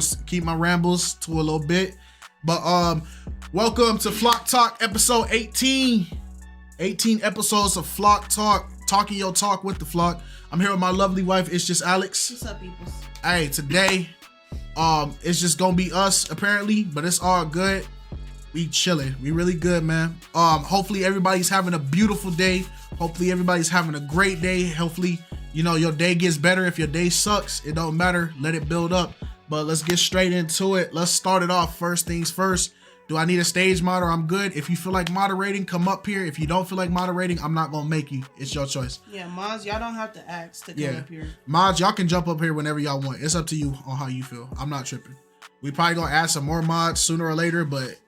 gonna keep my rambles to a little bit. But welcome to Flock Talk episode 18. 18 episodes of Flock Talk, talking your talk with the flock. I'm here with my lovely wife. It's just Alex. What's up, peoples? Hey, today, it's just gonna be us apparently, but it's all good. We chilling. We really good, man. Hopefully everybody's having a beautiful day. Hopefully everybody's having a great day. Hopefully, you know, your day gets better. If your day sucks, it don't matter. Let it build up. But let's get straight into it. Let's start it off. First things first. Do I need a stage mod or I'm good? If you feel like moderating, come up here. If you don't feel like moderating, I'm not gonna make you. It's your choice. Yeah, mods, y'all don't have to ask to come up here. Mods, y'all can jump up here whenever y'all want. It's up to you on how you feel. I'm not tripping. We probably gonna add some more mods sooner or later, but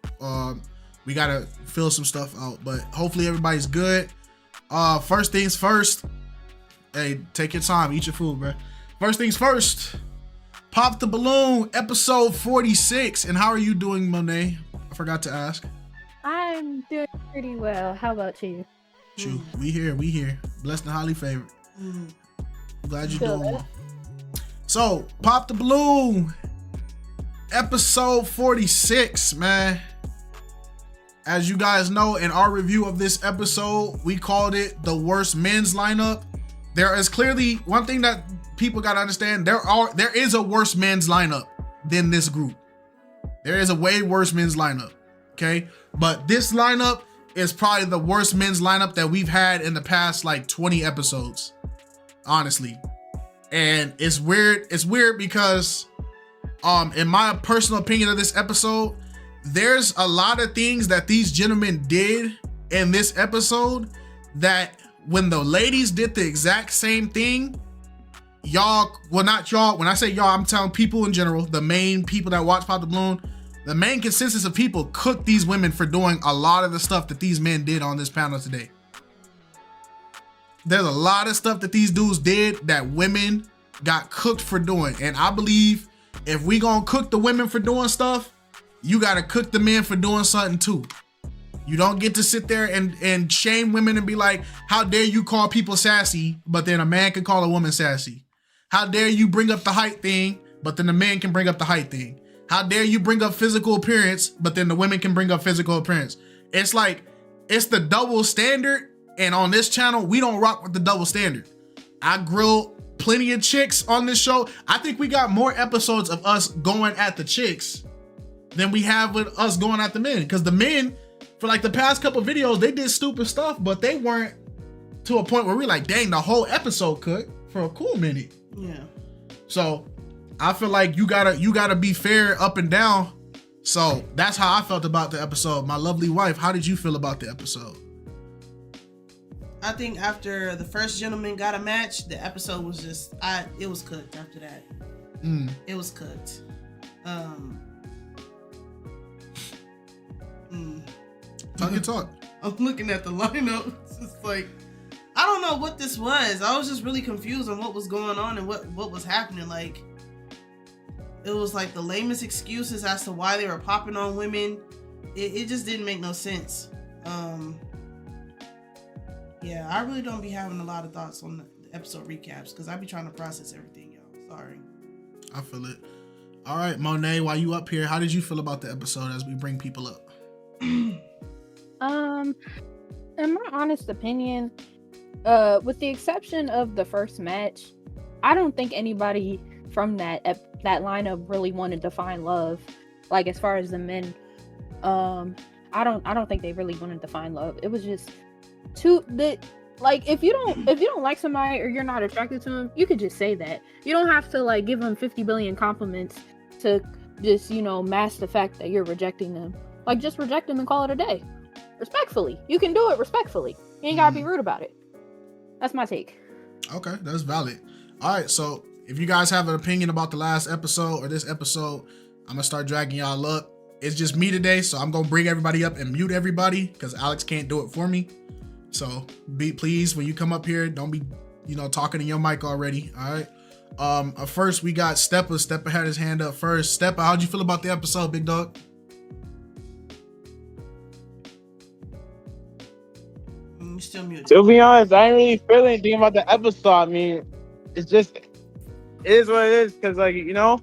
we gotta fill some stuff out. But hopefully everybody's good. First things first. Hey, take your time, eat your food, bro. First things first. Pop the Balloon, episode 46. And how are you doing, Monet? I forgot to ask. I'm doing pretty well. How about you? True. We here. Blessed and highly favored. Glad you're doing well. So, Pop the Balloon, episode 46, man. As you guys know, in our review of this episode, we called it the worst men's lineup. There is clearly one thing that people gotta understand. There is a worse men's lineup than this group. There is a way worse men's lineup, okay? But this lineup is probably the worst men's lineup that we've had in the past like 20 episodes, honestly. And it's weird. It's weird because, in my personal opinion of this episode, there's a lot of things that these gentlemen did in this episode that when the ladies did the exact same thing, y'all, well, not y'all, when I say y'all, I'm telling people in general, the main people that watch Pop the Balloon, the main consensus of people cooked these women for doing a lot of the stuff that these men did on this panel today. There's a lot of stuff that these dudes did that women got cooked for doing. And I believe if we gonna cook the women for doing stuff, you gotta cook the men for doing something too. You don't get to sit there and shame women and be like, how dare you call people sassy, but then a man can call a woman sassy. How dare you bring up the height thing, but then the man can bring up the height thing. How dare you bring up physical appearance, but then the women can bring up physical appearance. It's like, it's the double standard. And on this channel, we don't rock with the double standard. I grill plenty of chicks on this show. I think we got more episodes of us going at the chicks than we have with us going at the men. Because the men, for like the past couple videos, they did stupid stuff, but they weren't to a point where we're like, dang, the whole episode cooked for a cool minute. Yeah. So I feel like you gotta be fair up and down. So that's how I felt about the episode. My lovely wife, how did you feel about the episode? I think after the first gentleman got a match, the episode was just, it was cooked after that. It was cooked. Talk your talk. I'm looking at the lineup. It's just like, I don't know what this was. I was just really confused on what was going on and what was happening. Like, it was like the lamest excuses as to why they were popping on women. It just didn't make no sense. Yeah, I really don't be having a lot of thoughts on the episode recaps because I be trying to process everything, y'all. Sorry. I feel it. All right, Monet, while you up here, how did you feel about the episode as we bring people up? In my honest opinion, with the exception of the first match, I don't think anybody from that lineup really wanted to find love. Like, as far as the men, I don't think they really wanted to find love. It was just like, if you don't like somebody or you're not attracted to them, you could just say that. You don't have to like give them 50 billion compliments to just, you know, mask the fact that you're rejecting them. Like, just reject them and call it a day. Respectfully. You can do it respectfully. You ain't gotta be rude about it. That's my take. Okay, that's valid. All right, so if you guys have an opinion about the last episode or this episode, I'm gonna start dragging y'all up. It's just me today, so I'm gonna bring everybody up and mute everybody because Alex can't do it for me. So please, when you come up here, don't be, you know, talking in your mic already. All right. First we got Steppa. Steppa had his hand up first. Steppa, how'd you feel about the episode, big dog? Still muted. To be honest, I ain't really feel anything about the episode. I mean, it's just, it is what it is. Cause like, you know,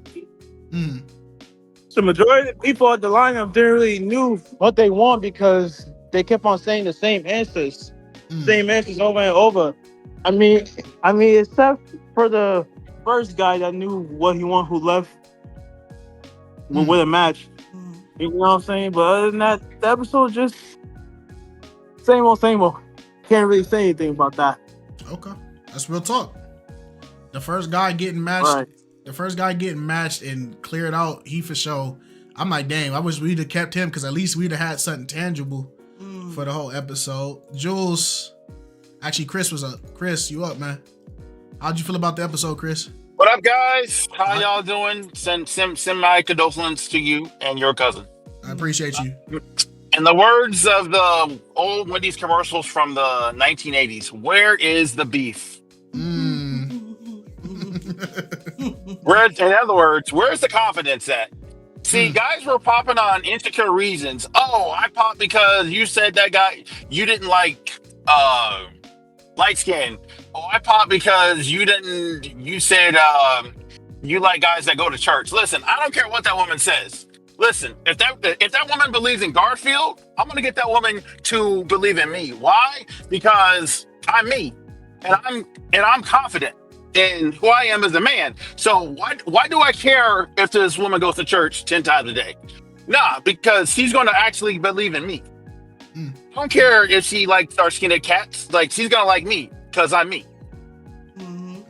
the majority of the people at the lineup didn't really knew what they want because they kept on saying the same answers. Same answers over and over. I mean, except for the first guy that knew what he wanted, who left with a match. You know what I'm saying? But other than that, the episode just same old, same old. Can't really say anything about that. Okay, that's real talk. The first guy getting matched. Right. The first guy getting matched and cleared out, he for sure. I'm like, damn, I wish we'd have kept him because at least we'd have had something tangible for the whole episode. Jules, actually, Chris, you up, man? How'd you feel about the episode, Chris? What up, guys? How y'all doing? Send my condolences to you and your cousin. I appreciate you. In the words of the old Wendy's commercials from the 1980s, where is the beef? In other words, where's the confidence at? See, guys were popping on insecure reasons. Oh, I popped because you said that guy, you didn't like light skin. Oh, I popped because you said you like guys that go to church. Listen, I don't care what that woman says. Listen, if that woman believes in Garfield, I'm gonna get that woman to believe in me. Why? Because I'm me, and I'm confident in who I am as a man. So why do I care if this woman goes to church 10 times a day? Nah, because she's gonna actually believe in me. I don't care if she likes dark-skinned cats. Like, she's gonna like me because I'm me.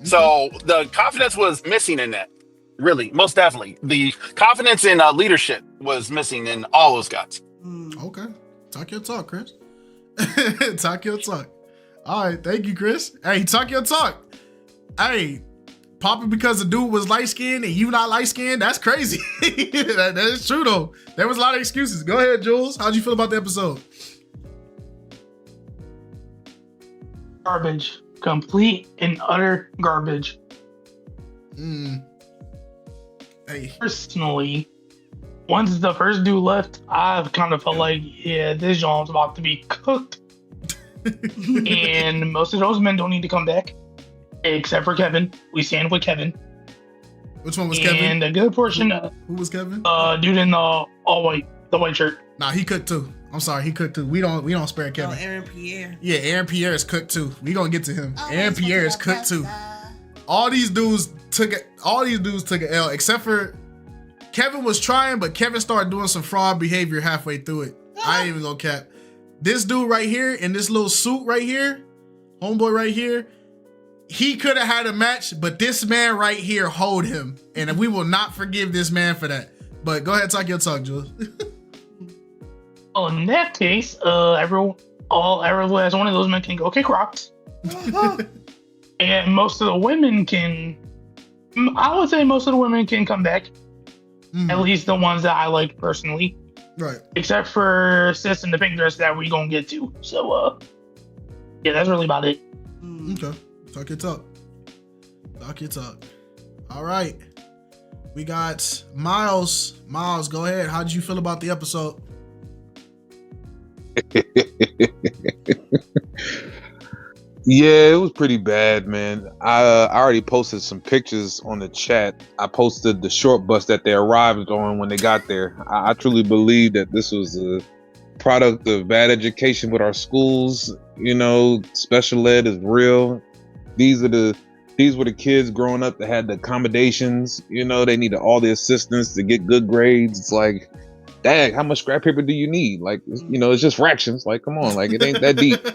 So the confidence was missing in that. Really, most definitely. The confidence in leadership was missing in all those guys. Okay. Talk your talk, Chris. Talk your talk. All right. Thank you, Chris. Hey, talk your talk. Hey, popping because the dude was light-skinned and you not light-skinned, that's crazy. that is true, though. There was a lot of excuses. Go ahead, Jules. How'd you feel about the episode? Garbage. Complete and utter garbage. Hey. Personally, once the first dude left, I've kind of felt like, yeah, this joint's about to be cooked. And most of those men don't need to come back, except for Kevin. We stand with Kevin. Which one was Kevin? And a good portion of who was Kevin? Dude in the all white, the white shirt. Nah, he cooked too. I'm sorry, he cooked too. We don't spare Kevin. Oh, Aaron Pierre. Yeah, Aaron Pierre is cooked too. We gonna get to him. Aaron Pierre is cooked too. All these dudes took an L, except for Kevin was trying, but Kevin started doing some fraud behavior halfway through it. I ain't even gonna cap. This dude right here in this little suit right here, homeboy right here, he could have had a match, but this man right here hold him, and we will not forgive this man for that. But go ahead, talk your talk, Jules. Well, in that case, every last one of those men can go kick rocks. And most of the women can, I would say most of the women can come back. At least the ones that I like personally. Right. Except for Sis in the pink dress that we gonna get to. So, yeah, that's really about it. Okay. Talk your talk. Talk your talk. All right. We got Miles. Miles, go ahead. How did you feel about the episode? Yeah, it was pretty bad, man. I already posted some pictures on the chat. I posted the short bus that they arrived on when they got there. I truly believe that this was a product of bad education with our schools. You know, special ed is real. These were the kids growing up that had the accommodations. You know, they needed all the assistance to get good grades. It's like, dang, how much scrap paper do you need? Like, you know, it's just fractions. Like, come on, like, it ain't that deep.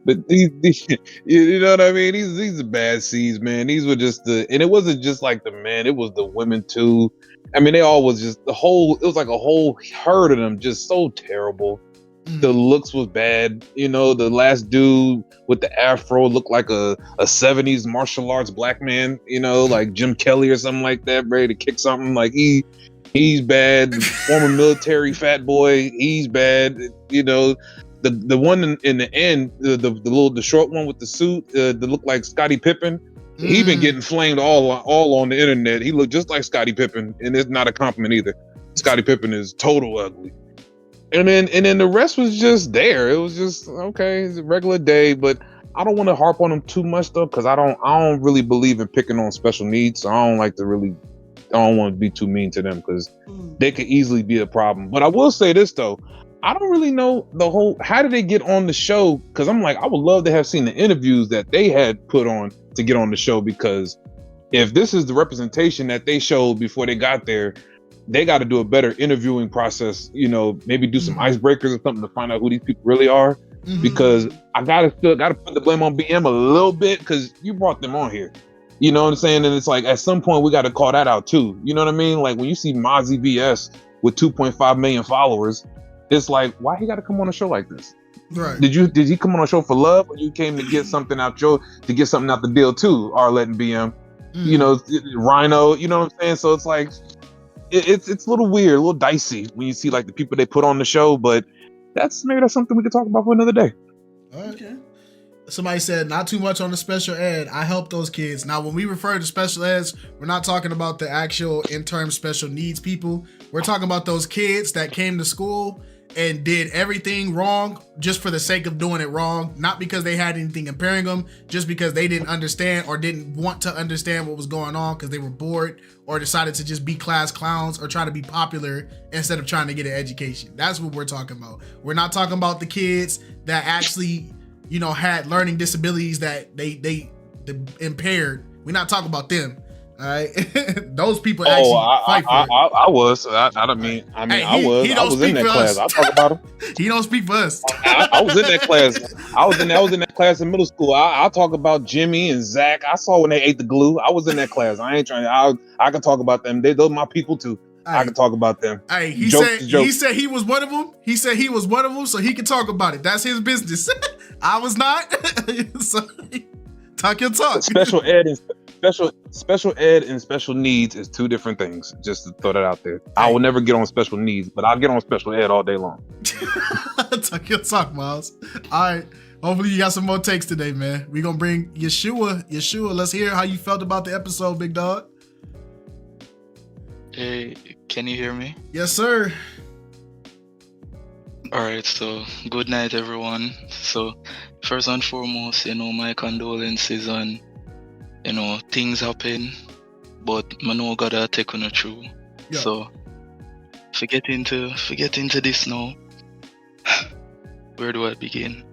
But these, you know what I mean? These are bad seeds, man. These were just and it wasn't just like the men, it was the women too. I mean, they all was just it was like a whole herd of them, just so terrible. The looks was bad. You know, the last dude with the afro looked like a 70s martial arts black man, you know, like Jim Kelly or something like that, ready to kick something. Like he's bad. Former military fat boy, he's bad. You know, the one in the end, the short one with the suit that looked like Scottie Pippen, he been getting flamed all on the internet. He looked just like Scottie Pippen, and it's not a compliment either. Scottie Pippen is total ugly. And then the rest was just there. It was just okay, it's a regular day, but I don't want to harp on them too much though, because I don't really believe in picking on special needs. So I don't like to really don't want to be too mean to them because they could easily be a problem. But I will say this though, I don't really know how did they get on the show? Because I'm like, I would love to have seen the interviews that they had put on to get on the show, because if this is the representation that they showed before they got there, they got to do a better interviewing process, you know, maybe do some icebreakers or something to find out who these people really are. Because I gotta put the blame on BM a little bit, because you brought them on here. You know what I'm saying? And it's like, at some point we got to call that out too. You know what I mean? Like when you see Mozzie VS with 2.5 million followers, it's like, why he got to come on a show like this? Right. Did he come on a show for love, or you came to get something out the deal too? Arlette and BM, you know, Rhino, you know what I'm saying? So it's like, it's a little weird, a little dicey when you see like the people they put on the show, but that's something we could talk about for another day. All right. Okay. Somebody said not too much on the special ed. I help those kids. Now, when we refer to special eds, we're not talking about the actual in-term special needs people. We're talking about those kids that came to school and did everything wrong just for the sake of doing it wrong, not because they had anything impairing them, just because they didn't understand or didn't want to understand what was going on because they were bored or decided to just be class clowns or try to be popular instead of trying to get an education. That's what we're talking about. We're not talking about the kids that actually, you know, had learning disabilities that they impaired. We're not talking about them. All right, those people actually fight for it. I was. I don't mean. I mean, I was in that class. I talk about him. He don't speak for us. I was in that class. I was in that class in middle school. I talk about Jimmy and Zach. I saw when they ate the glue. I was in that class. I ain't trying. I can talk about them. Those my people too. I can talk about them. Hey, he said he was one of them. He said he was one of them, so he can talk about it. That's his business. I was not. So, talk your talk. Special ed and special needs is two different things. Just to throw that out there. I will never get on special needs, but I'll get on special ed all day long. Talk your talk, Miles. All right. Hopefully you got some more takes today, man. We're gonna bring Yeshua. Let's hear how you felt about the episode, big dog. Hey, can you hear me? Yes, sir. Alright, so good night everyone. So first and foremost, my condolences on things happen, but I know God take on through. Yeah. So forget into this now. Where do I begin?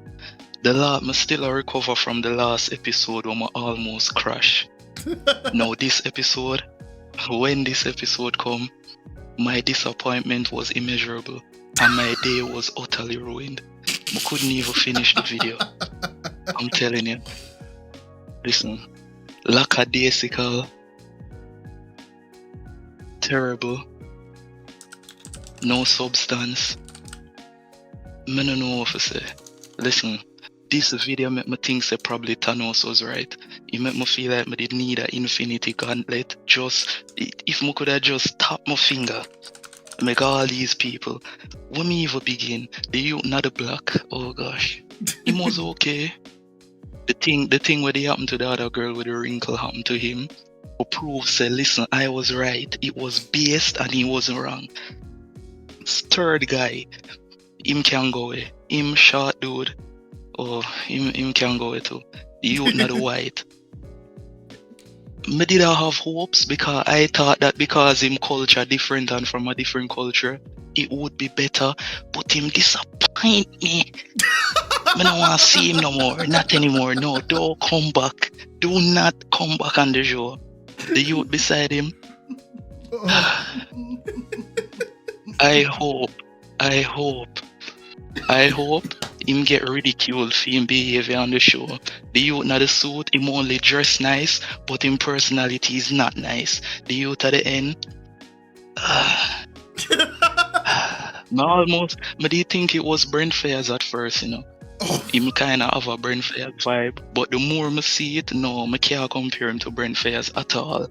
I still recover from the last episode when I almost crash. Now this episode, when this episode come, my disappointment was immeasurable and my day was utterly ruined. I couldn't even finish the video. I'm telling you. Listen, lackadaisical, terrible, no substance. I don't know what to say. Listen, this video made me think that probably Thanos was right. It made me feel like I didn't need an infinity gauntlet. If I could have just tapped my finger, make all these people. When me even begin, the youth not the black. Oh gosh, it was okay. The thing where they happened to the other girl with the wrinkle happened to him. Or prove say, listen, I was right. It was based and he wasn't wrong. Third guy, him can go away. Him short dude. Oh, him can go away too. The youth not the white. I didn't have hopes because I thought that because him culture different and from a different culture, it would be better. But him disappoint me. I don't want to see him no more. Not anymore. No, don't come back. Do not come back on the show. The youth beside him. I hope him get ridiculed for him behavior on the show. The youth not the suit, him only dress nice, but him personality is not nice. The youth at the end. I did think it was Brent Fayers at first, Him kind of have a Brent Fayers vibe, but the more I see it, no, I can't compare him to Brent Fayers at all.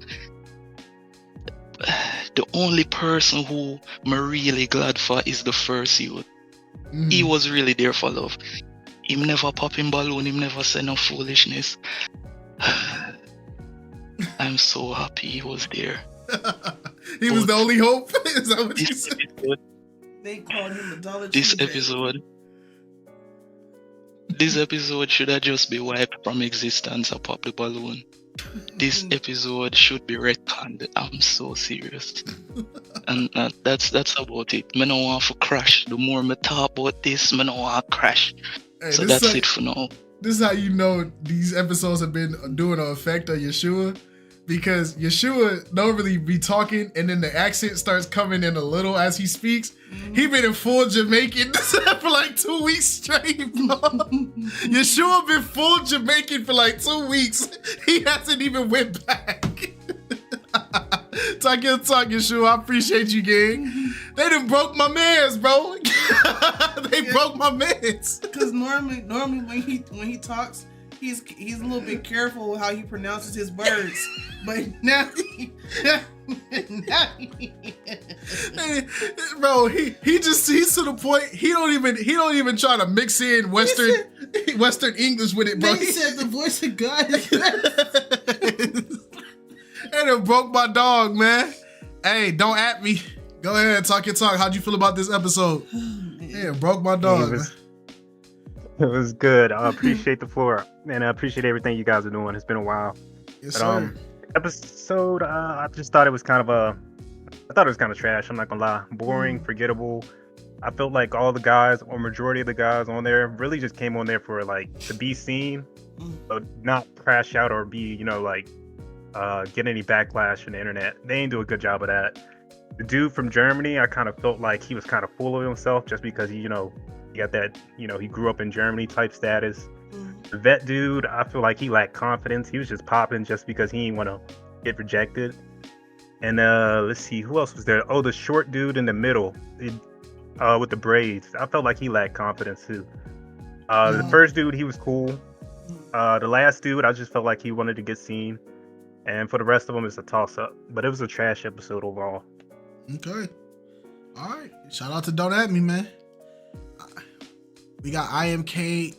The only person who I'm really glad for is the first youth. He was really there for love. Him never popping balloon, him never say no foolishness. I'm so happy he was there. He was the only hope? Is that what you said? They called him a dollar. This episode, This episode should have just be wiped from existence or pop the balloon. This episode should be retconned. I'm so serious. And that's about it. Me no want to crash. The more me talk about this, me no want to crash. Hey, So that's it for now. This is how you know these episodes have been doing an effect on Yeshua. Because Yeshua don't really be talking, and then the accent starts coming in a little as he speaks. He been in full Jamaican for like 2 weeks straight, bro. Yeshua been full Jamaican for like 2 weeks. He hasn't even went back. Talk your talk, Yeshua. I appreciate you, gang. They done broke my mans, bro. They broke my mans. Because normally when he talks, he's a little bit careful with how he pronounces his words. But now bro, he's to the point he don't even try to mix in Western English with it, bro. He said the voice of God. And it broke my dog, man. Hey, don't at me. Go ahead, talk your talk. How'd you feel about this episode? Yeah, broke my dog. It was good. I appreciate the floor, and I appreciate everything you guys are doing. It's been a while. Yes, sir. Episode, I just thought it was kind of trash. I'm not gonna lie, boring, forgettable. I felt like all the guys, or majority of the guys on there, really just came on there for like to be seen, but not crash out or be, get any backlash from the internet. They ain't do a good job of that. The dude from Germany, I kind of felt like he was kind of full of himself just because he got that, he grew up in Germany type status. The vet dude, I feel like he lacked confidence. He was just popping just because he didn't want to get rejected. And let's see, who else was there? Oh, the short dude in the middle with the braids. I felt like he lacked confidence too. The first dude, he was cool. The last dude, I just felt like he wanted to get seen. And for the rest of them, it's a toss-up. But it was a trash episode overall. Okay. All right. Shout out to Don't At Me, man. We got IMJ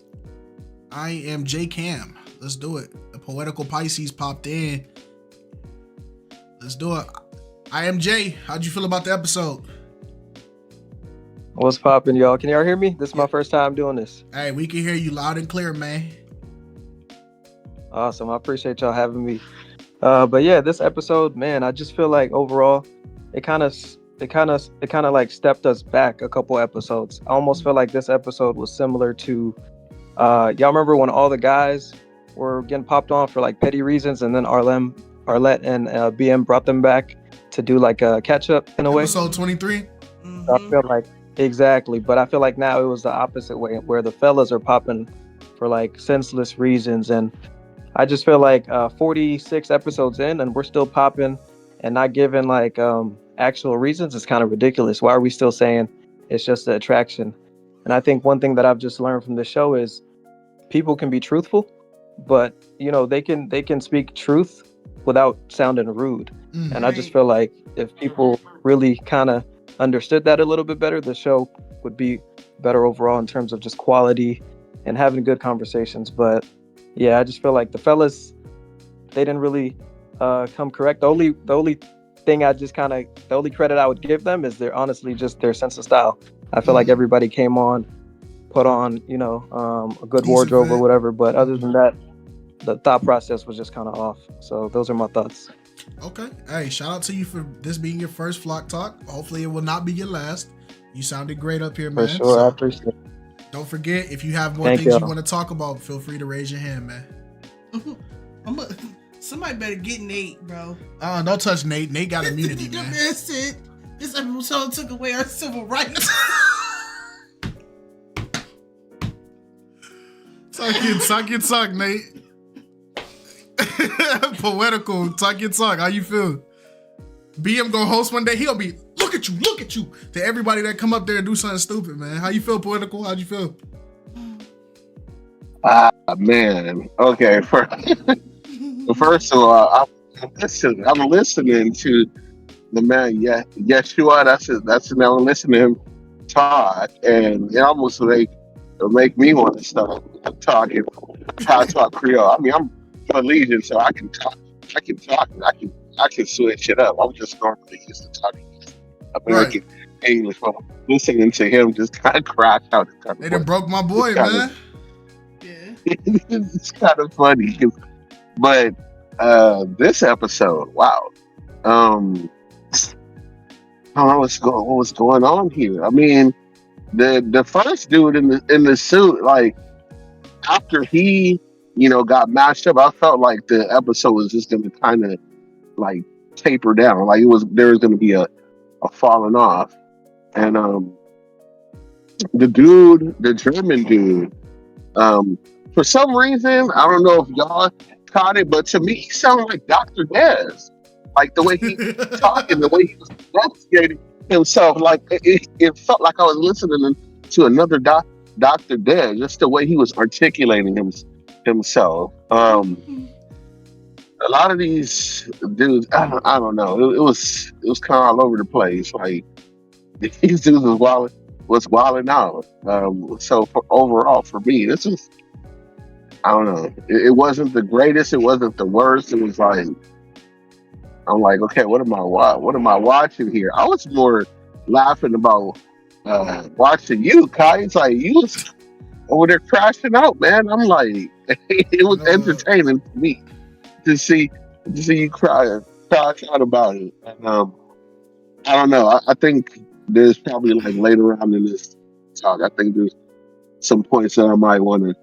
Cam. Let's do it. The Poetical Pisces popped in. Let's do it. IMJ, how'd you feel about the episode? What's poppin', y'all? Can y'all hear me? This is my first time doing this. Hey, we can hear you loud and clear, man. Awesome. I appreciate y'all having me. But yeah, this episode, man, I just feel like overall, it kind of like stepped us back a couple episodes. I almost feel like this episode was similar to, y'all remember when all the guys were getting popped on for like petty reasons, and then Arlette and BM brought them back to do like a catch up in a way. Episode 23. I feel like exactly, but I feel like now it was the opposite way, where the fellas are popping for like senseless reasons, and I just feel like 46 episodes in and we're still popping and not giving like actual reasons is kind of ridiculous. Why are we still saying it's just the attraction? And I think one thing that I've just learned from the show is people can be truthful, but they can speak truth without sounding rude. And I just feel like if people really kind of understood that a little bit better, the show would be better overall in terms of just quality and having good conversations. But yeah, I just feel like the fellas, they didn't really come correct. The only thing the only credit I would give them is honestly just their sense of style. I feel like everybody came on, put on, a good wardrobe or whatever. But other than that, the thought process was just kind of off. So those are my thoughts. Okay. Hey, shout out to you for this being your first Flock Talk. Hopefully it will not be your last. You sounded great up here, man. For sure, I appreciate it. Don't forget, if you have more things you want to talk about, feel free to raise your hand, man. Somebody better get Nate, bro. Don't touch Nate. Nate got immunity, man. That's it. This episode took away our civil rights. Talk your talk, Nate. Poetical, talk your talk. How you feel? BM gonna host one day. He'll be, look at you, to everybody that come up there and do something stupid, man. How you feel, Poetical? How'd you feel? Man. Okay. First of all, I'm listening to the man, Yeshua. That's the name. I'm listening to him talk, and it almost it'll make me want to start talking how I talk Creole. I mean, I'm Polynesian, so I can talk, and I can switch it up. I'm just normally used to talking American English, but listening to him just kind of crash out. They done broke my boy, man. it's kind of funny, but this episode, wow. I don't know what was going on here. I mean, the first dude in the suit, like after he, got mashed up, I felt like the episode was just gonna kind of like taper down. Like there was gonna be a falling off. And the German dude, for some reason, I don't know if y'all caught it, but to me he sounded like Dr. Dez. Like the way he talking, the way he was pronunciating himself, like it felt like I was listening to another Dr. Dez, just the way he was articulating himself. A lot of these dudes, I don't know. It was kind of all over the place. Like these dudes was wilding out. So overall, for me, this was, I don't know. It wasn't the greatest. It wasn't the worst. It was like, I'm like, okay, what am I watching here? I was more laughing about watching you, Kai. It's like you was over there crashing out, man. I'm like, it was entertaining to me to see you crash out about it. And, I don't know. I think there's probably like later on in this talk, I think there's some points that I might want to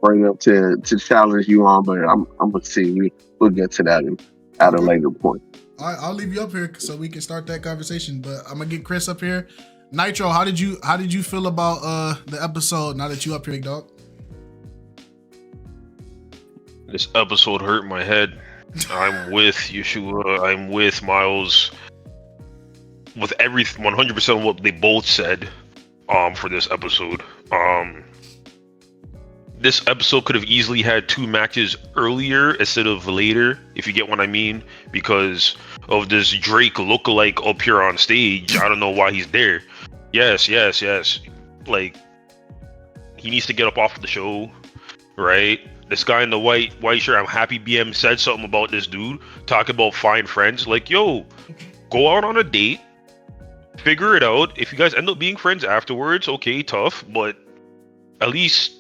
bring up to challenge you on, but I'm gonna see. We'll get to that at a later point. All right, I'll leave you up here so we can start that conversation. But I'm gonna get Chris up here. Nitro, how did you feel about the episode now that you up here, big dog? This episode hurt my head. I'm with Yeshua. I'm with Miles. With 100% of what they both said for this episode. This episode could have easily had 2 matches earlier instead of later, if you get what I mean, because of this Drake lookalike up here on stage. I don't know why he's there. Yes. Like, he needs to get up off of the show, right? This guy in the white shirt, I'm happy BM said something about this dude, talk about fine friends. Like, yo, go out on a date, figure it out. If you guys end up being friends afterwards, okay, tough, but at least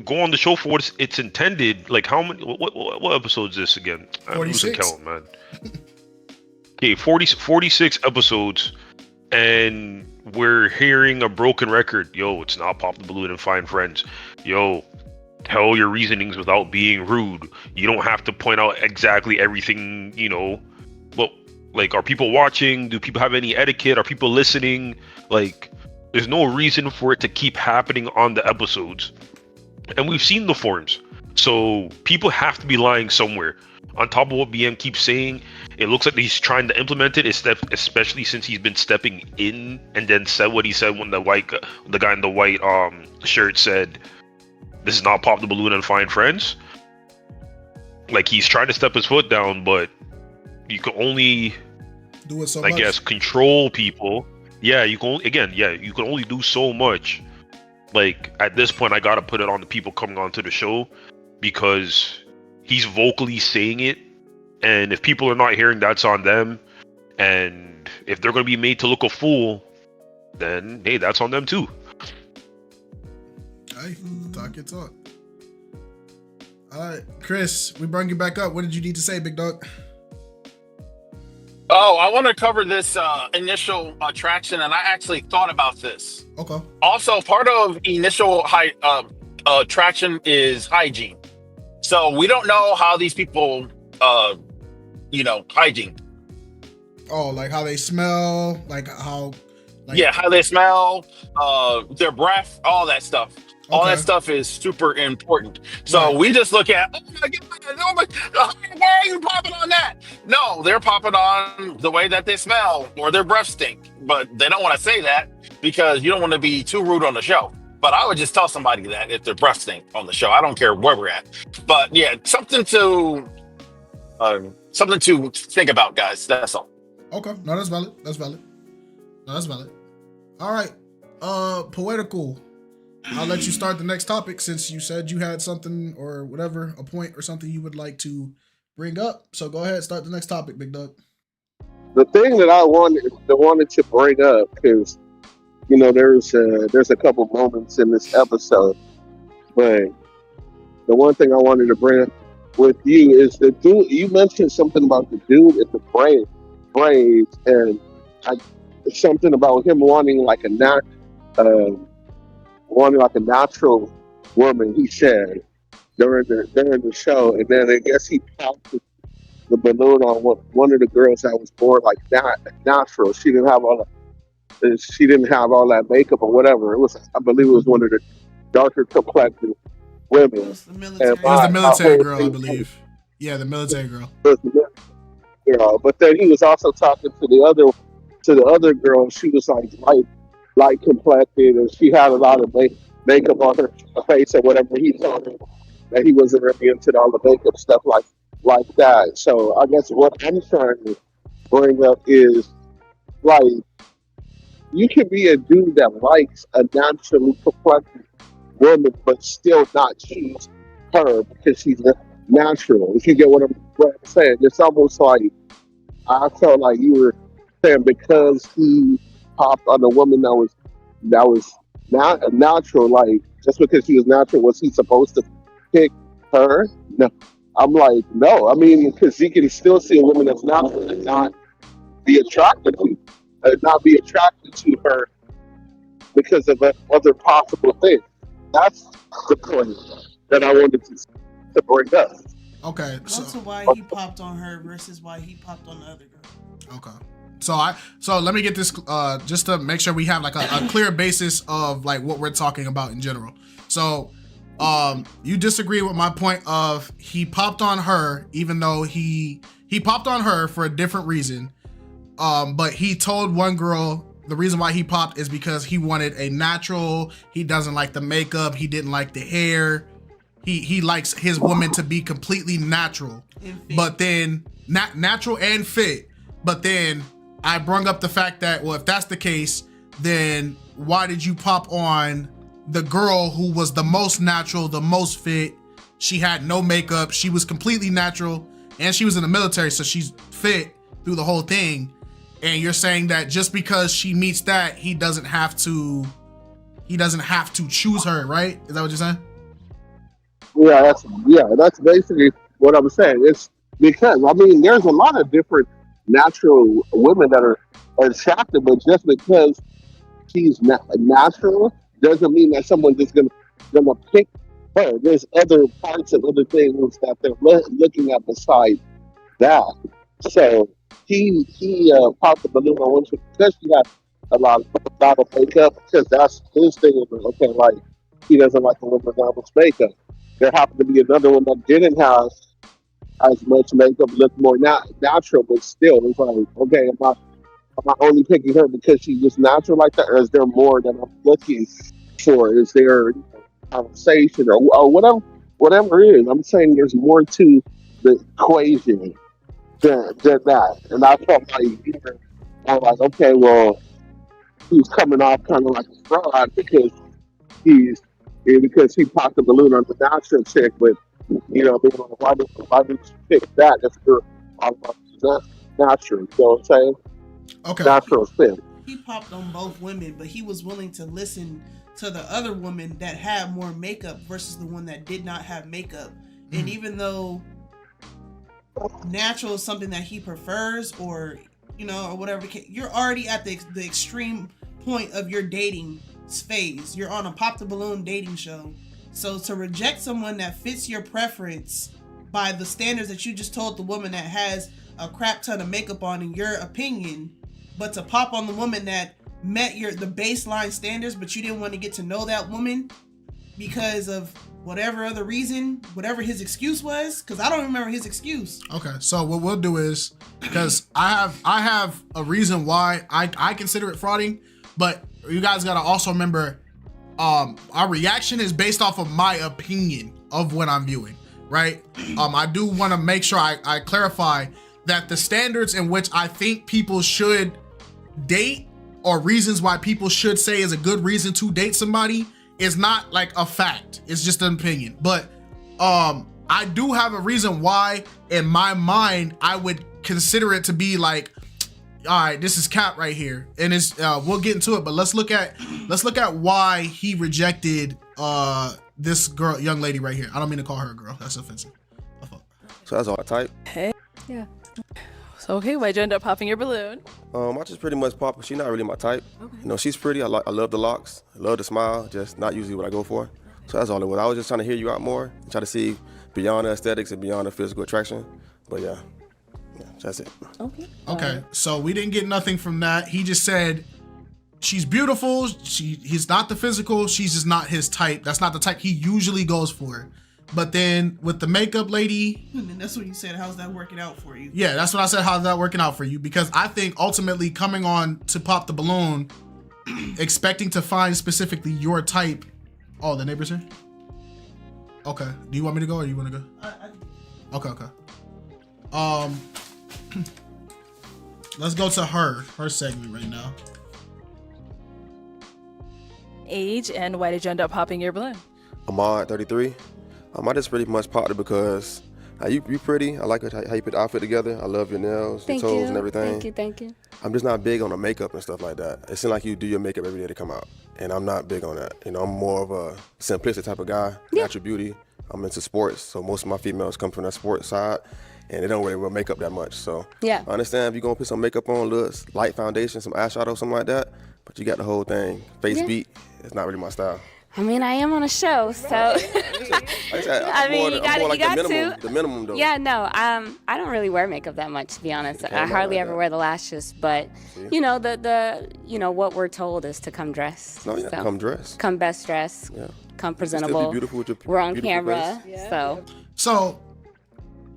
go on the show for what it's intended. Like, how many? What episode is this again? 46. I'm losing count, man. Okay, 46 episodes, and we're hearing a broken record. Yo, it's not pop the balloon and find friends. Yo, tell your reasonings without being rude. You don't have to point out exactly everything, But, like, are people watching? Do people have any etiquette? Are people listening? Like, there's no reason for it to keep happening on the episodes. And we've seen the forms. So people have to be lying somewhere. On top of what BM keeps saying, it looks like he's trying to implement it, especially since he's been stepping in and then said what he said when the guy in the white shirt said, "This is not pop the balloon and find friends." Like, he's trying to step his foot down, but you can only do it so much. I guess control people. Yeah, you can only do so much. Like, at this point, I gotta put it on the people coming onto the show, because he's vocally saying it, and if people are not hearing, that's on them. And if they're gonna be made to look a fool, then hey, that's on them too. Hey, talk your talk. All right, Chris, we bring you back up. What did you need to say, big dog? Oh, I want to cover this initial attraction, and I actually thought about this. Okay. Also, part of initial attraction is hygiene. So we don't know how these people, hygiene. Oh, like how they smell, like how. Like... Yeah, how they smell, their breath, all that stuff. Okay. All that stuff is super important. So we just look at, oh my God, why are you popping on that? No, they're popping on the way that they smell or their breath stink. But they don't want to say that because you don't want to be too rude on the show. But I would just tell somebody that if their breath stink on the show. I don't care where we're at. But yeah, something to think about, guys. That's all. Okay. No, that's valid. All right. Poetical. I'll let you start the next topic since you said you had something or whatever, a point or something you would like to bring up. So go ahead, start the next topic, big dog. The thing that I wanted to bring up, because there's a couple moments in this episode, but the one thing I wanted to bring up with you is the dude. You mentioned something about the dude in the braids, and I, something about him uh, wanting like a natural woman. He said during the show, and then I guess he popped the balloon on one of the girls that was born like not natural. She didn't have all that makeup or whatever. It was, I believe, it was one of the darker complected It women. was the And It was the my military whole girl, I thing believe. Yeah, the military girl. was, but then he was also talking to the other girl. She was like light complected, and she had a lot of makeup on her face or whatever. He told her that he wasn't really into all the makeup stuff like that. So I guess what I'm trying to bring up is like you can be a dude that likes a naturally complected woman, but still not choose her because she's natural. If you get what I'm saying, it's almost like I felt like you were saying because he popped on a woman that was not natural, like just because she was natural, was he supposed to pick her? No, I'm like no. I mean, because he can still see a woman that's natural and not be attracted to, not be attracted to her because of other possible things. That's the point that I wanted to bring up. Okay, Go to why he popped on her versus why he popped on the other girl. okay. So let me get this just to make sure we have like a clear basis of like what we're talking about in general. So you disagree with my point of he popped on her even though he popped on her for a different reason. But he told one girl the reason why he popped is because he wanted a natural, he doesn't like the makeup, he didn't like the hair. He likes his woman to be completely natural. But then natural and fit. But then I brung up the fact that, well, if that's the case, then why did you pop on the girl who was the most natural, the most fit? She had no makeup, she was completely natural, and she was in the military, so she's fit through the whole thing. And you're saying that just because she meets that, he doesn't have to choose her, right? Is that what you're saying? That's basically what I'm saying. It's because I mean, there's a lot of different natural women that are attractive, but just because she's natural doesn't mean that someone's just gonna pick her. There's other parts of other things that they're looking at besides that. So he popped the balloon on one chick because she had a lot of makeup because that's his thing. Okay, like he doesn't like a woman with that much makeup. There happened to be another one that didn't have as much makeup, looked more natural, but still, it's like, okay, am I only picking her because she's just natural like that, or is there more that I'm looking for? Is there conversation or whatever it is? I'm saying there's more to the equation than that, and I felt like I was like, okay, well, he's coming off kind of like a fraud he's because he popped the balloon on the natural chick, but being like, why did you pick that? That's your that's natural. You know what I'm saying? Okay. Natural fit. He popped on both women, but he was willing to listen to the other woman that had more makeup versus the one that did not have makeup. And even though natural is something that he prefers, or or whatever, you're already at the extreme point of your dating phase. You're on a pop the balloon dating show. So to reject someone that fits your preference by the standards that you just told the woman that has a crap ton of makeup on in your opinion, but to pop on the woman that met the baseline standards, but you didn't want to get to know that woman because of whatever other reason, whatever his excuse was, because I don't remember his excuse. Okay, so what we'll do is, because I have a reason why I consider it frauding, but you guys gotta also remember, our reaction is based off of my opinion of what I'm viewing, right? I do want to make sure I clarify that the standards in which I think people should date, or reasons why people should say is a good reason to date somebody, is not like a fact. It's just an opinion. But I do have a reason why in my mind I would consider it to be like, all right, this is cap right here, and it's we'll get into it, but let's look at why he rejected this girl, young lady right here. I don't mean to call her a girl. That's offensive. So that's all I type. Hey. Yeah. So okay, why'd you end up popping your balloon? I just pretty much pop. She's not really my type. Okay. You know, she's pretty. I love the locks. I love the smile. Just not usually what I go for. So that's all it was. I was just trying to hear you out more, and try to see beyond the aesthetics and beyond the physical attraction. But yeah, that's it. Okay. So we didn't get nothing from that. He just said she's beautiful. He's not the physical. She's just not his type. That's not the type he usually goes for. But then with the makeup lady, and then that's what you said. How's that working out for you? Yeah, that's what I said. How's that working out for you? Because I think ultimately coming on to pop the balloon, expecting to find specifically your type. Oh, the neighbor's here? Okay. Do you want me to go or do you want to go? Okay. Let's go to her segment right now. Age and why did you end up popping your balloon? I'm on 33. I just pretty much popped it because you pretty. I like how you put the outfit together. I love your nails, your toes, and everything. Thank you. I'm just not big on the makeup and stuff like that. It seems like you do your makeup every day to come out, and I'm not big on that. You know, I'm more of a simplistic type of guy, natural beauty. I'm into sports, so most of my females come from that sports side, and they don't really wear makeup that much. So I understand if you're gonna put some makeup on, looks, light foundation, some eyeshadow, something like that, but you got the whole thing, face beat. It's not really my style. I mean, I am on a show, so I mean, you got to. The minimum, though. Yeah, no, I don't really wear makeup that much, to be honest. I hardly ever wear the lashes, but you know, what we're told is to come dressed. No, come dressed. Come best dressed. Yeah. Come presentable. Still be beautiful with your we're on camera, So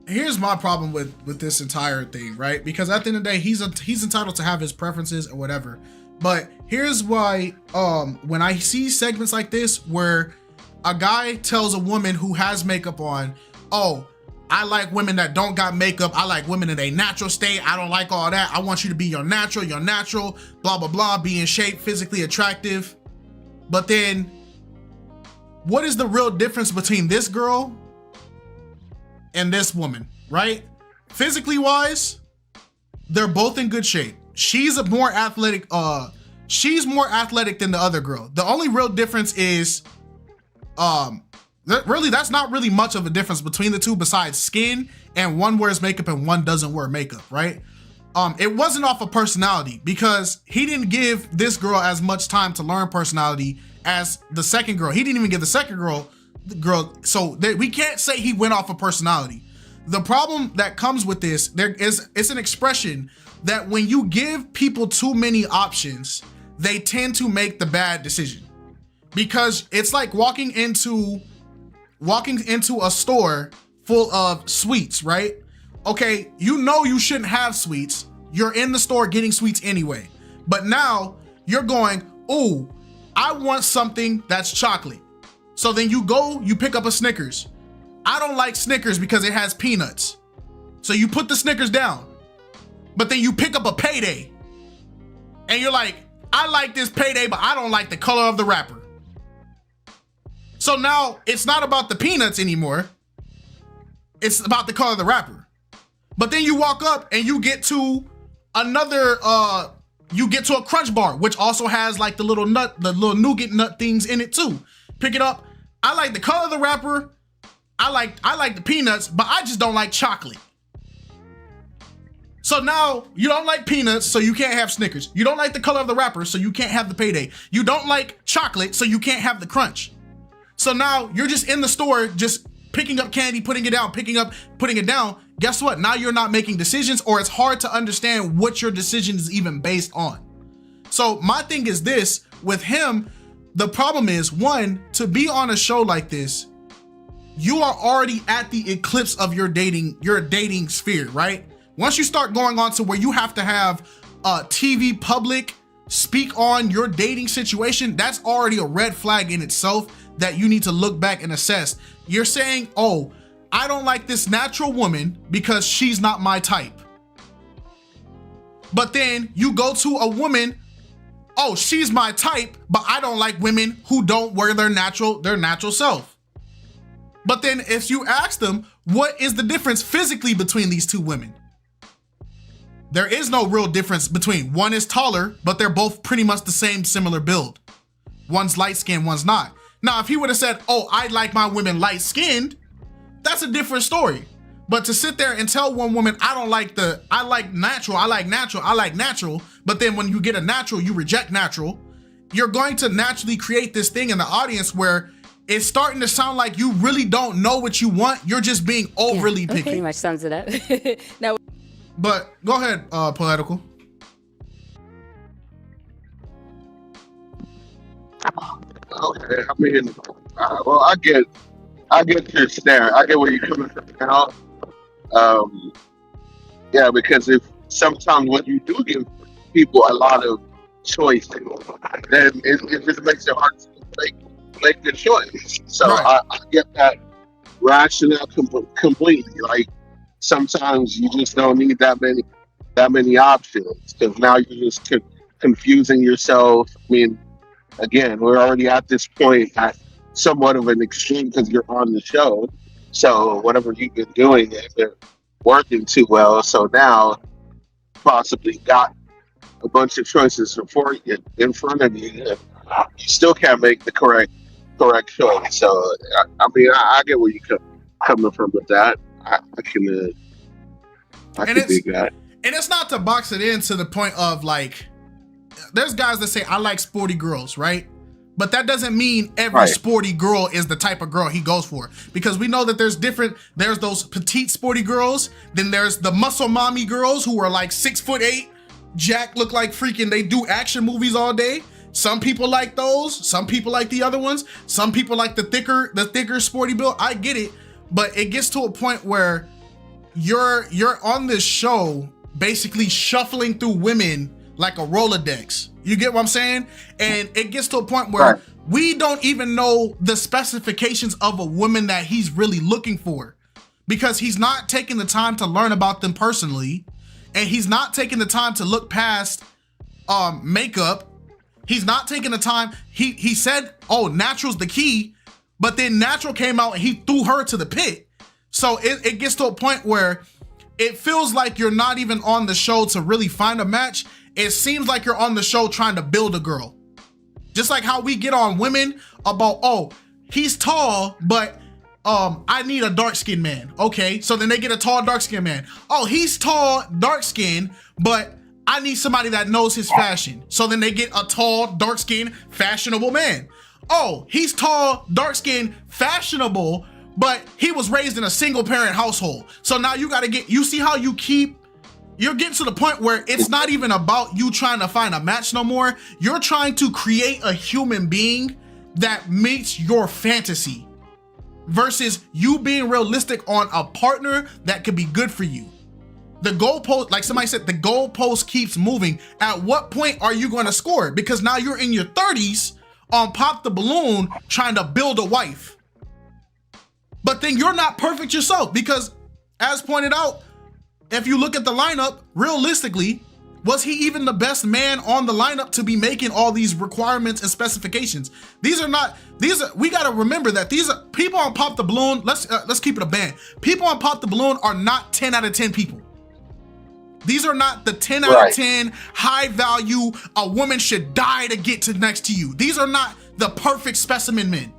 here's my problem with this entire thing, right? Because at the end of the day, he's entitled to have his preferences or whatever. But here's why, when I see segments like this where a guy tells a woman who has makeup on, oh, I like women that don't got makeup. I like women in a natural state. I don't like all that. I want you to be your natural, blah, blah, blah, be in shape, physically attractive. But then what is the real difference between this girl and this woman, right? Physically wise, they're both in good shape. She's more athletic than the other girl. The only real difference is, that's not really much of a difference between the two besides skin, and one wears makeup and one doesn't wear makeup, right? It wasn't off of personality because he didn't give this girl as much time to learn personality as the second girl. He didn't even give the second girl, so we can't say he went off of personality. The problem that comes with this, it's an expression that when you give people too many options, they tend to make the bad decision. Because it's like walking into a store full of sweets, right? Okay, you know you shouldn't have sweets. You're in the store getting sweets anyway. But now you're going, ooh, I want something that's chocolate. So then you pick up a Snickers. I don't like Snickers because it has peanuts. So you put the Snickers down. But then you pick up a Payday and you're like, I like this Payday, but I don't like the color of the wrapper. So now it's not about the peanuts anymore. It's about the color of the wrapper. But then you walk up and you get to a Crunch Bar, which also has like the little nougat nut things in it too. Pick it up. I like the color of the wrapper. I like the peanuts, but I just don't like chocolate. So now you don't like peanuts, so you can't have Snickers. You don't like the color of the wrapper, so you can't have the Payday. You don't like chocolate, so you can't have the Crunch. So now you're just in the store, just picking up candy, putting it down, putting it down. Guess what? Now you're not making decisions, or it's hard to understand what your decision is even based on. So my thing is this, with him, the problem is, one, to be on a show like this, you are already at the eclipse of your dating sphere, right? Once you start going on to where you have to have TV public speak on your dating situation, that's already a red flag in itself that you need to look back and assess. You're saying, oh, I don't like this natural woman because she's not my type. But then you go to a woman, oh, she's my type, but I don't like women who don't wear their natural self. But then if you ask them, what is the difference physically between these two women? There is no real difference between one is taller, but they're both pretty much the same similar build. One's light skinned, one's not. Now, if he would have said, "Oh, I like my women light skinned," that's a different story. But to sit there and tell one woman, I like natural, but then when you get a natural, you reject natural, you're going to naturally create this thing in the audience where it's starting to sound like you really don't know what you want. You're just being overly picky. Pretty much sums it up. Now, but go ahead, Political. Okay, I mean, well, I get your stare. I get where you're coming from now. Yeah, because if sometimes when you do give people a lot of choice, then it just makes it hard to make the choice. So Right. I get that rationale completely. Like sometimes you just don't need that many options because now you're just confusing yourself. I mean, again, we're already at this point at somewhat of an extreme because you're on the show. So whatever you've been doing isn't working too well. So now possibly got a bunch of choices in front of you, and you still can't make the correct choice. So I mean, I get where you coming from with that. I can dig that. And it's not to box it in to the point of like, there's guys that say, I like sporty girls, right? But that doesn't mean every sporty girl is the type of girl he goes for. Because we know that there's those petite sporty girls, then there's the muscle mommy girls who are like 6'8", Jack look like freaking, they do action movies all day. Some people like those, some people like the other ones, some people like the thicker sporty build. I get it, but it gets to a point where you're on this show basically shuffling through women like a Rolodex. You get what I'm saying? And it gets to a point where we don't even know the specifications of a woman that he's really looking for, because he's not taking the time to learn about them personally, and he's not taking the time to look past makeup. He's not taking the time. He said, oh, natural's the key, but then natural came out and he threw her to the pit. So it gets to a point where it feels like you're not even on the show to really find a match. It seems like you're on the show trying to build a girl. Just like how we get on women about, oh, he's tall, but I need a dark-skinned man. Okay, so then they get a tall, dark-skinned man. Oh, he's tall, dark-skinned, but I need somebody that knows his fashion. So then they get a tall, dark-skinned, fashionable man. Oh, he's tall, dark-skinned, fashionable, but he was raised in a single-parent household. So now you see how you're getting to the point where it's not even about you trying to find a match no more. You're trying to create a human being that meets your fantasy versus you being realistic on a partner that could be good for you. The goalpost, like somebody said, the goalpost keeps moving. At what point are you going to score? Because now you're in your 30s on Pop the Balloon trying to build a wife. But then you're not perfect yourself, because as pointed out, if you look at the lineup, realistically, was he even the best man on the lineup to be making all these requirements and specifications? We got to remember that these are people on Pop the Balloon. Let's keep it a band. People on Pop the Balloon are not 10 out of 10 people. These are not the 10 out of 10 high value, a woman should die to get to next to you. These are not the perfect specimen men.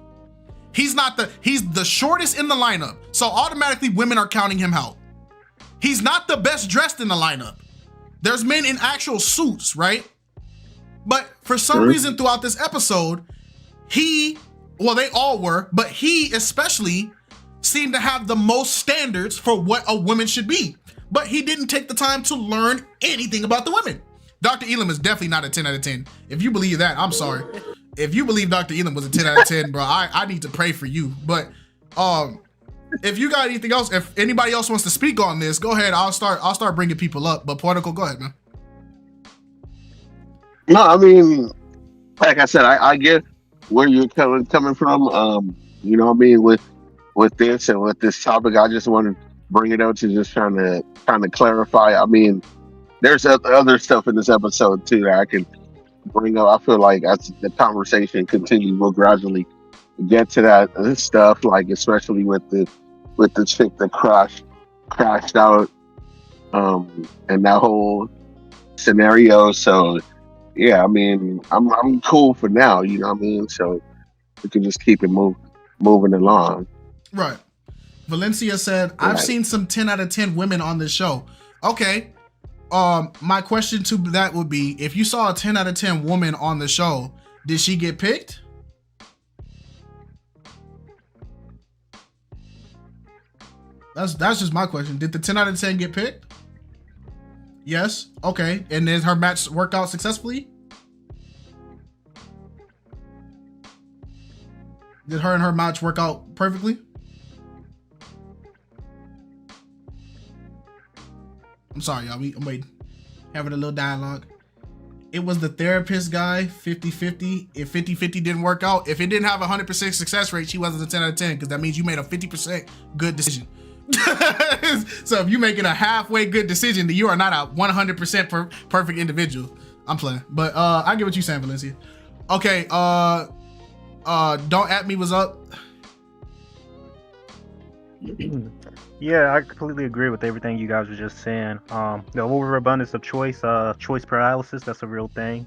He's the shortest in the lineup. So automatically women are counting him out. He's not the best dressed in the lineup. There's men in actual suits, right? But for some reason throughout this episode, they all were, but he especially seemed to have the most standards for what a woman should be. But he didn't take the time to learn anything about the women. Dr. Elam is definitely not a 10 out of 10. If you believe that, I'm sorry. If you believe Dr. Elam was a 10 out of 10, bro, I need to pray for you. But if you got anything else, if anybody else wants to speak on this, go ahead. I'll start bringing people up. But Portico, go ahead, man. No, I mean, like I said, I get where you're coming from. You know what I mean, with this and with this topic, I just want to bring it out to just trying to clarify. I mean, there's other stuff in this episode too that I can bring up. I feel like as the conversation continues, we'll gradually get to that stuff, like especially with the chick that crashed out, and that whole scenario. So yeah, I mean, I'm cool for now, you know what I mean? So we could just keep it moving along. Right. Valencia said, I've seen some 10 out of 10 women on this show. Okay. My question to that would be, if you saw a 10 out of 10 woman on the show, did she get picked? That's just my question. Did the 10 out of 10 get picked? Yes. Okay. And then her match work out successfully? Did her and her match work out perfectly? I'm sorry, y'all. I'm waiting. Having a little dialogue. It was the therapist guy, 50-50. If 50-50 didn't work out, if it didn't have a 100% success rate, she wasn't a 10 out of 10, because that means you made a 50% good decision. So if you're making a halfway good decision, then you are not a 100% perfect individual. I'm playing. But I get what you're saying, Valencia. Okay, Don't At Me was up. Yeah, I completely agree with everything you guys were just saying. The overabundance of choice paralysis, that's a real thing.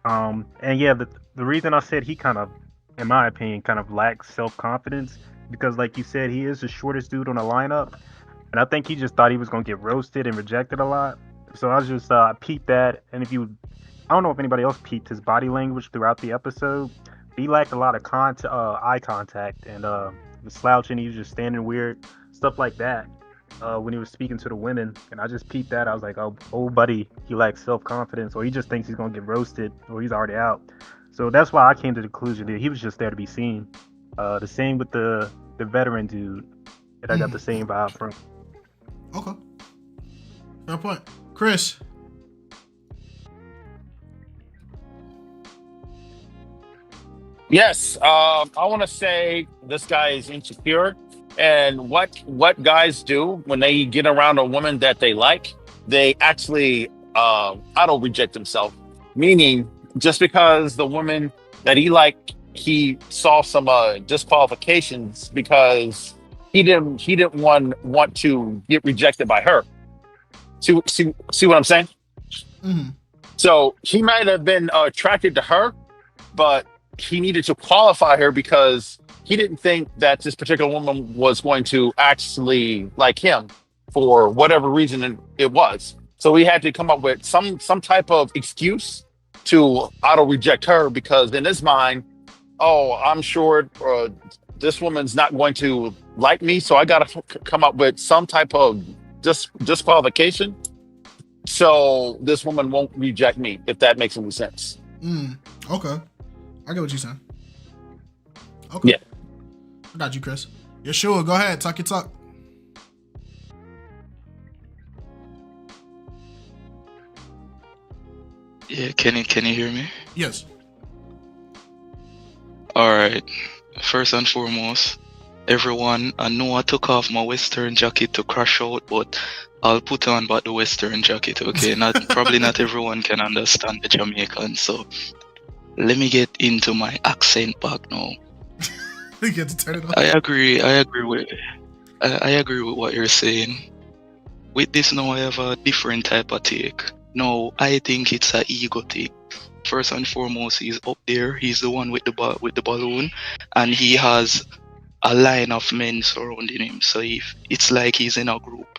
And yeah, the reason I said he kind of, in my opinion, kind of lacks self-confidence, because like you said, he is the shortest dude on the lineup. And I think he just thought he was going to get roasted and rejected a lot. So I was just peeped that. And I don't know if anybody else peeped his body language throughout the episode. He lacked a lot of eye contact, and the slouching, he was just standing weird, stuff like that. When he was speaking to the women, and I just peeped that. I was like, oh buddy, he lacks self-confidence, or he just thinks he's gonna get roasted, or he's already out. So that's why I came to the conclusion that he was just there to be seen. The same with the veteran dude that I got the same vibe from. Okay, fair point. Chris. Yes, I want to say this guy is insecure, and what guys do when they get around a woman that they like, they actually auto reject themselves. Meaning, just because the woman that he liked, he saw some disqualifications because he didn't want to get rejected by her. See what I'm saying? Mm-hmm. So he might have been attracted to her, but he needed to qualify her because he didn't think that this particular woman was going to actually like him for whatever reason it was. So he had to come up with some type of excuse to auto reject her, because in his mind, I'm sure this woman's not going to like me, so I got to come up with some type of disqualification so this woman won't reject me, if that makes any sense. Okay. I get what you're saying. Okay. Yeah. I got you, Chris. Yeah, sure. Go ahead. Talk your talk. Yeah, can you hear me? Yes. Alright. First and foremost, everyone, I know I took off my Western jacket to crash out, but I'll put on back the Western jacket, okay? Probably not everyone can understand the Jamaican, so let me get into my accent back now. You get to turn it off. I agree with what you're saying. With this now, I have a different type of take. No, I think it's an ego thing. First and foremost, he's up there. He's the one with the balloon, and he has a line of men surrounding him. So it's like he's in a group,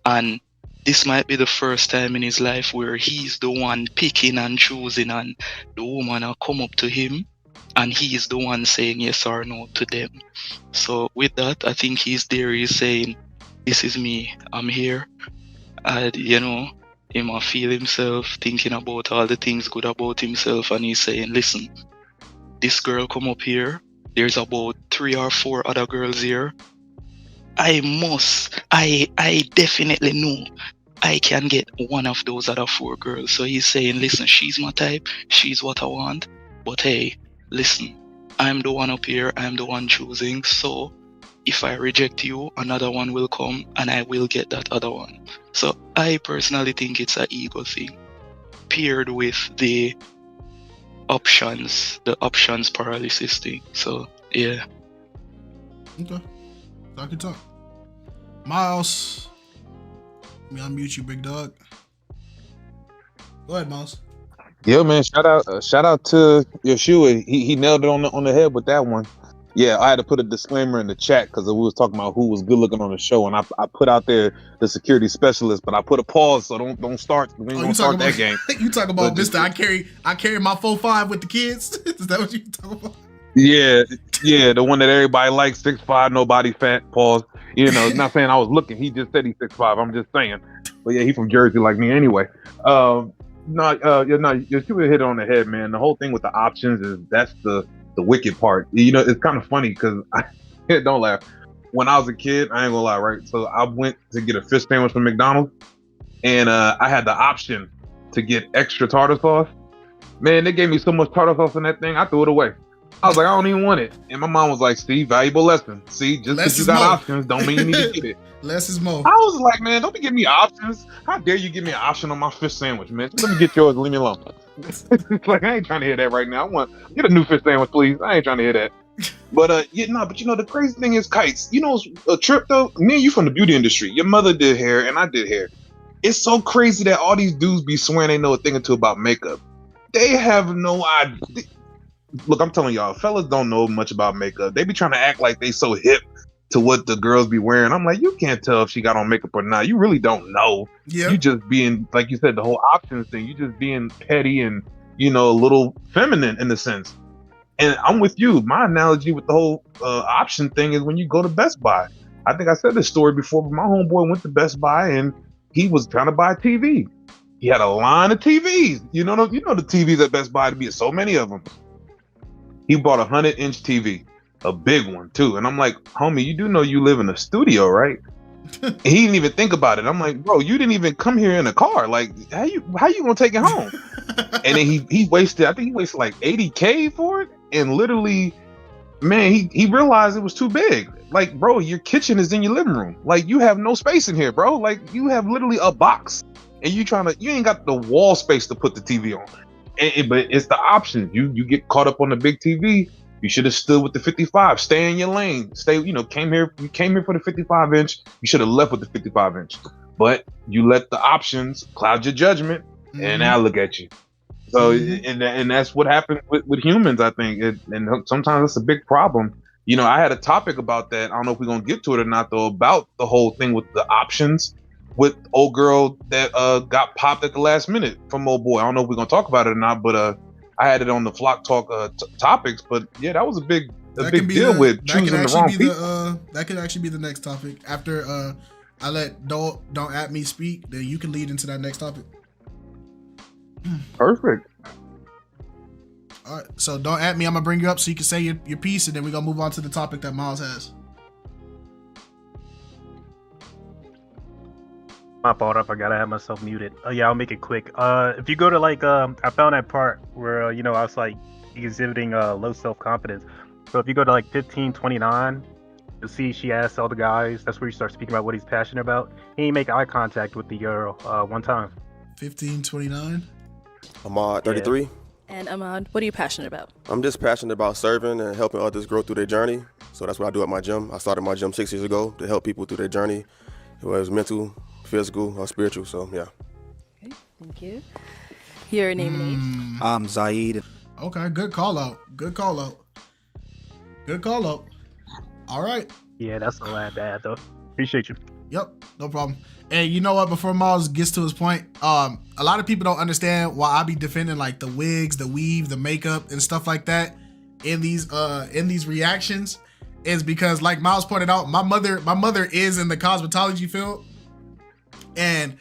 and this might be the first time in his life where he's the one picking and choosing, and the woman will come up to him and he's the one saying yes or no to them. So with that, I think he's there. He's saying, this is me, I'm here. He might feel himself thinking about all the things good about himself, and he's saying, listen, this girl come up here, there's about 3 or 4 other girls here. I definitely know I can get one of those other 4 girls. So he's saying, listen, she's my type, she's what I want, but hey, listen, I'm the one up here, I'm the one choosing, so if I reject you, another one will come and I will get that other one. So I personally think it's an ego thing paired with the options paralysis thing. So yeah. Okay. Talk. Miles. Let me unmute you, big dog. Go ahead, Miles. Yeah, man. Shout out to Yeshua. He nailed it on the head with that one. Yeah, I had to put a disclaimer in the chat because we was talking about who was good looking on the show, and I put out there the security specialist, but I put a pause, so don't start. We ain't gonna start that game. You talking about Mr. I carry my 4'5" with the kids? Is that what you talking about? Yeah, the one that everybody likes, 6'5", nobody fat. Pause. Not saying I was looking. He just said he's 6'5". I'm just saying. But yeah, he from Jersey like me anyway. You hit it on the head, man. The whole thing with the options that's the wicked part. It's kind of funny because don't laugh. When I was a kid, I ain't gonna lie, right? So I went to get a fish sandwich from McDonald's, and I had the option to get extra tartar sauce. Man, they gave me so much tartar sauce in that thing, I threw it away. I was like, I don't even want it. And my mom was like, see, valuable lesson. See, just because you got options don't mean you need to get it. Less is more. I was like, man, don't be giving me options. How dare you give me an option on my fish sandwich, man? Let me get yours and leave me alone. It's like, I ain't trying to hear that right now. Get a new fish sandwich, please. I ain't trying to hear that. But the crazy thing is, KiteZz, a trip though, me and you from the beauty industry. Your mother did hair and I did hair. It's so crazy that all these dudes be swearing they know a thing or two about makeup. They have no idea. Look, I'm telling y'all, fellas don't know much about makeup. They be trying to act like they so hip to what the girls be wearing. I'm like, you can't tell if she got on makeup or not. You really don't know. Yeah. You just being, like you said, the whole options thing. You just being petty and, a little feminine in a sense. And I'm with you. My analogy with the whole option thing is when you go to Best Buy. I think I said this story before, but my homeboy went to Best Buy and he was trying to buy a TV. He had a line of TVs. You know the TVs at Best Buy, to be so many of them. He bought a 100-inch TV, a big one too. And I'm like, homie, you do know you live in a studio, right? He didn't even think about it. I'm like, bro, you didn't even come here in a car. Like, how you gonna take it home? And then he wasted like $80K for it. And literally, man, he realized it was too big. Like, bro, your kitchen is in your living room. Like, you have no space in here, bro. Like, you have literally a box, and you ain't got the wall space to put the TV on. But it's the option. You get caught up on the big TV. You should have stood with the 55. Stay in your lane. You came here for the 55-inch. You should have left with the 55-inch. But you let the options cloud your judgment, and now look at you. So, and that's what happens with humans, I think. And sometimes it's a big problem. I had a topic about that. I don't know if we're going to get to it or not, though, about the whole thing with the options with old girl that got popped at the last minute from old boy. I don't know if we're going to talk about it or not, but I had it on the Flock Talk topics. But yeah, that was a big deal with choosing the wrong people. That could actually be the next topic. After I let Don't At Me speak, then you can lead into that next topic. Perfect. All right, so Don't At Me, I'm gonna bring you up so you can say your piece, and then we're gonna move on to the topic that Miles has. My fault, I forgot I had myself muted. Oh yeah, I'll make it quick. If you go to I found that part where I was like exhibiting low self-confidence. So if you go to 1529, you'll see she asks all the guys. That's where you start speaking about what he's passionate about. He didn't make eye contact with the girl one time. 1529. Ahmad, 33. Yeah. And Ahmad, what are you passionate about? I'm just passionate about serving and helping others grow through their journey. So that's what I do at my gym. I started my gym 6 years ago to help people through their journey, whether it's mental, physical, or spiritual. So yeah. Okay, thank you. Your name and age? I'm Zaid. Okay, good call out. All right. Yeah, that's a lot bad though. Appreciate you. Yep, no problem. And you know what? Before Miles gets to his point, a lot of people don't understand why I be defending the wigs, the weave, the makeup, and stuff like that in these reactions. Is because, like Miles pointed out, my mother is in the cosmetology field, and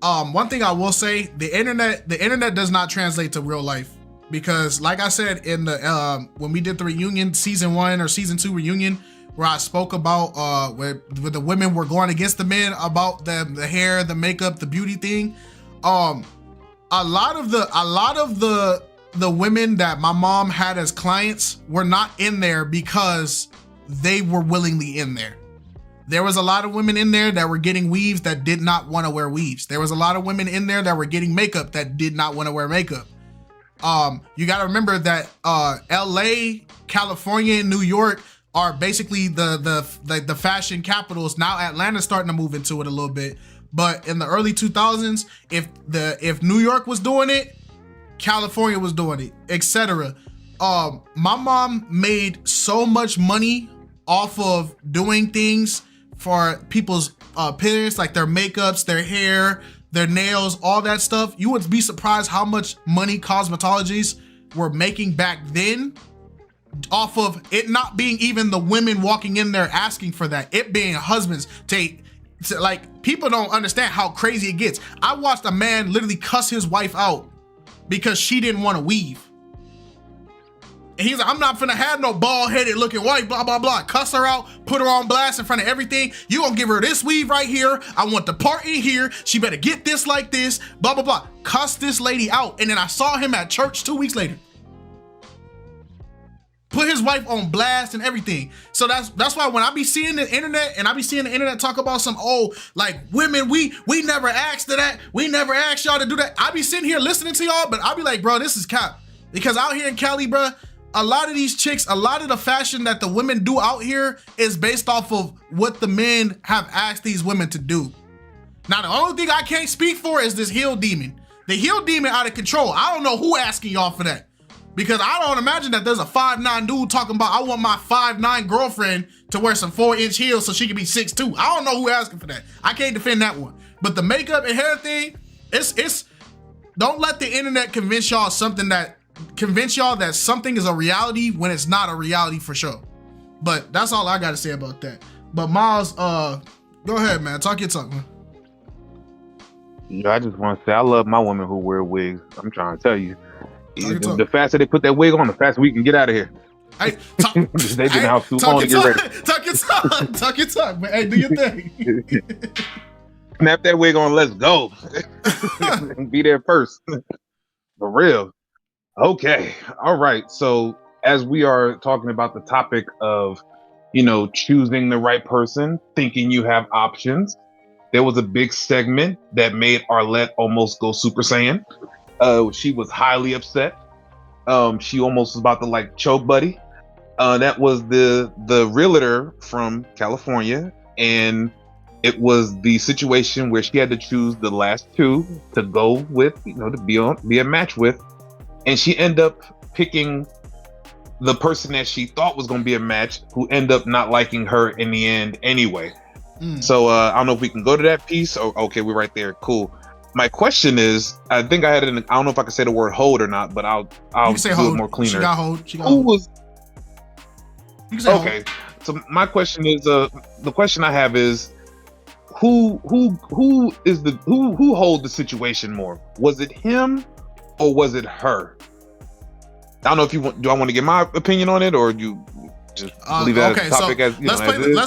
one thing I will say, the internet does not translate to real life, because like I said in the when we did the reunion, season 1 or season 2 reunion, where I spoke about where the women were going against the men about the hair, the makeup, the beauty thing. A lot of the women that my mom had as clients were not in there because they were willingly in there. There was a lot of women in there that were getting weaves that did not want to wear weaves. There was a lot of women in there that were getting makeup that did not want to wear makeup. You got to remember that LA, California, and New York are basically the fashion capitals. Now Atlanta's starting to move into it a little bit, but in the early 2000s, if New York was doing it, California was doing it, etc. My mom made so much money off of doing things for people's appearance, like their makeups, their hair, their nails, all that stuff. You would be surprised how much money cosmetologists were making back then off of it not being even the women walking in there asking for that, it being husbands. Like, people don't understand how crazy it gets. I watched a man literally cuss his wife out because she didn't want to weave. And he's like, I'm not finna have no bald-headed looking wife, blah, blah, blah. Cuss her out, put her on blast in front of everything. You gonna give her this weave right here. I want the part in here. She better get this like this, blah, blah, blah. Cuss this lady out. And then I saw him at church 2 weeks later. Put his wife on blast and everything. So that's why when I be seeing the internet and I be seeing the internet talk about some, like women, we never asked to that. We never asked y'all to do that. I be sitting here listening to y'all, but I be like, bro, this is cap. Because out here in Cali, bro, a lot of these chicks, a lot of the fashion that the women do out here is based off of what the men have asked these women to do. Now, the only thing I can't speak for is this heel demon. The heel demon out of control. I don't know who asking y'all for that. Because I don't imagine that there's a 5'9" dude talking about, I want my 5'9" girlfriend to wear some 4-inch heels so she can be 6'2". I don't know who asking for that. I can't defend that one. But the makeup and hair thing, it's don't let the internet convince y'all that something is a reality when it's not a reality for sure. But that's all I gotta say about that. But Miles, go ahead, man. Talk your talk, man. I just want to say I love my women who wear wigs. I'm trying to tell you. The faster they put that wig on, the faster we can get out of here. Hey, they've been out too long to get ready. Talk your talk, but hey, do your thing. Snap that wig on, let's go. Be there first. For real. Okay. All right. So as we are talking about the topic of, choosing the right person, thinking you have options, there was a big segment that made Arlette almost go Super Saiyan. She was highly upset. She almost was about to choke Buddy. That was the realtor from California, and it was the situation where she had to choose the last two to go with, to be a match with, and she ended up picking the person that she thought was going to be a match, who ended up not liking her in the end anyway. So I don't know if we can go to that piece. Okay, we're right there. Cool. My question is, I think I had I don't know if I can say the word hold or not, but I'll do it more cleaner. She got hold. Who was? You can say okay. Hold. So my question is, the question I have is, who hold the situation more? Was it him or was it her? I don't know if you want. Do I want to get my opinion on it, or you just leave that as a topic? So let's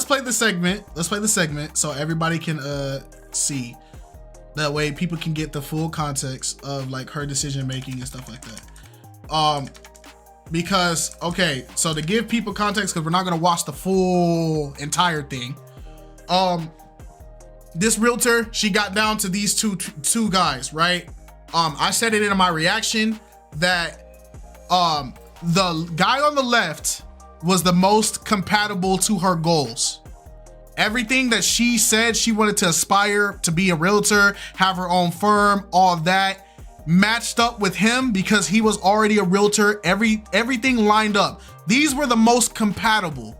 play the segment. Let's play the segment so everybody can see. That way people can get the full context of her decision making and stuff like that. Because, okay, so to give people context, because we're not going to watch the full entire thing. This realtor, she got down to these two guys, right? I said it in my reaction that the guy on the left was the most compatible to her goals. Everything that she said she wanted to aspire to be a realtor, have her own firm, all that matched up with him because he was already a realtor. Everything lined up. These were the most compatible,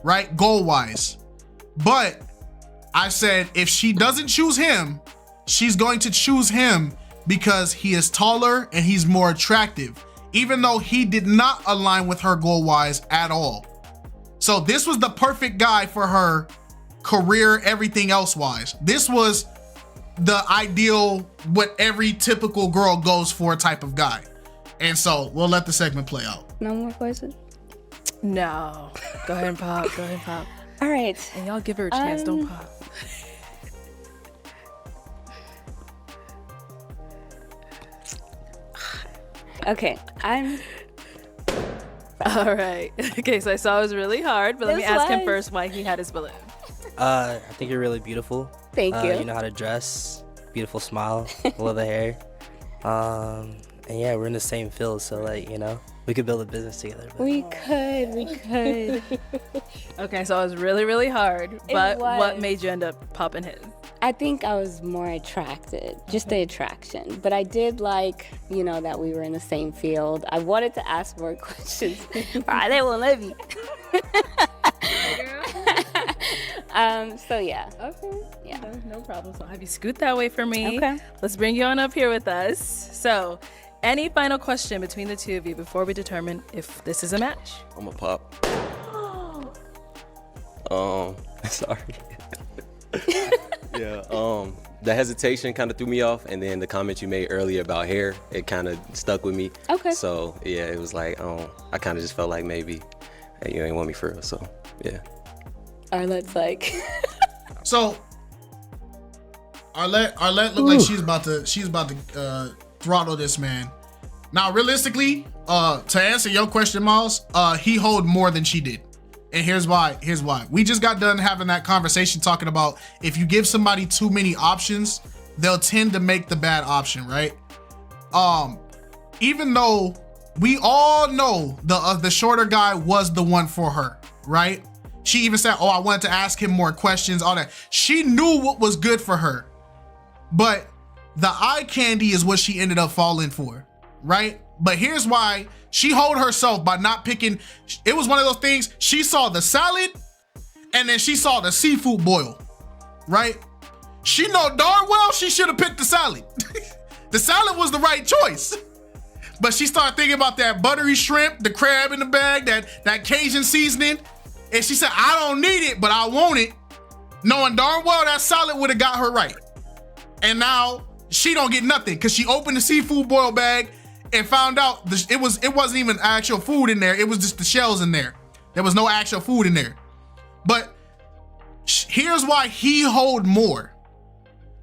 right? Goal wise. But I said, if she doesn't choose him, she's going to choose him because he is taller and he's more attractive, even though he did not align with her goal wise at all. So this was the perfect guy for her career, everything else wise. This was the ideal, what every typical girl goes for type of guy. And so we'll let the segment play out. No more questions? No. Go ahead and pop. All right. And y'all give her a chance. Don't pop. Okay. All right. Okay, so I saw it was really hard, but let me ask him first why he had his balloon. I think you're really beautiful. Thank you. You know how to dress. Beautiful smile. Love the hair. And yeah, we're in the same field, so we could build a business together. We could. Okay, so it was really, really hard, but what made you end up popping his? I think I was more attracted, just the attraction. But I did like, you know, that we were in the same field. I wanted to ask more questions, but they won't let me. So yeah. Okay. Yeah. No problem. So I'll have you scoot that way for me. Okay. Let's bring you on up here with us. So, any final question between the two of you before we determine if this is a match? I'm a pop. Sorry. Yeah. The hesitation kind of threw me off, and then the comment you made earlier about hair, it kind of stuck with me. Okay. So yeah, it was like, I kind of just felt like maybe hey, you ain't want me for real. So yeah. Arlette's like. So Arlette looked like she's about to throttle this man. Now, realistically, to answer your question, Miles, he hold more than she did. And here's why. We just got done having that conversation talking about if you give somebody too many options, they'll tend to make the bad option, right? Even though we all know the shorter guy was the one for her, right? She even said, I wanted to ask him more questions, all that. She knew what was good for her. But the eye candy is what she ended up falling for, right? But here's why she hold herself by not picking. It was one of those things. She saw the salad and then she saw the seafood boil, right? She know darn well she should have picked the salad. The salad was the right choice. But she started thinking about that buttery shrimp, the crab in the bag, that Cajun seasoning. And she said, I don't need it, but I want it. Knowing darn well that salad would have got her right. And now she don't get nothing because she opened the seafood boil bag and found out it wasn't even actual food in there. It was just the shells in there. There was no actual food in there. But here's why he hold more.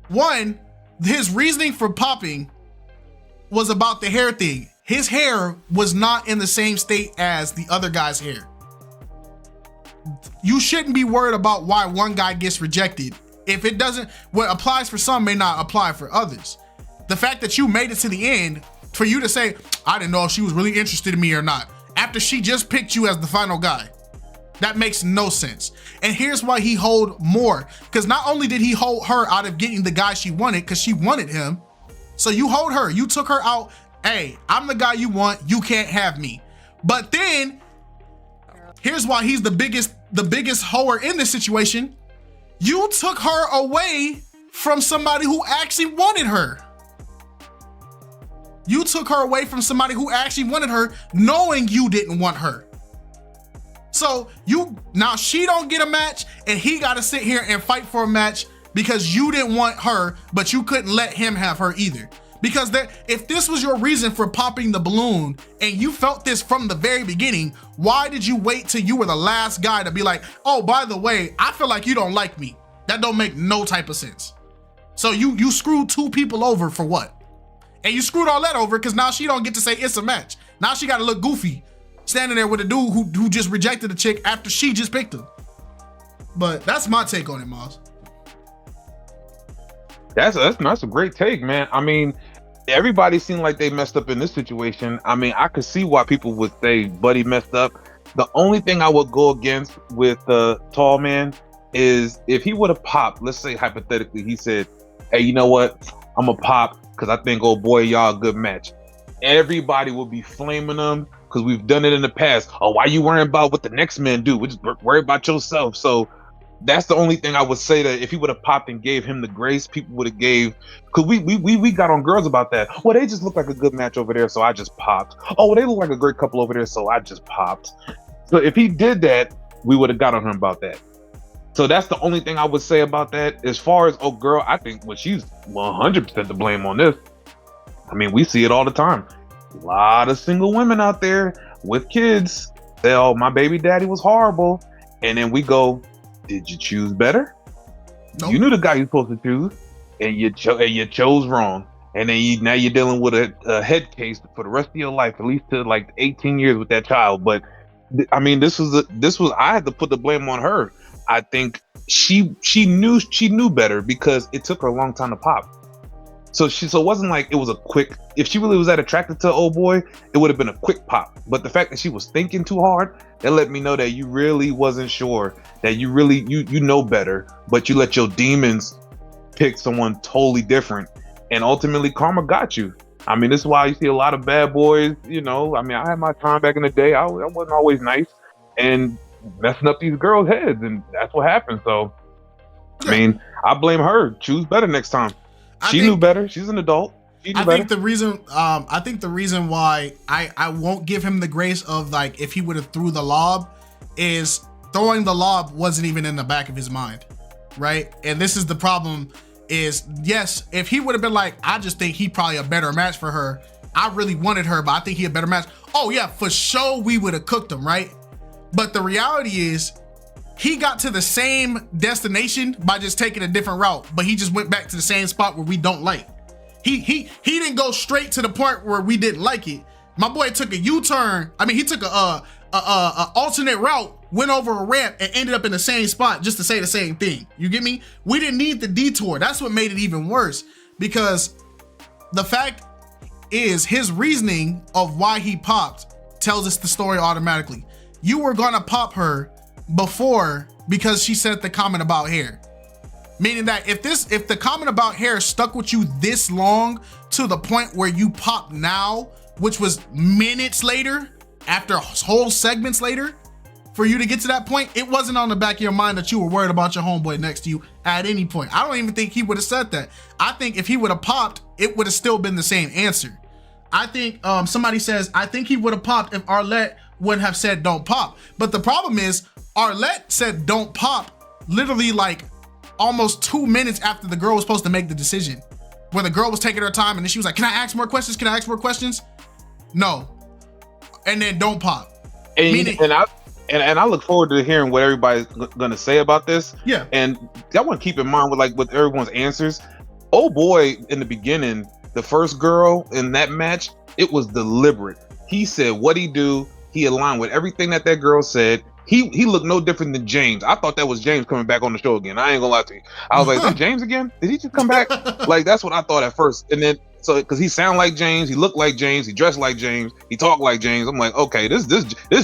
One, his reasoning for popping was about the hair thing. His hair was not in the same state as the other guy's hair. You shouldn't be worried about why one guy gets rejected. If it doesn't, what applies for some may not apply for others. The fact that you made it to the end, for you to say, I didn't know if she was really interested in me or not, after she just picked you as the final guy, that makes no sense. And here's why he hold more. Because not only did he hold her out of getting the guy she wanted, because she wanted him, so you hold her, you took her out, hey, I'm the guy you want, you can't have me. But then, here's why he's the biggest hoer in this situation. You took her away from somebody who actually wanted her. You took her away from somebody who actually wanted her, knowing you didn't want her. So now she don't get a match and he got to sit here and fight for a match because you didn't want her, but you couldn't let him have her either. Because if this was your reason for popping the balloon and you felt this from the very beginning, why did you wait till you were the last guy to be like, oh, by the way, I feel like you don't like me? That don't make no type of sense. So you screwed two people over for what? And you screwed Arlette over because now she don't get to say it's a match. Now she got to look goofy standing there with a dude who just rejected a chick after she just picked him. But that's my take on it, Miles. That's a great take, man. I mean, everybody seemed like they messed up in this situation. I mean, I could see why people would say Buddy messed up. The only thing I would go against with the tall man is if he would have popped, let's say hypothetically, he said, hey, you know what? I'm gonna pop because I think, oh boy, y'all a good match. Everybody will be flaming them because we've done it in the past. Oh, why you worrying about what the next man do? We just worry about yourself. So that's the only thing I would say, that if he would have popped and gave him the grace, people would have gave, because we got on girls about that. Well, they just look like a good match over there, so I just popped. Oh, well, they look like a great couple over there, so I just popped. So if he did that, we would have got on him about that. So that's the only thing I would say about that. As far as, oh girl, I think she's 100% to blame on this. I mean, we see it all the time. A lot of single women out there with kids say, oh, my baby daddy was horrible. And then we go, did you choose better? Nope. You knew the guy you're supposed to choose, and you chose wrong. And then now you're dealing with a head case for the rest of your life, at least to like 18 years with that child. But I mean, this was I had to put the blame on her. I think she knew better because it took her a long time to pop. So it wasn't like it was a quick. If she really was that attracted to old boy, it would have been a quick pop. But the fact that she was thinking too hard, that let me know that you really wasn't sure, that you really you know better, but you let your demons picked someone totally different, and ultimately karma got you. I mean, this is why you see a lot of bad boys. You know, I mean, I had my time back in the day. I wasn't always nice and messing up these girls' heads, and that's what happened. So, I mean, I blame her. Choose better next time. She knew better. She's an adult. I think the reason why I won't give him the grace of like if he would have threw the lob is throwing the lob wasn't even in the back of his mind, right? And this is the problem is, yes, if he would have been like, I just think he probably a better match for her. I really wanted her, but I think he a better match. Oh yeah, for sure we would have cooked him, right? But the reality is he got to the same destination by just taking a different route, but he just went back to the same spot where we don't like. He didn't go straight to the point where we didn't like it. My boy took a U-turn. I mean, he took a alternate route, went over a ramp, and ended up in the same spot just to say the same thing. You get me? We didn't need the detour. That's what made it even worse, because the fact is his reasoning of why he popped tells us the story automatically. You were gonna pop her before because she said the comment about hair. Meaning that if the comment about hair stuck with you this long to the point where you pop now, which was minutes later, after whole segments later, for you to get to that point, it wasn't on the back of your mind that you were worried about your homeboy next to you at any point. I don't even think he would have said that. I think if he would have popped, it would have still been the same answer. I think somebody says, I think he would have popped if Arlette wouldn't have said don't pop. But the problem is Arlette said don't pop literally like almost 2 minutes after the girl was supposed to make the decision, where the girl was taking her time and then she was like, can I ask more questions? Can I ask more questions? No. And then don't pop. And I look forward to hearing what everybody's gonna say about this. Yeah. And I want to keep in mind with everyone's answers. Oh boy, in the beginning, the first girl in that match, it was deliberate. He said what he do. He aligned with everything that girl said. He looked no different than James. I thought that was James coming back on the show again. I ain't gonna lie to you. I was like, is that James again? Did he just come back? Like, that's what I thought at first. And then, so, because he sounded like James, he looked like James, he dressed like James, he talked like James. I'm like, okay, this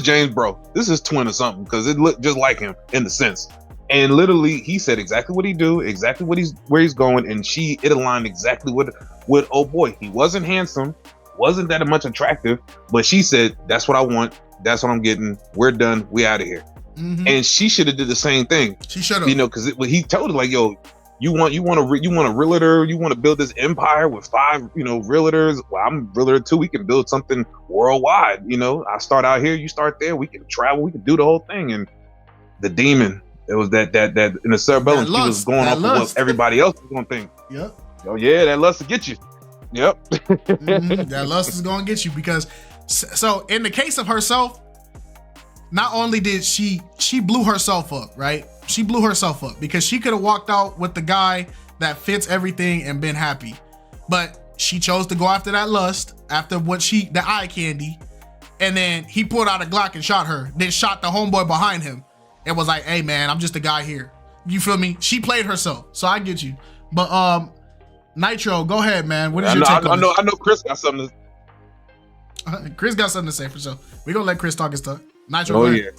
James, bro. This is twin or something, because it looked just like him in the sense. And literally, he said exactly what he do, exactly where he's going, and it aligned exactly with oh boy. He wasn't handsome, wasn't that much attractive, but she said, that's what I want. That's what I'm getting. We're done. We out of here. Mm-hmm. And she should have did the same thing. She should have. You know, because he told her like, "Yo, you want a realtor? You want to build this empire with 5, realtors? Well, I'm a realtor too. We can build something worldwide. You know, I start out here, you start there. We can travel. We can do the whole thing." And the demon, it was that in the cerebellum, she was going off of what everybody else was gonna think. Yep. Oh yeah, that lust to get you. Yep. Mm-hmm. That lust is gonna get you, because so in the case of herself, not only did she blew herself up, right? She blew herself up because she could have walked out with the guy that fits everything and been happy, but she chose to go after that lust, after the eye candy, and then he pulled out a Glock and shot her, then shot the homeboy behind him and was like, hey man, I'm just a guy here. You feel me? She played herself, so I get you. But Nitro, go ahead, man. What is your take on this? I know Chris got something to Chris got something to say for sure. We're gonna let Chris talk his stuff. Nitro, oh yeah.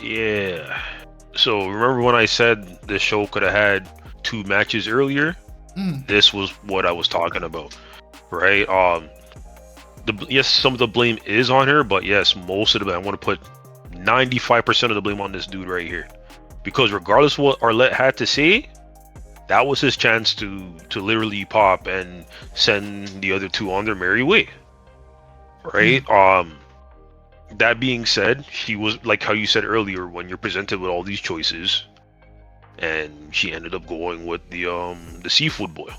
Yeah. So remember when I said this show could have had 2 matches earlier? This was what I was talking about, right? Yes, some of the blame is on her, but yes, most of the blame. I want to put 95% of the blame on this dude right here, because regardless of what Arlette had to say, that was his chance to literally pop and send the other 2 on their merry way, right? That being said, she was like how you said earlier, when you're presented with all these choices, and she ended up going with the seafood boil,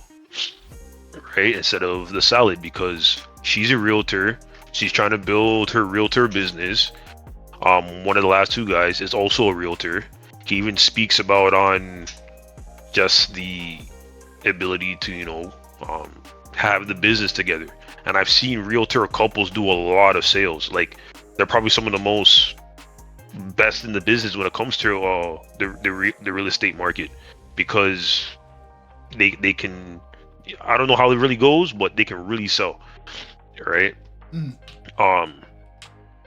right, instead of the salad, because she's a realtor. She's trying to build her realtor business. One of the last 2 guys is also a realtor. He even speaks about on just the ability to have the business together. And I've seen realtor couples do a lot of sales. Like, they're probably some of the most best in the business when it comes to the real estate market, because they can, I don't know how it really goes, but they can really sell, right?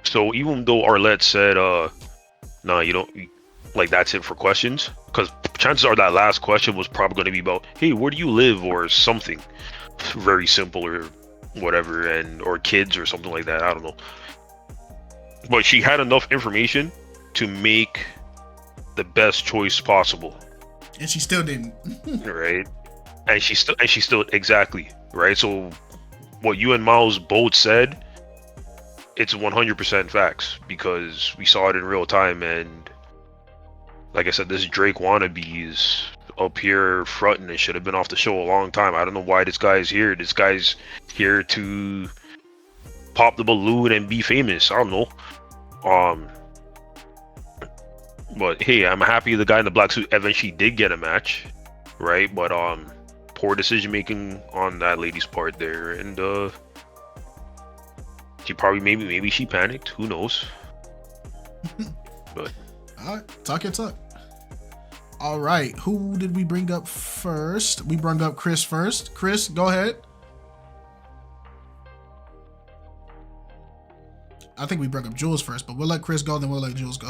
So even though Arlette said nah, you like that's it for questions, because chances are that last question was probably going to be about, hey, where do you live, or something very simple or whatever, and or kids or something like that. I don't know. But she had enough information to make the best choice possible. And she still didn't. Right? And she still exactly, right? So what you and Miles both said, it's 100% facts, because we saw it in real time. And like I said, this Drake wannabe is up here fronting and should have been off the show a long time. I don't know why this guy's here. This guy's here to pop the balloon and be famous. I don't know. But hey, I'm happy the guy in the black suit eventually did get a match, right? But poor decision making on that lady's part there, and she probably maybe she panicked. Who knows? But all right, talk your talk. All right, who did we bring up first? We brought up Chris first. Chris, go ahead. I think we brought up Jules first, but we'll let Chris go, then we'll let Jules go.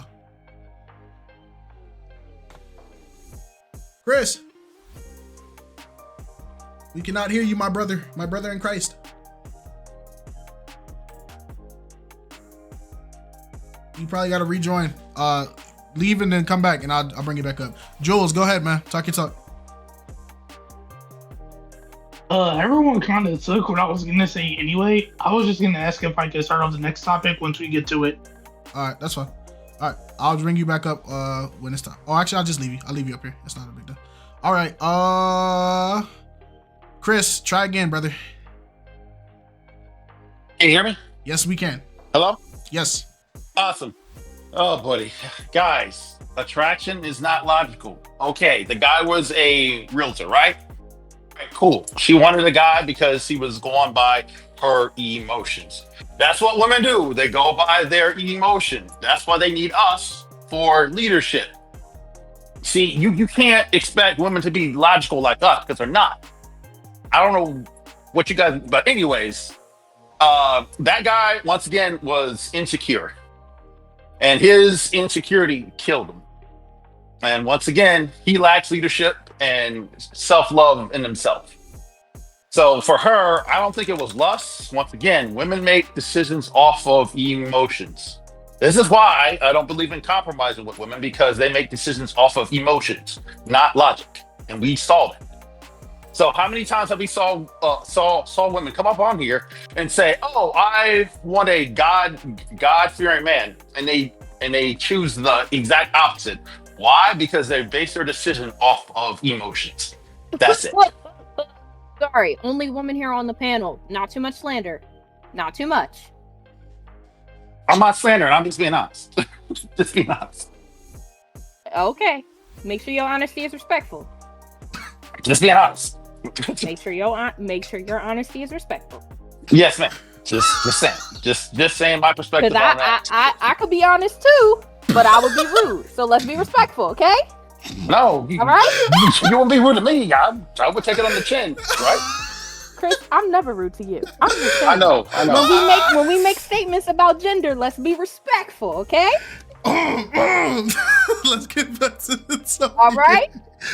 Chris, we cannot hear you, my brother in Christ. You probably got to rejoin. Leave and then come back, and I'll bring you back up. Jules, go ahead, man. Talk your talk. Everyone kind of took what I was gonna say anyway. I was just gonna ask if I could start on the next topic once we get to it. All right, that's fine. All right, I'll bring you back up when it's time. Oh, actually, I'll just leave you. I'll leave you up here. It's not a big deal. All right, Chris, try again, brother. Can you hear me? Yes, we can. Hello? Yes. Awesome. Oh, buddy. Guys, attraction is not logical. Okay, the guy was a realtor, right? Right, cool. She wanted a guy because he was going by her emotions. That's what women do. They go by their emotion. That's why they need us for leadership. See, you can't expect women to be logical like us, because they're not. I don't know what you guys, but anyways, that guy, once again, was insecure. And his insecurity killed him. And once again, he lacks leadership and self-love in himself. So for her, I don't think it was lust. Once again, women make decisions off of emotions. This is why I don't believe in compromising with women, because they make decisions off of emotions, not logic. And we saw that. So how many times have we saw women come up on here and say, "Oh, I want a God-fearing man," and they choose the exact opposite. Why? Because they base their decision off of emotions. That's it. Sorry, only woman here on the panel. Not too much slander. Not too much. I'm not slandering. I'm just being honest. Just being honest. Okay. Make sure your honesty is respectful. Just being honest. Make sure your honesty is respectful. Yes, ma'am. Just saying. Just saying my perspective on that. I could be honest too, but I would be rude. So let's be respectful, okay? No. All right. You won't be rude to me. I would take it on the chin, right? Chris, I'm never rude to you. I'm just saying. I know. When we make statements about gender, let's be respectful, okay? Let's get back to the topic. All right.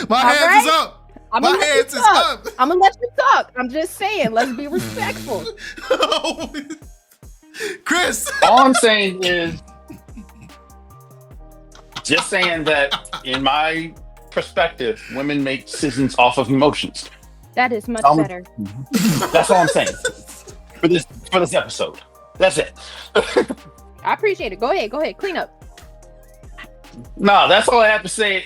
My hands is up. I'm gonna let you talk. I'm just saying, let's be respectful. Chris. All I'm saying is just saying that in my perspective, women make decisions off of emotions. That is much better. That's all I'm saying for this episode. That's it. I appreciate it. Go ahead. Clean up. No, that's all I have to say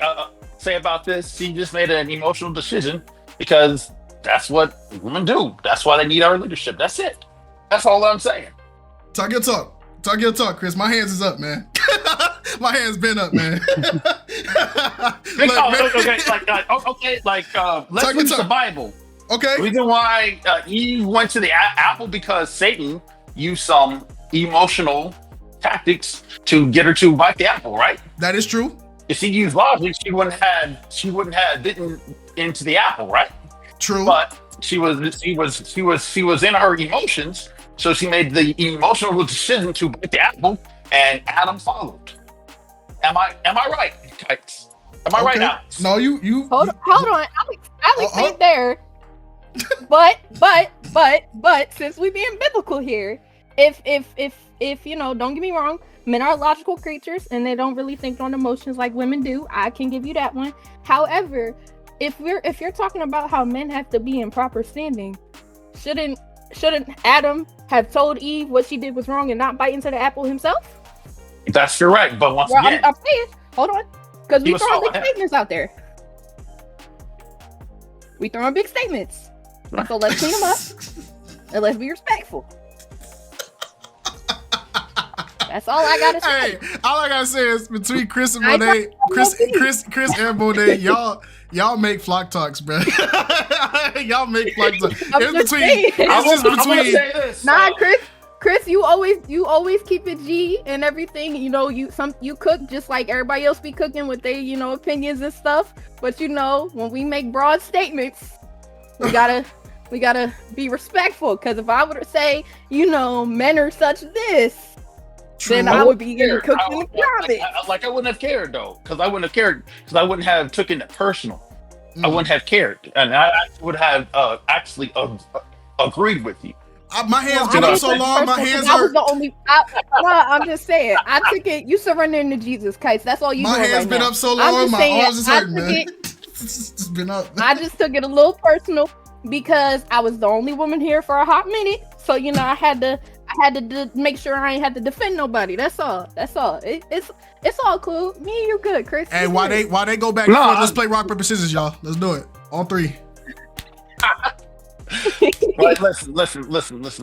about this. She just made an emotional decision because that's what women do. That's why they need our leadership. That's it. That's all I'm saying. Talk your talk, Chris. My hands is up, man. My hands been up, man. Let's use the Bible. Okay. The reason why Eve went to the apple because Satan used some emotional tactics to get her to bite the apple, right? That is true. If she used logic, she wouldn't have bitten into the apple, right? True. But she was in her emotions, so she made the emotional decision to bite the apple, and Adam followed. Am I right, Kites? Am I right, Alex? No, you. Hold on, Alex ain't there. But since we being biblical here, if you know, don't get me wrong, men are logical creatures and they don't really think on emotions like women do. I can give you that one. However, if you're talking about how men have to be in proper standing, shouldn't Adam have told Eve what she did was wrong and not bite into the apple himself? That's correct. But once again, I'm saying, hold on, because we throwing big statements out there. We throwing big statements. So let's clean them up and let's be respectful. That's all I gotta say. Hey, all I gotta say is between Chris and Monet, Chris and Monet, y'all make flock talks, bro. Y'all make flock talks. Nah, Chris, you always keep it G and everything. You know, you cook just like everybody else be cooking with their, you know, opinions and stuff. But you know, when we make broad statements, we gotta be respectful. Because if I were to say, you know, men are such this, then I would be getting cooked in the garbage. I wouldn't have cared though, because I wouldn't have cared, because I wouldn't have taken it personal. I wouldn't have cared, and I would have actually agreed with you. My hands been up so long. My hands I are. was the only. I'm just saying. I took it. You surrendering to Jesus, Kites. That's all you. My doing hands right been now. up so long. My arms is hurting, man. It's been up. I just took it a little personal because I was the only woman here for a hot minute. So you know, I had to make sure I ain't had to defend nobody. That's all. It's all cool. Me and you good, Chris. Hey, why they go back and forth? Let's play rock paper scissors, y'all. Let's do it. On 3. Right, listen.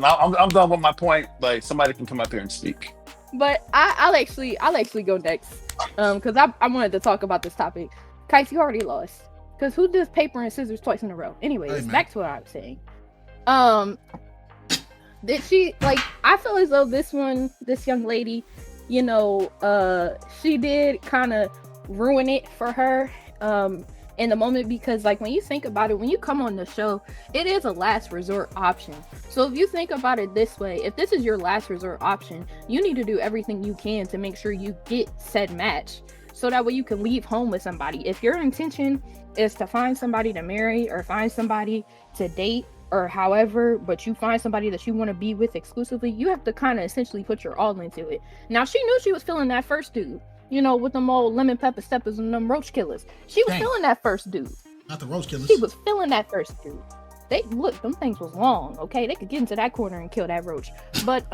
I'm done with my point. Like, somebody can come up here and speak. But I'll actually go next. Because I wanted to talk about this topic. Kites, you already lost. Because who does paper and scissors twice in a row? Anyways, back to what I was saying. Did she, like, I feel as though this young lady, you know, she did kind of ruin it for her in the moment, because like when you think about it, when you come on the show, it is a last resort option. So if you think about it this way, if this is your last resort option, you need to do everything you can to make sure you get said match, so that way you can leave home with somebody. If your intention is to find somebody to marry or find somebody to date or however, but you find somebody that you want to be with exclusively, you have to kind of essentially put your all into it. Now, she knew she was feeling that first dude, you know, with them old lemon pepper steppers and them roach killers. She was feeling that first dude. Not the roach killers. She was feeling that first dude. They look, them things was long, okay? They could get into that corner and kill that roach. But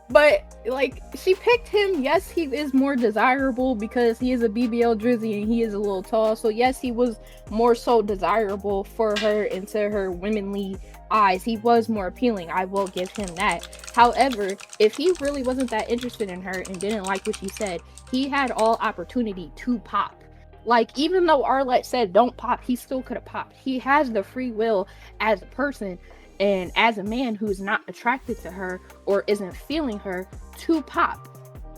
but like, she picked him. Yes, he is more desirable because he is a BBL drizzy and he is a little tall. So yes, he was more so desirable for her and to her womanly eyes. He was more appealing. I will give him that. However, if he really wasn't that interested in her and didn't like what she said, he had all opportunity to pop. Like, even though Arlette said don't pop, he still could have popped. He has the free will as a person and as a man who's not attracted to her or isn't feeling her to pop.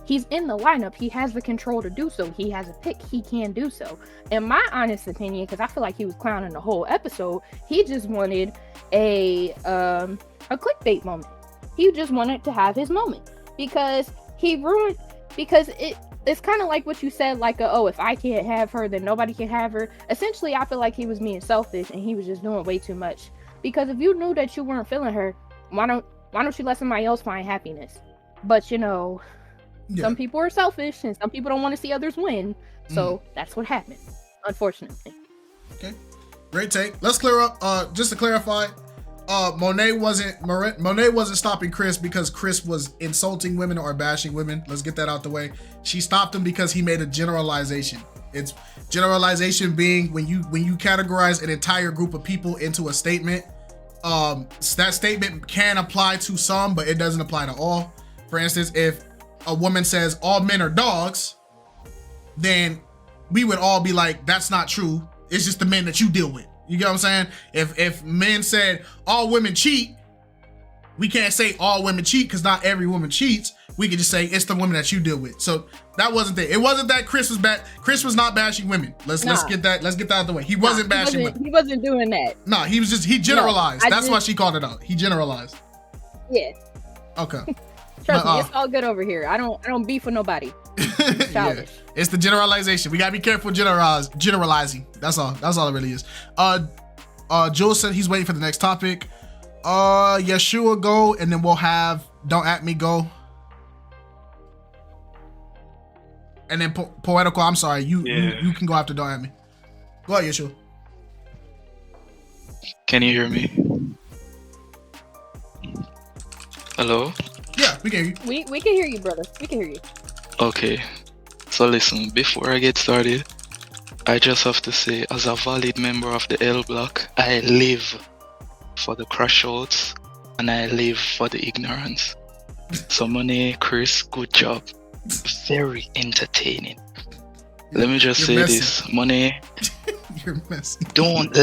He's in the lineup. He has the control to do so. He has a pick. He can do so. In my honest opinion, because I feel like he was clowning the whole episode, he just wanted a clickbait moment. He just wanted to have his moment because it's kind of like what you said, like, if I can't have her, then nobody can have her. Essentially, I feel like he was being selfish and he was just doing way too much. Because if you knew that you weren't feeling her, why don't you let somebody else find happiness? But you know, some people are selfish and some people don't want to see others win. So that's what happened, unfortunately. Okay, great take. Let's clear up. Just to clarify, Monet wasn't stopping Chris because Chris was insulting women or bashing women. Let's get that out the way. She stopped him because he made a generalization. It's generalization being when you categorize an entire group of people into a statement. That statement can apply to some, but it doesn't apply to all. For instance, if a woman says all men are dogs, then we would all be like, that's not true. It's just the men that you deal with. You get what I'm saying? If men said all women cheat, we can't say all women cheat because not every woman cheats. We could just say it's the women that you deal with. So that wasn't it. It wasn't that Chris was bad. Chris was not bashing women. Let's get that out of the way. He wasn't bashing women. He wasn't doing that. No, he was just, he generalized. That's why she called it out. He generalized. Yeah. Okay. Trust me, it's all good over here. I don't beef with nobody. Childish. Yeah. It's the generalization. We gotta be careful generalizing. That's all. That's all it really is. Jules said he's waiting for the next topic. Yeshua go, and then we'll have Don't At Me go. And then Poetical, I'm sorry, you can go after Don't At Me. Go ahead, Yeshua. Can you hear me? Hello? Yeah, we can hear you. We can hear you, brother. We can hear you. Okay. So listen, before I get started, I just have to say, as a valid member of the L Block, I live for the crashouts and I live for the ignorance. So Money, Chris, good job. Very entertaining. Let me just say messy. this, Money. You're messy. Don't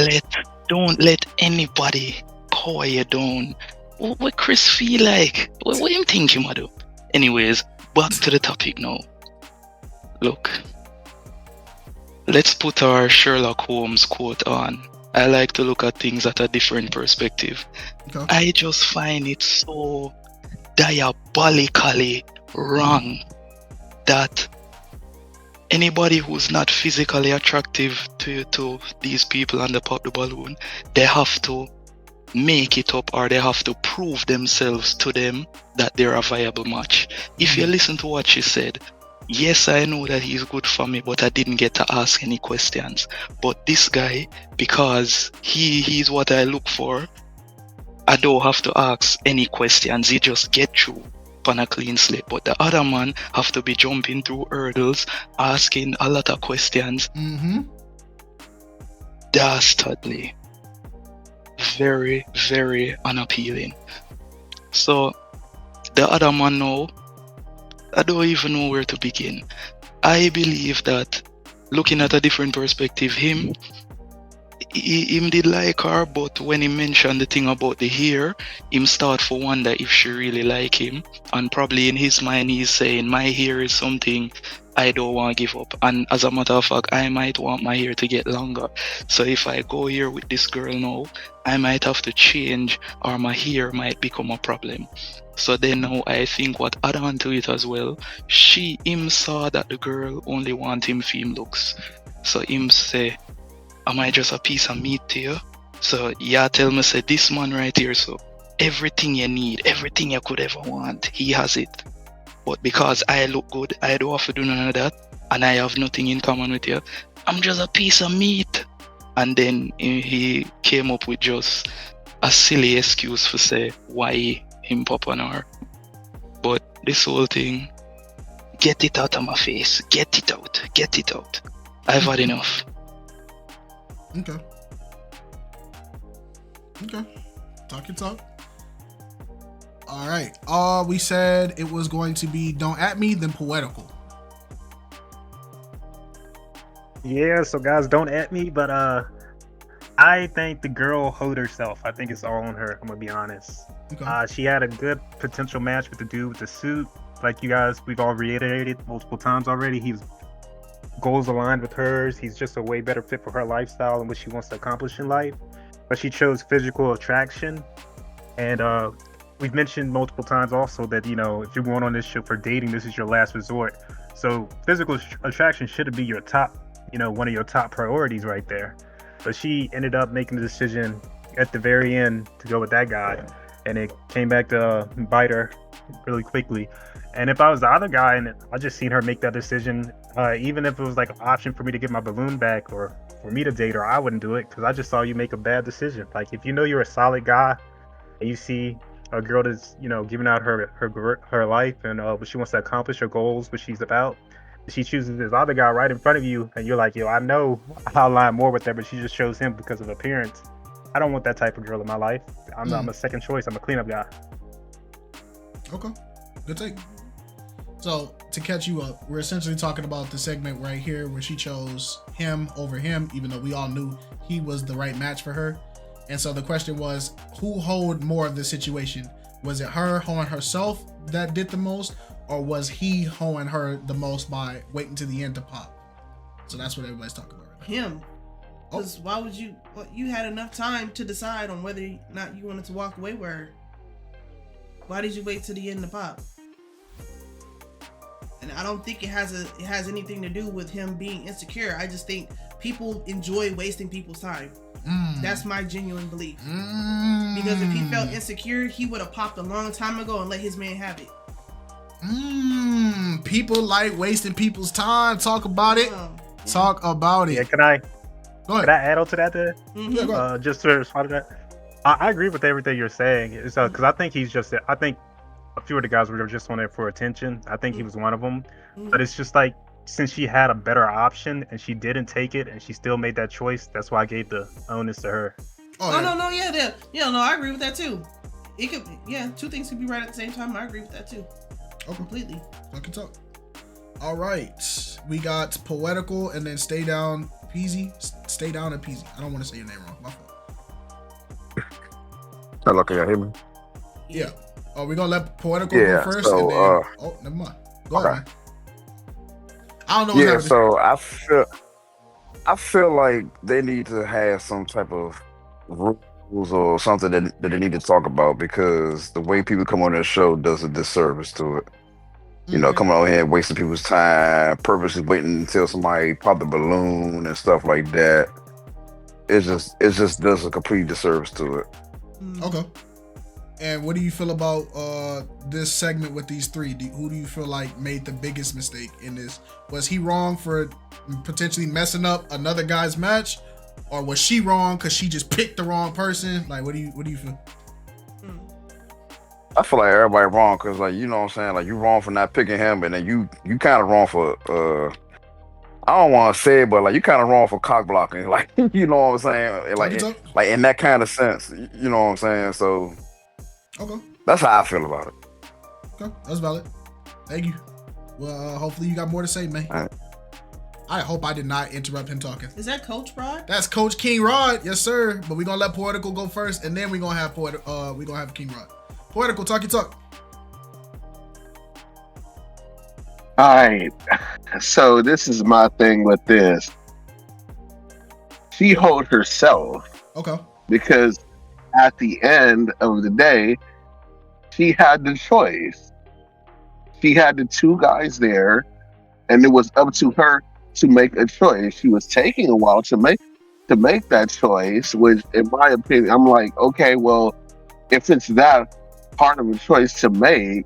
let anybody power you down. What Chris feel like? What him think him do? Anyways, back to the topic now. Look, let's put our Sherlock Holmes quote on. I like to look at things at a different perspective. Okay. I just find it so diabolically wrong that anybody who's not physically attractive to these people on the Pop the Balloon, they have to make it up or they have to prove themselves to them that they're a viable match. If you listen to what she said, yes, I know that he's good for me, but I didn't get to ask any questions. But this guy, because he's what I look for, I don't have to ask any questions. He just get through on a clean slate. But the other man have to be jumping through hurdles, asking a lot of questions. Dastardly. Very, very unappealing. So the other man now, I don't even know where to begin. I believe that looking at a different perspective, him did like her, but when he mentioned the thing about the hair, him start for wonder if she really like him. And probably in his mind he's saying, my hair is something I don't want to give up. And as a matter of fact, I might want my hair to get longer. So if I go here with this girl now, I might have to change or my hair might become a problem. So then now I think what add on to it as well, him saw that the girl only want him for him looks. So him say, am I just a piece of meat to you? So yeah, tell me, say this man right here, so everything you need, everything you could ever want, he has it. But because I look good, I don't have to do none of that, and I have nothing in common with you, I'm just a piece of meat. And then he came up with just a silly excuse for say why him pop on her. But this whole thing, get it out of my face. Get it out. I've had enough. Okay. Talk your talk. All right. We said it was going to be Don't At Me, then Poetical. Yeah, so guys, don't at me, but I think the girl hold herself. I think it's all on her, I'm gonna be honest. Okay. She had a good potential match with the dude with the suit. Like you guys, we've all reiterated multiple times already. He was goals aligned with hers. He's just a way better fit for her lifestyle and what she wants to accomplish in life. But she chose physical attraction. And we've mentioned multiple times also that, you know, if you're going on this show for dating, this is your last resort. So physical attraction should be your top, you know, one of your top priorities right there. But she ended up making the decision at the very end to go with that guy. And it came back to bite her really quickly. And if I was the other guy and I just seen her make that decision, even if it was like an option for me to get my balloon back or for me to date her, I wouldn't do it because I just saw you make a bad decision. Like if you know you're a solid guy and you see a girl that's, you know, giving out her life and what she wants to accomplish, her goals, what she's about, she chooses this other guy right in front of you and you're like, yo, I know I'll align more with her, but she just chose him because of appearance. I don't want that type of girl in my life. I'm a second choice. I'm a cleanup guy. Okay, good take. So to catch you up, we're essentially talking about the segment right here where she chose him over him, even though we all knew he was the right match for her. And so the question was, who hold more of the situation? Was it her hoeing herself that did the most, or was he hoeing her the most by waiting to the end to pop? So that's what everybody's talking about right now. Him. Because why would you had enough time to decide on whether or not you wanted to walk away with her. Why did you wait to the end to pop? and I don't think it has anything to do with him being insecure. I just think people enjoy wasting people's time. That's my genuine belief. Because if he felt insecure, he would have popped a long time ago and let his man have it. People like wasting people's time. Talk about it. Talk about it. Yeah, can I? Go ahead. Can I add on to that there? Yeah, go ahead. Just to respond to that, I agree with everything you're saying. It's because I think I think a few of the guys were just on there for attention. I think he was one of them. But it's just like, since she had a better option and she didn't take it and she still made that choice, that's why I gave the onus to her. No, I agree with that too. It could, two things could be right at the same time. I agree with that too. Oh, completely. I can talk. All right, we got Poetical and then Stay Down Peasy. Stay Down and Peasy. I don't want to say your name wrong. My fault. Hello, can y'all hear me? Yeah. Oh, we're gonna let Poetical go first, so, and then never mind. Go ahead, man. I don't know. Yeah, so I feel like they need to have some type of rules or something that they need to talk about, because the way people come on their show does a disservice to it. You know, coming out here and wasting people's time, purposely waiting until somebody pop the balloon and stuff like that. It just does a complete disservice to it. Okay. And what do you feel about this segment with these three? Who do you feel like made the biggest mistake in this? Was he wrong for potentially messing up another guy's match, or was she wrong because she just picked the wrong person? Like, what do you feel? I feel like everybody wrong because, like, you know what I'm saying? Like, you wrong for not picking him, and then you kind of wrong for, I don't want to say it, but, like, you kind of wrong for cock blocking. Like, you know what I'm saying? Like in that kind of sense, you know what I'm saying? So, okay. That's how I feel about it. Okay, that's valid. Thank you. Well, hopefully you got more to say, man. All right. I hope I did not interrupt him talking. Is that Coach Rod? That's Coach King Rod, yes sir. But we're gonna let Poetical go first, and then we're gonna have King Rod. Poetical, talk your talk. All right. So this is my thing with this. She hold herself. Okay. Because at the end of the day, she had the choice. She had the two guys there, and it was up to her to make a choice. She was taking a while to make that choice, which, in my opinion, I'm like, okay, well, if it's that part of a choice to make,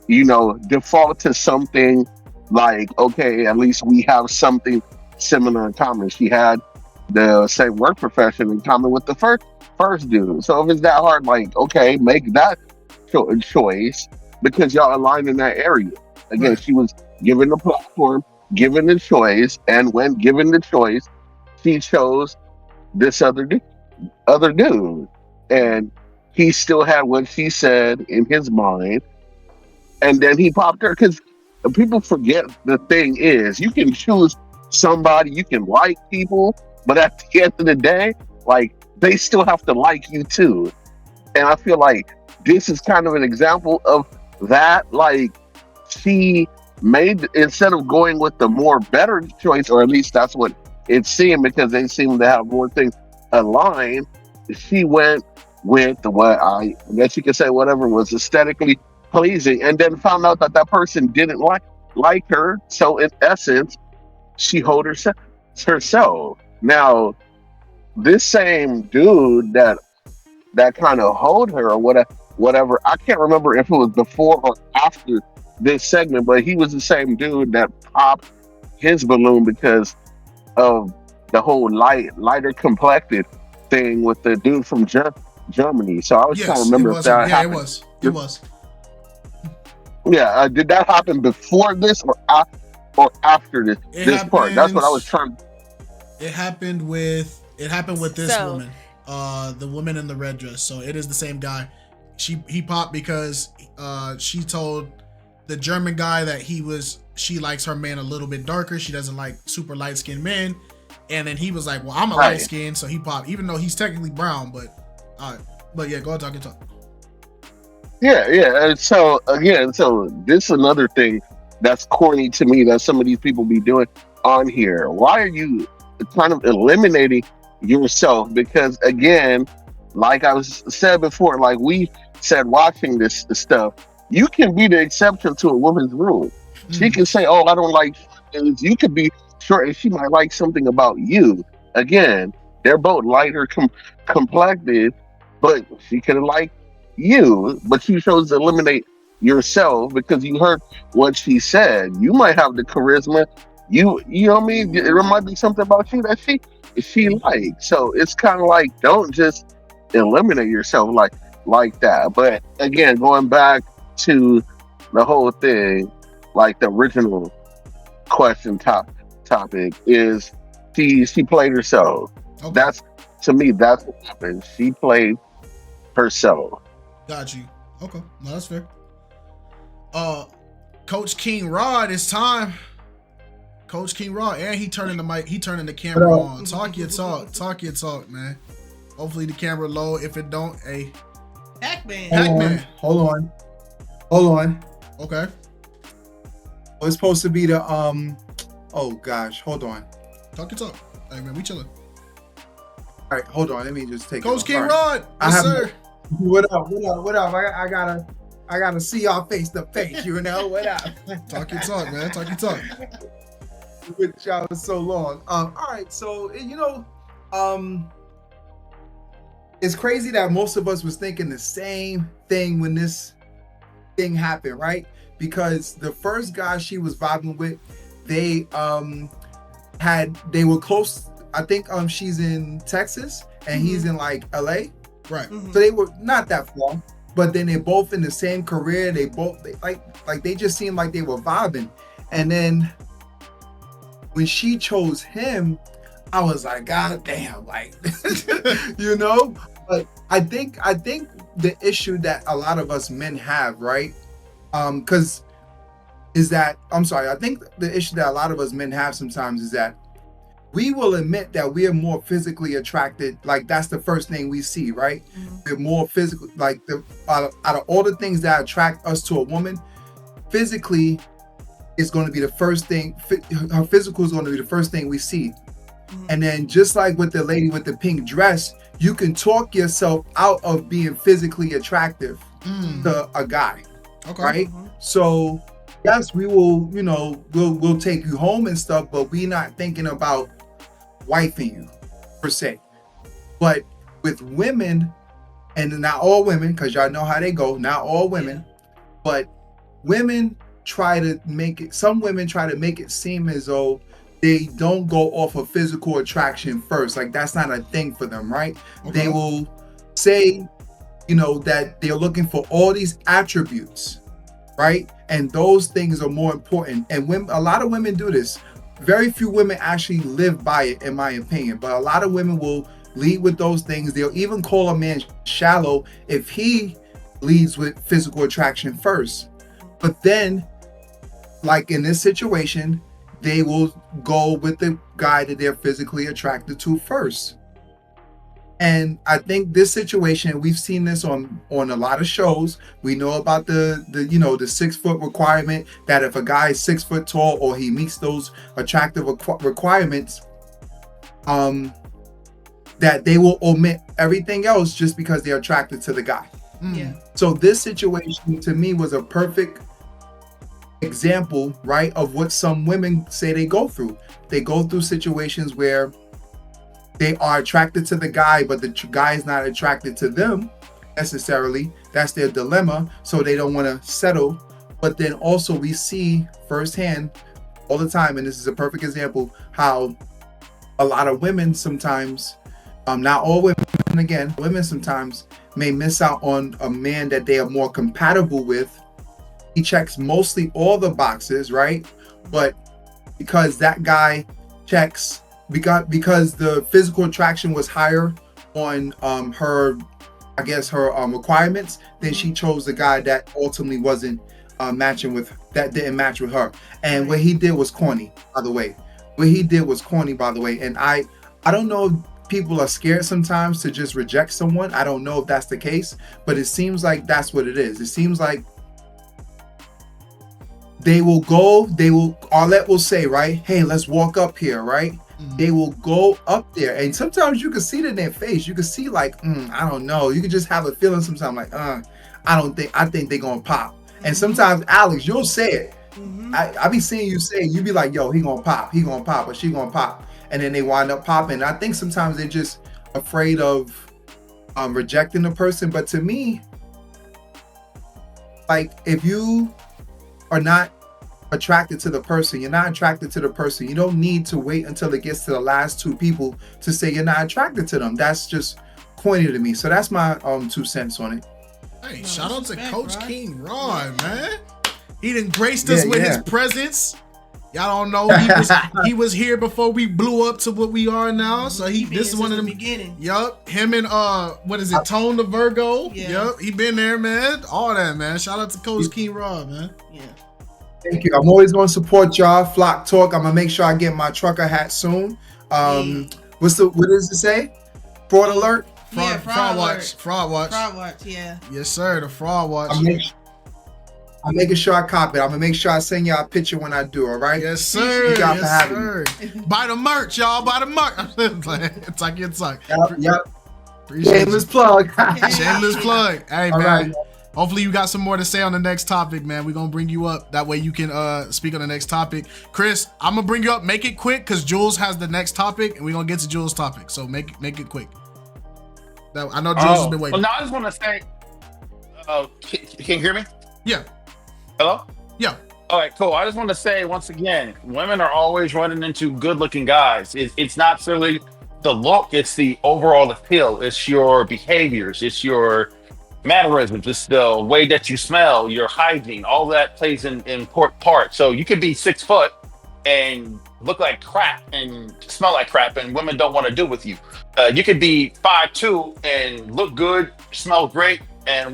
you know, default to something like, okay, at least we have something similar in common. She had the same work profession in common with the first dude. So if it's that hard, like, okay, make that choice because y'all aligned in that area. Again, right. She was given the platform, given the choice, and when given the choice, she chose this other dude. And he still had what she said in his mind, and then he popped her. Because people forget, the thing is, you can choose somebody, you can like people, but at the end of the day, like, they still have to like you too. And I feel like this is kind of an example of that. Like, she made, instead of going with the more better choice, or at least that's what it seemed, because they seem to have more things aligned, she went with what I guess you could say whatever was aesthetically pleasing, and then found out that person didn't like her. So in essence, she hold herself. Now, this same dude that kind of hold her or whatever, I can't remember if it was before or after this segment, but he was the same dude that popped his balloon because of the whole lighter complected thing with the dude from Germany. So I was trying to remember if that happened. It was. Yeah, did that happen before this or after this part? That's what I was trying. It happened with this woman, the woman in the red dress. So it is the same guy. He popped because she told the German guy that she likes her man a little bit darker. She doesn't like super light skinned men. And then he was like, well, I'm a light skin, so he popped, even though he's technically brown, but yeah, go ahead, talk. Yeah. And so again, this is another thing that's corny to me that some of these people be doing on here. Why are you kind of eliminating yourself? Because again, like I was said before, like we said, watching this stuff, you can be the exception to a woman's rule. She can say, "Oh, I don't like short dudes." You could be short, and she might like something about you. Again, they're both lighter complected, but she could like you. But you chose to eliminate yourself because you heard what she said. You might have the charisma. You know what I mean? There might be something about you that she likes. So it's kind of like, don't just eliminate yourself like that. But again, going back to the whole thing, like the original question topic is she played herself. Okay. That's, to me, that's what happened. She played herself. Got you. Okay, no, that's fair. Coach King Rod, it's time. Coach King Rod, and he turning the mic, he turning the camera on. Talk your talk, man. Hopefully the camera low. If it don't, hey, Pac-Man. Hold on. Okay. It's supposed to be the oh gosh, hold on. Talk your talk. Hey man, we chilling. All right, hold on. Let me just take Coach it. King Right. Rod, yes, sir. What up? I gotta see y'all face to face. You know what up? Talk your talk, man. Talk your talk. With y'all for so long. All right, so it's crazy that most of us was thinking the same thing when this thing happened, right? Because the first guy she was vibing with, they were close. I think she's in Texas and he's in like LA. Right. So they were not that far, but then they're both in the same career. They just seemed like they were vibing. And then when she chose him, I was like, God damn, like, you know. But I think the issue that a lot of us men have, right? I think the issue that a lot of us men have sometimes is that we will admit that we are more physically attracted. Like, that's the first thing we see, right? We're more physical. Like, out of all the things that attract us to a woman, physically is going to be the first thing. Her physical is going to be the first thing we see. And then just like with the lady with the pink dress, you can talk yourself out of being physically attractive to a guy. Okay. Right? So yes, we will, we'll take you home and stuff, but we're not thinking about wifing you per se. But with women, and not all women, because y'all know how they go, not all women, but women try to make it, some women try to make it seem as though they don't go off of physical attraction first. Like, that's not a thing for them, right? Okay. They will say, that they're looking for all these attributes, right? And those things are more important. And when a lot of women do this, very few women actually live by it, in my opinion. But a lot of women will lead with those things. They'll even call a man shallow if he leads with physical attraction first. But then, like in this situation, they will go with the guy that they're physically attracted to first. And I think this situation, we've seen this on a lot of shows. We know about the 6 foot requirement, that if a guy is 6 foot tall or he meets those attractive requirements, that they will omit everything else just because they're attracted to the guy. Yeah. So this situation to me was a perfect example, right, of what some women say they go through. They go through situations where they are attracted to the guy, but the guy is not attracted to them necessarily. That's their dilemma. So they don't want to settle. But then also we see firsthand all the time, and this is a perfect example, how a lot of women sometimes, not all women, again, women sometimes may miss out on a man that they are more compatible with. He checks mostly all the boxes, right? But because that guy checks, because the physical attraction was higher on her requirements, then she chose the guy that ultimately wasn't didn't match with her. And what he did was corny, by the way. And I don't know if people are scared sometimes to just reject someone. I don't know if that's the case, but it seems like that's what it is. It seems like Arlette will say, right, hey, let's walk up here, right? They will go up there, and sometimes you can see it in their face. You can see like, I don't know. You can just have a feeling sometimes like, I think they're gonna pop. And sometimes, Alex, you'll say it. I be seeing you say, you be like, yo, he gonna pop, or she gonna pop, and then they wind up popping. I think sometimes they're just afraid of rejecting the person. But to me, like, if you are not attracted to the person, you're not attracted to the person. You don't need to wait until it gets to the last two people to say you're not attracted to them. That's just corny to me. So that's my 2 cents on it. Hey, shout out to Coach King Ron, man. He done graced us with his presence. Y'all don't know he was here before we blew up to what we are now. So this is one of them beginning. Yup. Him and what is it, Tone the Virgo? Yeah. Yup. He been there, man. All that, man. Shout out to Coach King Ron, man. Yeah. Thank you. I'm always gonna support y'all. Flock Talk. I'm gonna make sure I get my trucker hat soon. What does it say? Fraud alert? Fraud watch. Fraud watch. Fraud watch, yeah. Yes, sir. The fraud watch. I'm making sure I cop it. I'm gonna make sure I send y'all a picture when I do. All right? Yes, sir. You guys for having me. Buy the merch, y'all. Buy the merch. Talk your talk. Yep. Appreciate Shameless plug. Shameless plug. Hey, all man. Right. Hopefully you got some more to say on the next topic, man. We're gonna bring you up. That way you can speak on the next topic. Chris, I'm gonna bring you up. Make it quick because Jules has the next topic, and we're gonna get to Jules' topic. So make it quick. I know Jules has been waiting. Well, now I just want to say, can you hear me? Yeah. Hello? Yeah. All right, cool. I just want to say once again, women are always running into good-looking guys. It's not simply the look; it's the overall appeal. It's your behaviors. It's your mannerisms. It's the way that you smell, your hygiene. All that plays an important part. So you could be 6 foot and look like crap and smell like crap, and women don't want to do with you. You could be 5'2" and look good, smell great, and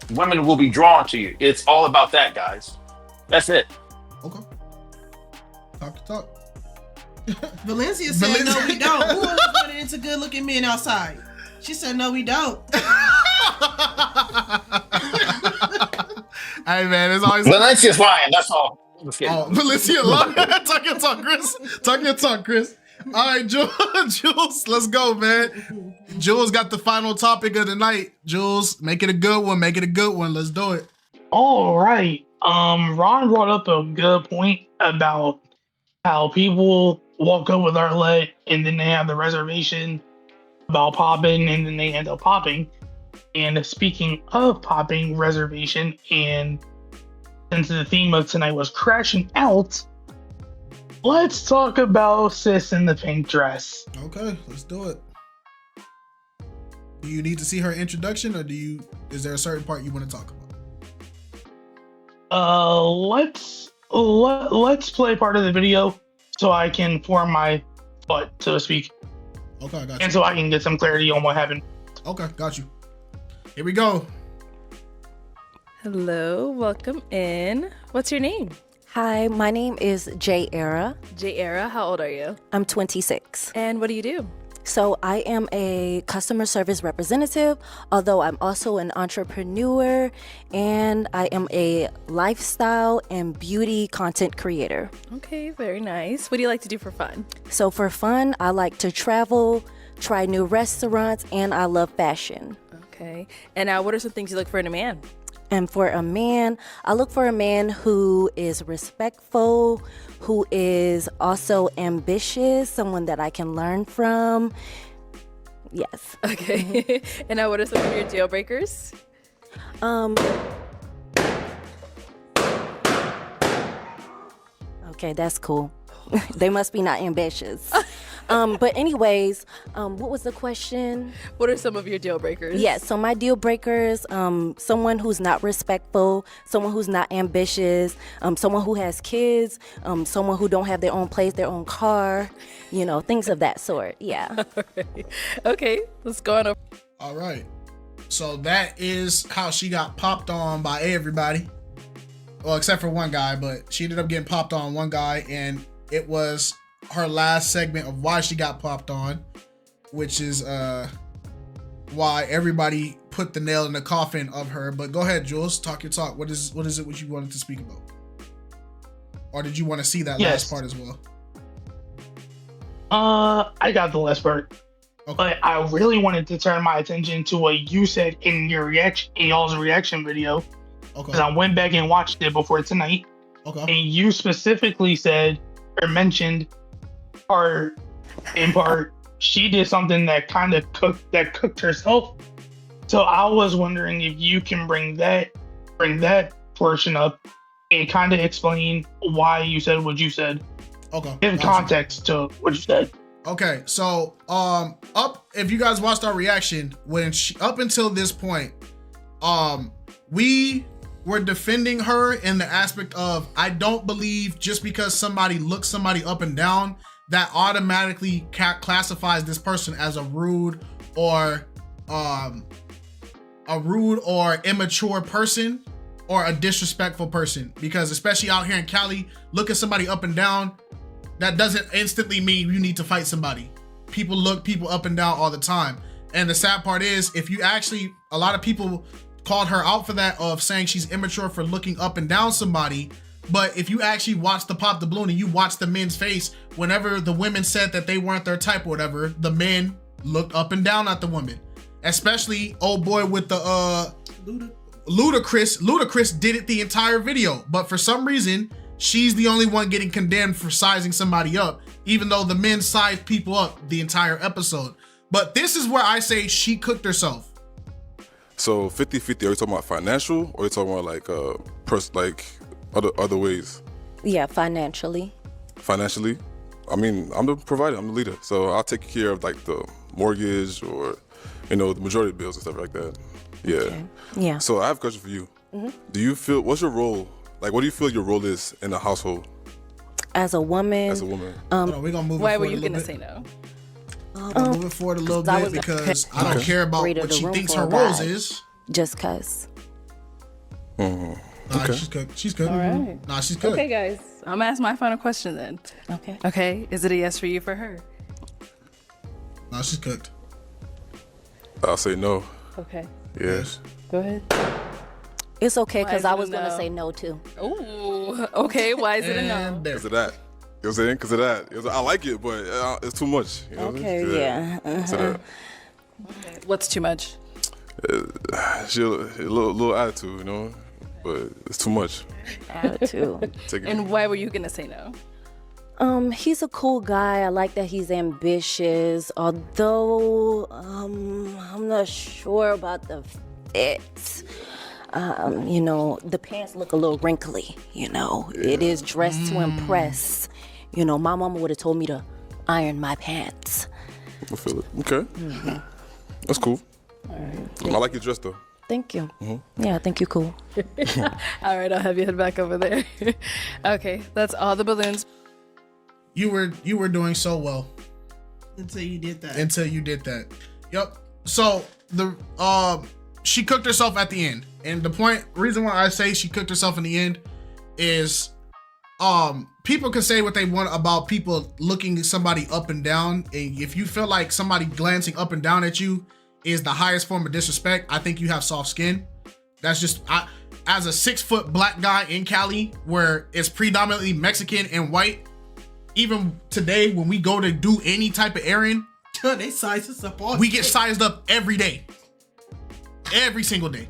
women will be drawn to you. It's all about that, guys. That's it. Okay. Talk. Valencia said, no, we don't. Who always running into good-looking men outside? She said, no, we don't. Hey, man, it's always... Valencia's lying, that's all. Oh, Valencia lying. Talk your talk, Chris. Talk your talk, Chris. All right, Jules, let's go, man. Jules got the final topic of the night. Jules, make it a good one. Make it a good one. Let's do it. All right. Ron brought up a good point about how people walk up with our leg and then they have the reservation about popping and then they end up popping. And speaking of popping, reservation, and since the theme of tonight was crashing out, let's talk about sis in the pink dress. Okay, let's do it. Do you need to see her introduction, or is there a certain part you want to talk about? Let's play part of the video so I can form my thought, so to speak. Okay, I got you. And so I can get some clarity on what happened. Okay, got you. Here we go. Hello, welcome in. What's your name? Hi, my name is J Era. J Era, how old are you? I'm 26. And what do you do? So I am a customer service representative, although I'm also an entrepreneur, and I am a lifestyle and beauty content creator. Okay, very nice. What do you like to do for fun? So for fun, I like to travel, try new restaurants, and I love fashion. Okay. And now what are some things you look for in a man? And for a man, I look for a man who is respectful, who is also ambitious, someone that I can learn from. Yes. Okay. And now what are some of your deal breakers? Okay, that's cool. They must be not ambitious. But anyways, what was the question? What are some of your deal breakers? Yeah, so my deal breakers, someone who's not respectful, someone who's not ambitious, someone who has kids, someone who don't have their own place, their own car, things of that sort. Yeah. Right. Okay, let's go on. All right. So that is how she got popped on by everybody. Well, except for one guy, but she ended up getting popped on one guy, and it was her last segment of why she got popped on, which is why everybody put the nail in the coffin of her. But go ahead, Jules, talk your talk. What is it what you wanted to speak about? Or did you want to see that last part as well? I got the last part. Okay. But I really wanted to turn my attention to what you said in y'all's reaction video. Okay. Because I went back and watched it before tonight. Okay. And you specifically said or mentioned, or in part, she did something that kind of cooked herself. So I was wondering if you can bring that portion up and kind of explain why you said what you said. Okay. Give context to what you said. Okay, so if you guys watched our reaction, up until this point, we were defending her in the aspect of, I don't believe just because somebody looks somebody up and down, that automatically classifies this person as a rude or immature person or a disrespectful person. Because especially out here in Cali, looking somebody up and down, that doesn't instantly mean you need to fight somebody. People look people up and down all the time. And the sad part is, a lot of people called her out for that, of saying she's immature for looking up and down somebody. But if you actually watch the Pop the Balloon and you watch the men's face, whenever the women said that they weren't their type or whatever, the men looked up and down at the woman. Especially old boy with the Ludacris. Ludacris did it the entire video, but for some reason, she's the only one getting condemned for sizing somebody up, even though the men sized people up the entire episode. But this is where I say she cooked herself. So 50-50, are you talking about financial, or are you talking about like other ways? Yeah, financially. Financially? I mean, I'm the provider, I'm the leader. So I'll take care of like the mortgage or, the majority of bills and stuff like that. Yeah. Okay. Yeah. So I have a question for you. Mm-hmm. Do you feel, what's your role? Like, what do you feel your role is in the household? As a woman. As a woman. We're gonna move Why it were forward you a little gonna bit. say no? Move it forward a little bit because I don't care about what she thinks her roles is. Just cause. Mm-hmm. Nah, Okay. she's cooked. She's cooked. All right. Nah, she's cooked. Okay, guys. I'm gonna ask my final question then. Okay. Okay. Is it a yes for you for her? Nah, she's cooked. I'll say no. Okay. Yes. Go ahead. It's okay Why because is I it a was gonna no? say no too. Ooh. Okay. Why is it a no? Because of that. You know what I'm saying? Because of that. I like it, but it's too much. You know what I mean? Okay, yeah. Because of that. What's too much? She a little attitude, but it's too much. Attitude. Take it. And why were you gonna say no? He's a cool guy. I like that he's ambitious, although I'm not sure about the fit. The pants look a little wrinkly, It is dressed to impress. My mama would have told me to iron my pants. I feel it. Okay. Mhm. That's cool. All right. I like your dress though. Thank you. Mm-hmm. Yeah, I think you're cool. All right, I'll have you head back over there. Okay, that's all the balloons. You were doing so well Until you did that. Yep. So she cooked herself at the end, and the reason why I say she cooked herself in the end is people can say what they want about people looking somebody up and down, and if you feel like somebody glancing up and down at you is the highest form of disrespect, I think you have soft skin. That's just as a 6-foot black guy in Cali, where it's predominantly Mexican and white. Even today, when we go to do any type of errand, they size us up all we day. get sized up every day, every single day.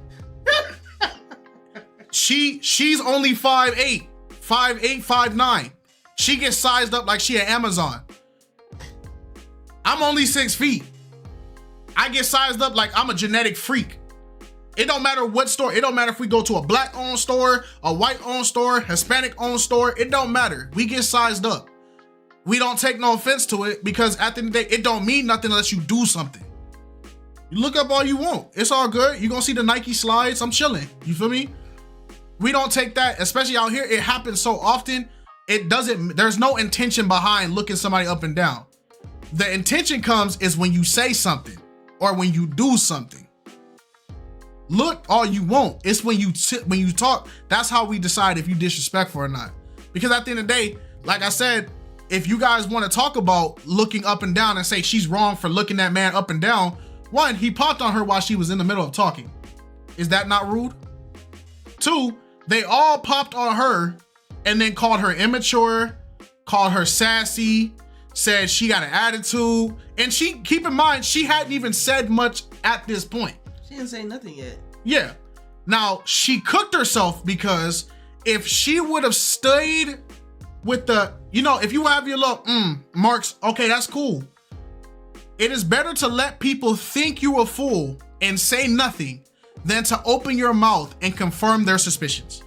She's only 5'8", 5'9". She gets sized up like she an Amazon. I'm only 6 feet. I get sized up like I'm a genetic freak. It don't matter what store. It don't matter if we go to a black-owned store, a white-owned store, Hispanic-owned store. It don't matter. We get sized up. We don't take no offense to it, because at the end of the day, it don't mean nothing unless you do something. You look up all you want. It's all good. You're gonna see the Nike slides. I'm chilling. You feel me? We don't take that, especially out here. It happens so often. There's no intention behind looking somebody up and down. The intention comes is when you say something or when you do something. Look all you want. It's when you talk. That's how we decide if you disrespectful or not. Because at the end of the day, like I said, if you guys want to talk about looking up and down and say she's wrong for looking that man up and down, one, he popped on her while she was in the middle of talking. Is that not rude? Two, they all popped on her and then called her immature, called her sassy, said she got an attitude. And keep in mind, she hadn't even said much at this point. She didn't say nothing yet. Yeah. Now, she cooked herself because if she would have stayed with the, if you have your little marks, okay, that's cool. It is better to let people think you a fool and say nothing than to open your mouth and confirm their suspicions.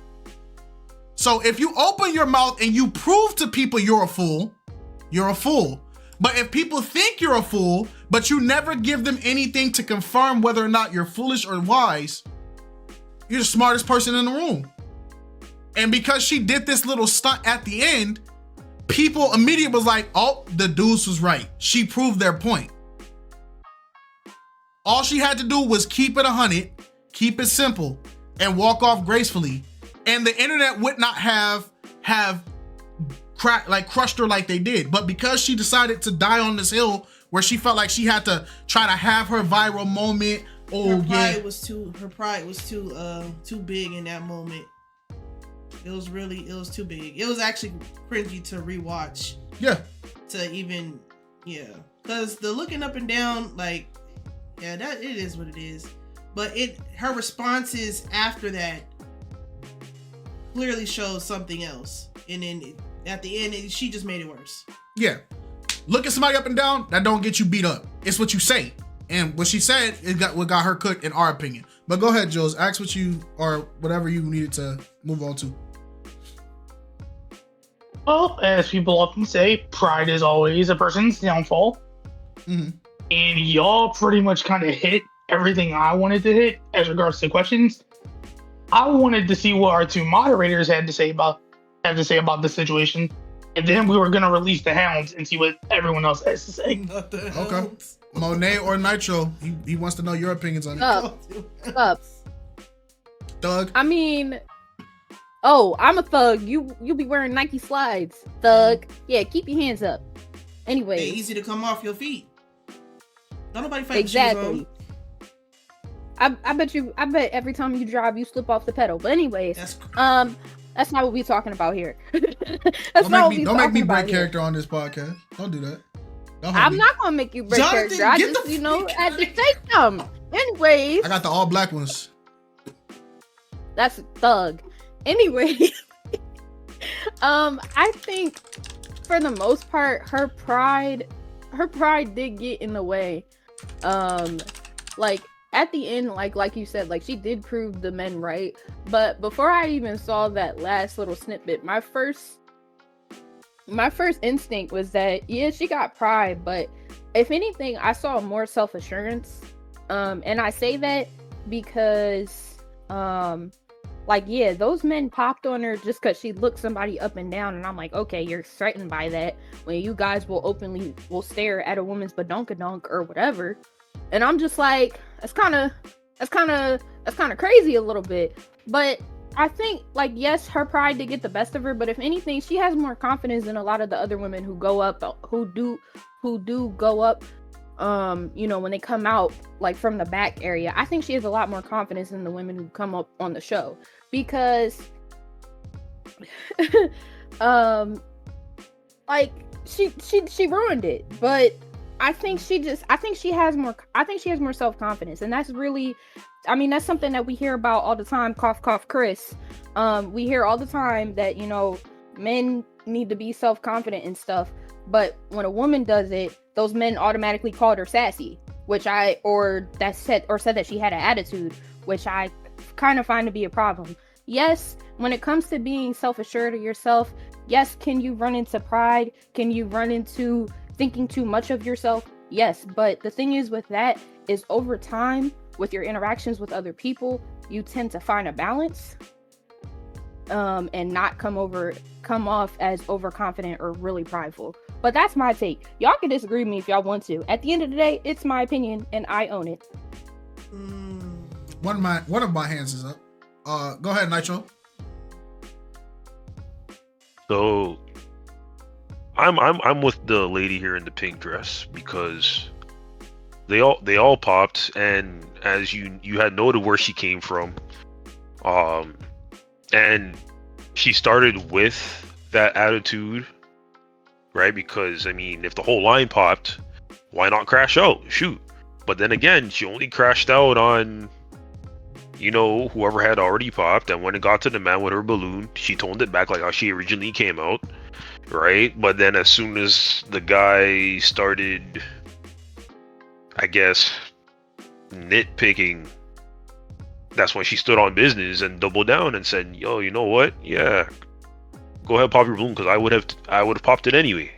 So if you open your mouth and you prove to people you're a fool, you're a fool. But if people think you're a fool, but you never give them anything to confirm whether or not you're foolish or wise, you're the smartest person in the room. And because she did this little stunt at the end, people immediately was like, oh, the dudes was right. She proved their point. All she had to do was keep it 100, keep it simple, and walk off gracefully. And the internet would not have crushed her like they did. But because she decided to die on this hill where she felt like she had to try to have her viral moment. Her pride was too big in that moment. It was too big. It was actually cringy to rewatch. Yeah. Because the looking up and down, that it is what it is. But her responses after that clearly shows something else. And then at the end, she just made it worse. Yeah. Look at somebody up and down, that don't get you beat up. It's what you say. And what she said, what got her cooked in our opinion. But go ahead, Jules. Ask what you, or whatever you needed to move on to. Well, as people often say, pride is always a person's downfall. Mm-hmm. And y'all pretty much kind of hit everything I wanted to hit as regards to questions. I wanted to see what our two moderators had to say about the situation, and then we were gonna release the hounds and see what everyone else has to say. Okay, Monet or Nitro, he wants to know your opinions on it. Up. Thug. I mean, I'm a thug. You be wearing Nike slides, thug. Yeah, keep your hands up. Anyway, they're easy to come off your feet. Not nobody fight exactly. I bet every time you drive, you slip off the pedal. But anyways, that's not what we're talking about here. Don't make me break character on this podcast. Don't do that. I'm not gonna make you break character. I just, had to say something. Anyways, I got the all black ones. That's thug. Anyways, I think for the most part, her pride did get in the way. At the end, like you said, she did prove the men right. But before I even saw that last little snippet, my first instinct was that, yeah, she got pride, but if anything, I saw more self-assurance. And I say that because, those men popped on her just because she looked somebody up and down, and I'm like, okay, you're threatened by that when you guys will stare at a woman's badonkadonk or whatever. And I'm just like, that's kind of crazy a little bit. But I think, yes, her pride did get the best of her, but if anything, she has more confidence than a lot of the other women who do go up, when they come out, from the back area. I think she has a lot more confidence than the women who come up on the show, because she ruined it. But I think she has more self-confidence, and that's really, that's something that we hear about all the time. Cough, cough, Chris. We hear all the time that, men need to be self-confident and stuff, but when a woman does it, those men automatically called her sassy, said that she had an attitude, which I kind of find to be a problem. Yes, when it comes to being self-assured of yourself, yes, can you run into pride? Can you run into thinking too much of yourself? Yes, but the thing is with that is, over time, with your interactions with other people, you tend to find a balance, and not come off as overconfident or really prideful. But that's my take. Y'all can disagree with me if y'all want to. At the end of the day, it's my opinion and I own it. One of my hands is up. Go ahead, Nitro. So I'm with the lady here in the pink dress, because they all popped, and as you had noted where she came from, and she started with that attitude, right? Because if the whole line popped, why not crash out? Shoot. But then again, she only crashed out on you know, whoever had already popped, and when it got to the man with her balloon, she toned it back like how she originally came out, right? But then as soon as the guy started, I guess, nitpicking, that's when she stood on business and doubled down and said, yo, you know what? Yeah, go ahead, pop your balloon, because I would have popped it anyway.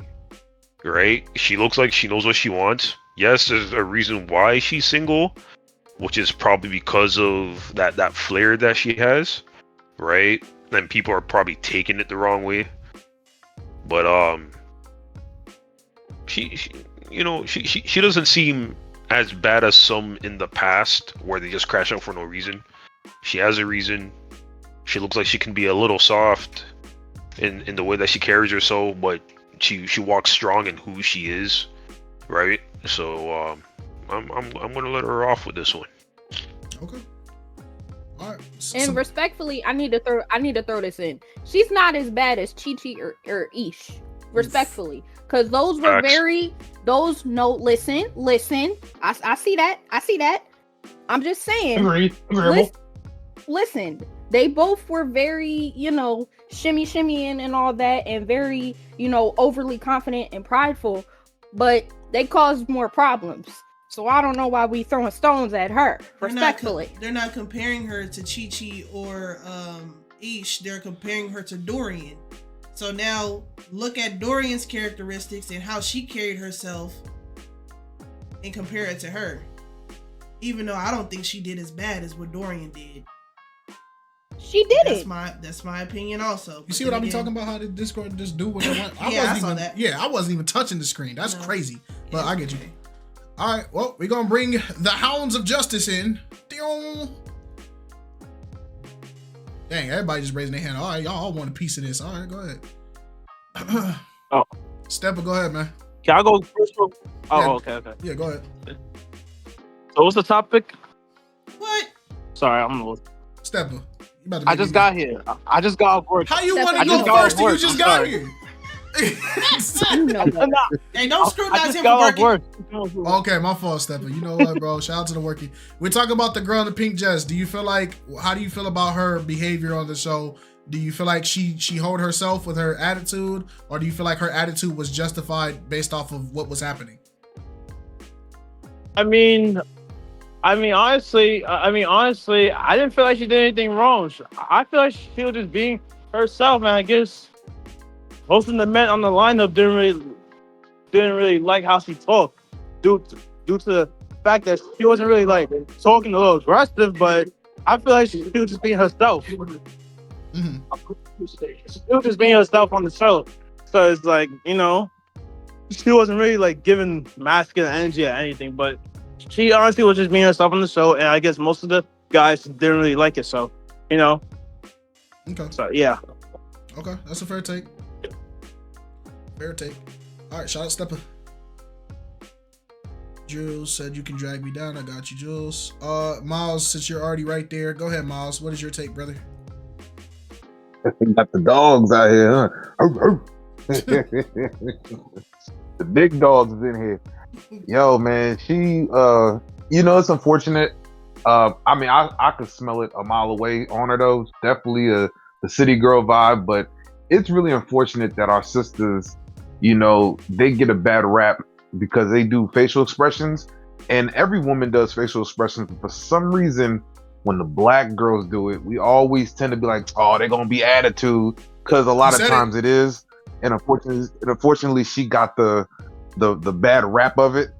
Right? She looks like she knows what she wants. Yes, there's a reason why she's single, which is probably because of that flair that she has, right? And people are probably taking it the wrong way. But she doesn't seem as bad as some in the past where they just crash out for no reason. She has a reason. She looks like she can be a little soft in the way that she carries herself, but she walks strong in who she is, right? So I'm gonna let her off with this one. Okay. All right. And respectfully, I need to throw this in. She's not as bad as Chi Chi or Ish. Respectfully, because those were listen. I see that. I'm just saying. Agreeable. Listen, they both were very, shimmying and all that, and very, overly confident and prideful, but they caused more problems. So I don't know why we throwing stones at her. Respectfully, they're not comparing her to Chi Chi or Ish. They're comparing her to Dorian. So now look at Dorian's characteristics and how she carried herself, and compare it to her. Even though I don't think she did as bad as what Dorian did. She did That's my opinion also. You see what I be talking about? How the Discord just do what they want? I saw that. Yeah, I wasn't even touching the screen. That's crazy. But I get you. All right, well, we're going to bring the Hounds of Justice in. Dang, everybody just raising their hand. All right, y'all all want a piece of this. All right, go ahead. Oh. Stepper, go ahead, man. Can I go first? Oh, Yeah. okay. Yeah, go ahead. So what's the topic? What? Sorry, I'm a Stepper. I just got here. I just got off work. How you want to go first and you just got here? Hey, don't scrutinize him for working. Okay, my fault, Stepper. You know what, bro? Shout out to the working. We're talking about the girl in the pink dress. How do you feel about her behavior on the show? Do you feel like she hold herself with her attitude, or do you feel like her attitude was justified based off of what was happening? I mean, honestly, I didn't feel like she did anything wrong. I feel like she was just being herself, and I guess most of the men on the lineup didn't really like how she talked, due to the fact that she wasn't really like talking a little aggressive, but I feel like she was just being herself. Mm-hmm. She was just being herself on the show, so it's like, she wasn't really like giving masculine energy or anything, but she honestly was just being herself on the show, and I guess most of the guys didn't really like it, so Okay. So yeah. Okay, that's a fair take. Fair take. All right, shout out Stepper. Jules said you can drag me down. I got you, Jules. Miles, since you're already right there, go ahead, Miles. What is your take, brother? We got the dogs out here, huh? The big dogs is in here. Yo, man, she, it's unfortunate. I could smell it a mile away on her, though. It's definitely the city girl vibe, but it's really unfortunate that our sisters, they get a bad rap because they do facial expressions, and every woman does facial expressions, but for some reason, when the black girls do it, we always tend to be like, oh, they're gonna be attitude, because a lot of times it is, and unfortunately she got the bad rap of it,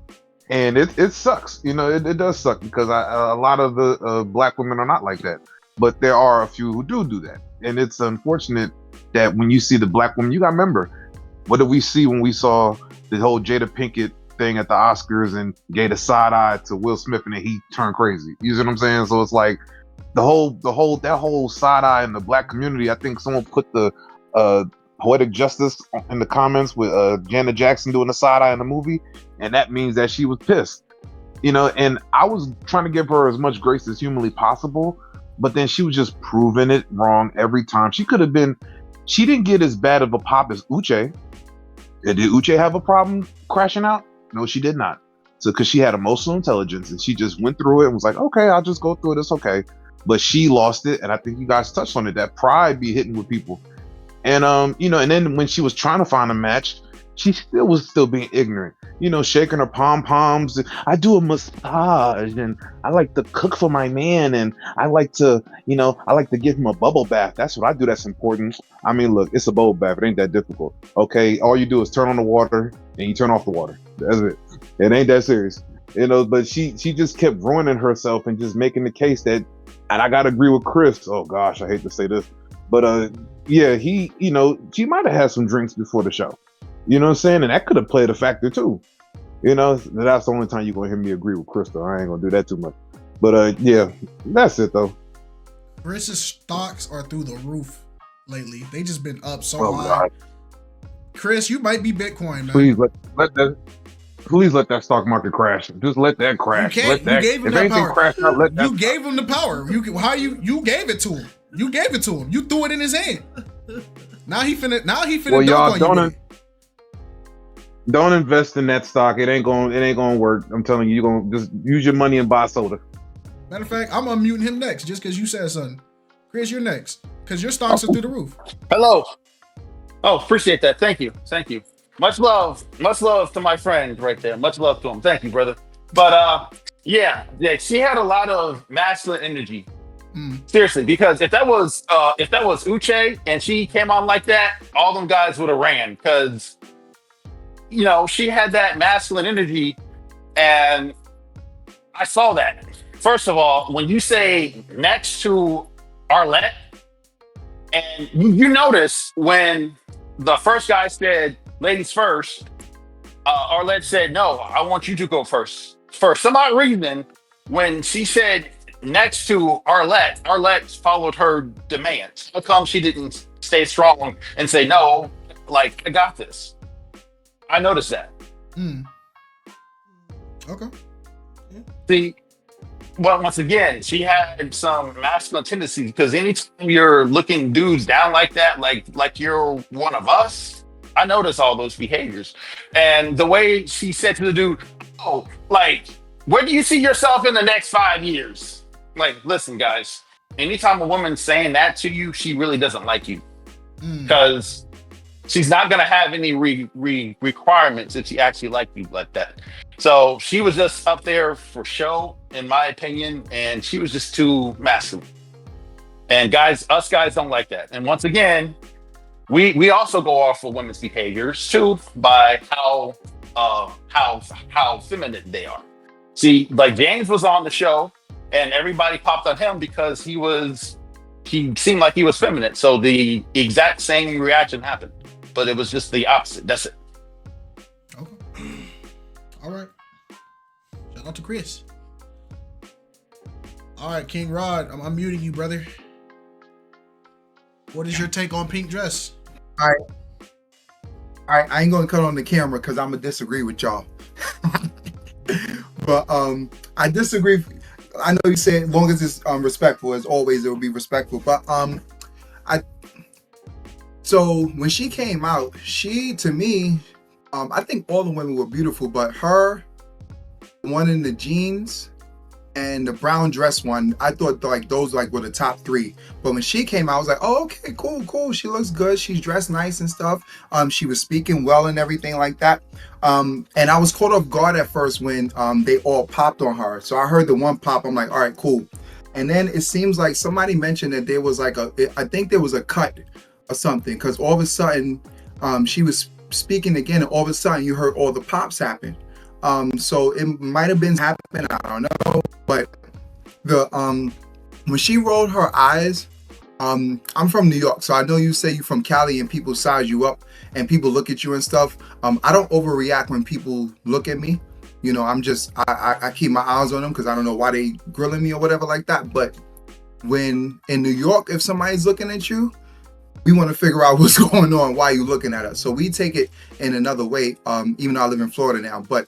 and it sucks. It does suck, because a lot of the black women are not like that, but there are a few who do that, and it's unfortunate that when you see the black woman, you gotta remember, what did we see when we saw the whole Jada Pinkett thing at the Oscars and gave a side eye to Will Smith and then he turned crazy? You see what I'm saying? So it's like that whole side eye in the black community. I think someone put the poetic justice in the comments with Janet Jackson doing the side eye in the movie, and that means that she was pissed. And I was trying to give her as much grace as humanly possible, but then she was just proving it wrong every time. She didn't get as bad of a pop as Uche. Did Uche have a problem crashing out? No, she did not. So, because she had emotional intelligence and she just went through it and was like, okay, I'll just go through it. It's okay. but she lost it, and I think you guys touched on it. That pride be hitting with people, and you know, and then when she was trying to find a match, she was still being ignorant. You know, shaking her pom poms. I do a massage, and I like to cook for my man, and I like to, you know, I like to give him a bubble bath. That's what I do. That's important. I mean, look, it's a bubble bath. It ain't that difficult. Okay, all you do is turn on the water and you turn off the water. That's it. It ain't that serious. You know, but she just kept ruining herself and just making the case that, and I gotta agree with Chris. Oh gosh, I hate to say this, but yeah, he, you know, she might have had some drinks before the show. You know what I'm saying? And that could have played a factor too. You know, that's the only time you're gonna hear me agree with Crystal. I ain't gonna do that too much. But yeah, that's it though. Chris's stocks are through the roof lately. They just been up so high. God. Chris, you might be Bitcoin, man. Please let that stock market crash. Just let that crash. You can't. You gave him that power. Crash out, let that you gave him the power. You gave it to him. You gave it to him. You threw it in his hand. Now he finna well, y'all don't invest in that stock. It ain't gonna work. I'm telling you, you're gonna just use your money and buy soda. Matter of fact, I'm unmuting him next just because you said something. Chris, you're next because your stocks are through the roof. Hello. Oh, appreciate that. Thank you. Much love to my friend right there. Much love to him. Thank you, brother. But yeah, she had a lot of masculine energy. Seriously, because if that was Uche and she came on like that, all them guys would have ran because, you know, she had that masculine energy, and I saw that. First of all, when you say next to Arlette, and you notice when the first guy said ladies first, Arlette said, no, I want you to go first. For some odd reason, when she said next to Arlette followed her demands. How come she didn't stay strong and say, no, like, I got this? I noticed that. Okay. See, well, once again, she had some masculine tendencies because anytime you're looking dudes down like that, like you're one of us, I notice all those behaviors. And the way she said to the dude, oh, like, where do you see yourself in the next 5 years? Like, listen, guys, anytime a woman's saying that to you, she really doesn't like you because she's not going to have any requirements if she actually liked you like that. So she was just up there for show, in my opinion, and she was just too masculine. And us guys don't like that. And once again, we also go off of women's behaviors too by how feminine they are. See, like James was on the show, and everybody popped on him because he seemed like he was feminine. So the exact same reaction happened, but it was just the opposite. That's it. Okay. All right. Shout out to Chris. All right, King Rod, I'm unmuting you, brother. What is your take on pink dress? All right. I ain't gonna cut on the camera because I'm gonna disagree with y'all. But I disagree. I know you said as long as it's respectful, as always, it will be respectful. But so when she came out, she, to me, I think all the women were beautiful, but her, one in the jeans and the brown dress one, I thought like those like were the top three. But when she came out, I was like, oh, okay, cool. She looks good. She's dressed nice and stuff. She was speaking well and everything like that. And I was caught off guard at first when they all popped on her. So I heard the one pop. I'm like, all right, cool. And then it seems like somebody mentioned that there was like I think there was a cut or something, because all of a sudden she was speaking again, and all of a sudden you heard all the pops happen. So it might have been happening, I don't know. But the when she rolled her eyes, I'm from New York, so I know you say you're from Cali and people size you up and people look at you and stuff. I don't overreact when people look at me. You know, I'm just I keep my eyes on them because I don't know why they grilling me or whatever like that. But when in New York, if somebody's looking at you, we want to figure out what's going on, why you looking at us. So we take it in another way, even though I live in Florida now. But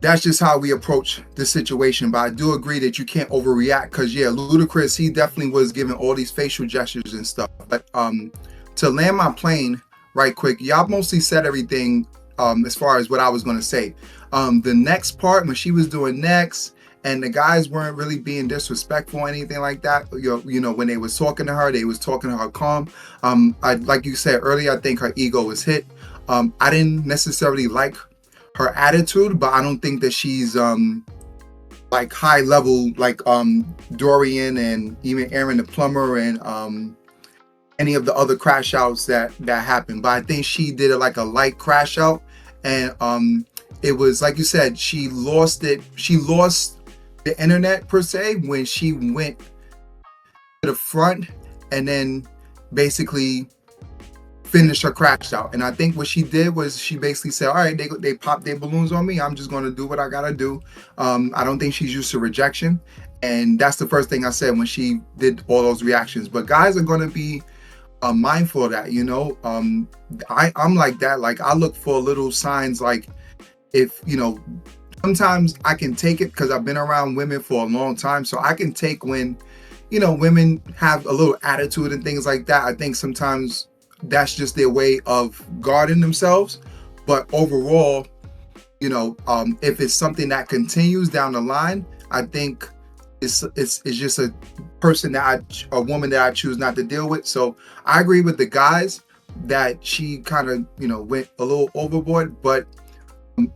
that's just how we approach this situation. But I do agree that you can't overreact because, yeah, Ludacris, he definitely was giving all these facial gestures and stuff. But to land my plane right quick, y'all mostly said everything as far as what I was going to say. The next part, when she was doing next and the guys weren't really being disrespectful or anything like that. You know, when they was talking to her, they was talking to her calm. Like you said earlier, I think her ego was hit. I didn't necessarily like her attitude, but I don't think that she's like high level like Dorian and even Aaron the plumber and any of the other crash outs that happened. But I think she did it like a light crash out, and it was like you said, she lost it. She lost the internet per se when she went to the front and then basically finished her crash out. And I think what she did was she basically said, all right, they popped their balloons on me, I'm just going to do what I gotta do. I don't think she's used to rejection, and that's the first thing I said when she did all those reactions. But guys are going to be mindful of that, you know. I'm like that. Like, I look for little signs, like, if, you know, sometimes I can take it because I've been around women for a long time, so I can take when, you know, women have a little attitude and things like that. I think sometimes that's just their way of guarding themselves. But overall, you know, if it's something that continues down the line, I think it's just a person a woman that I choose not to deal with. So I agree with the guys that she kind of, you know, went a little overboard, but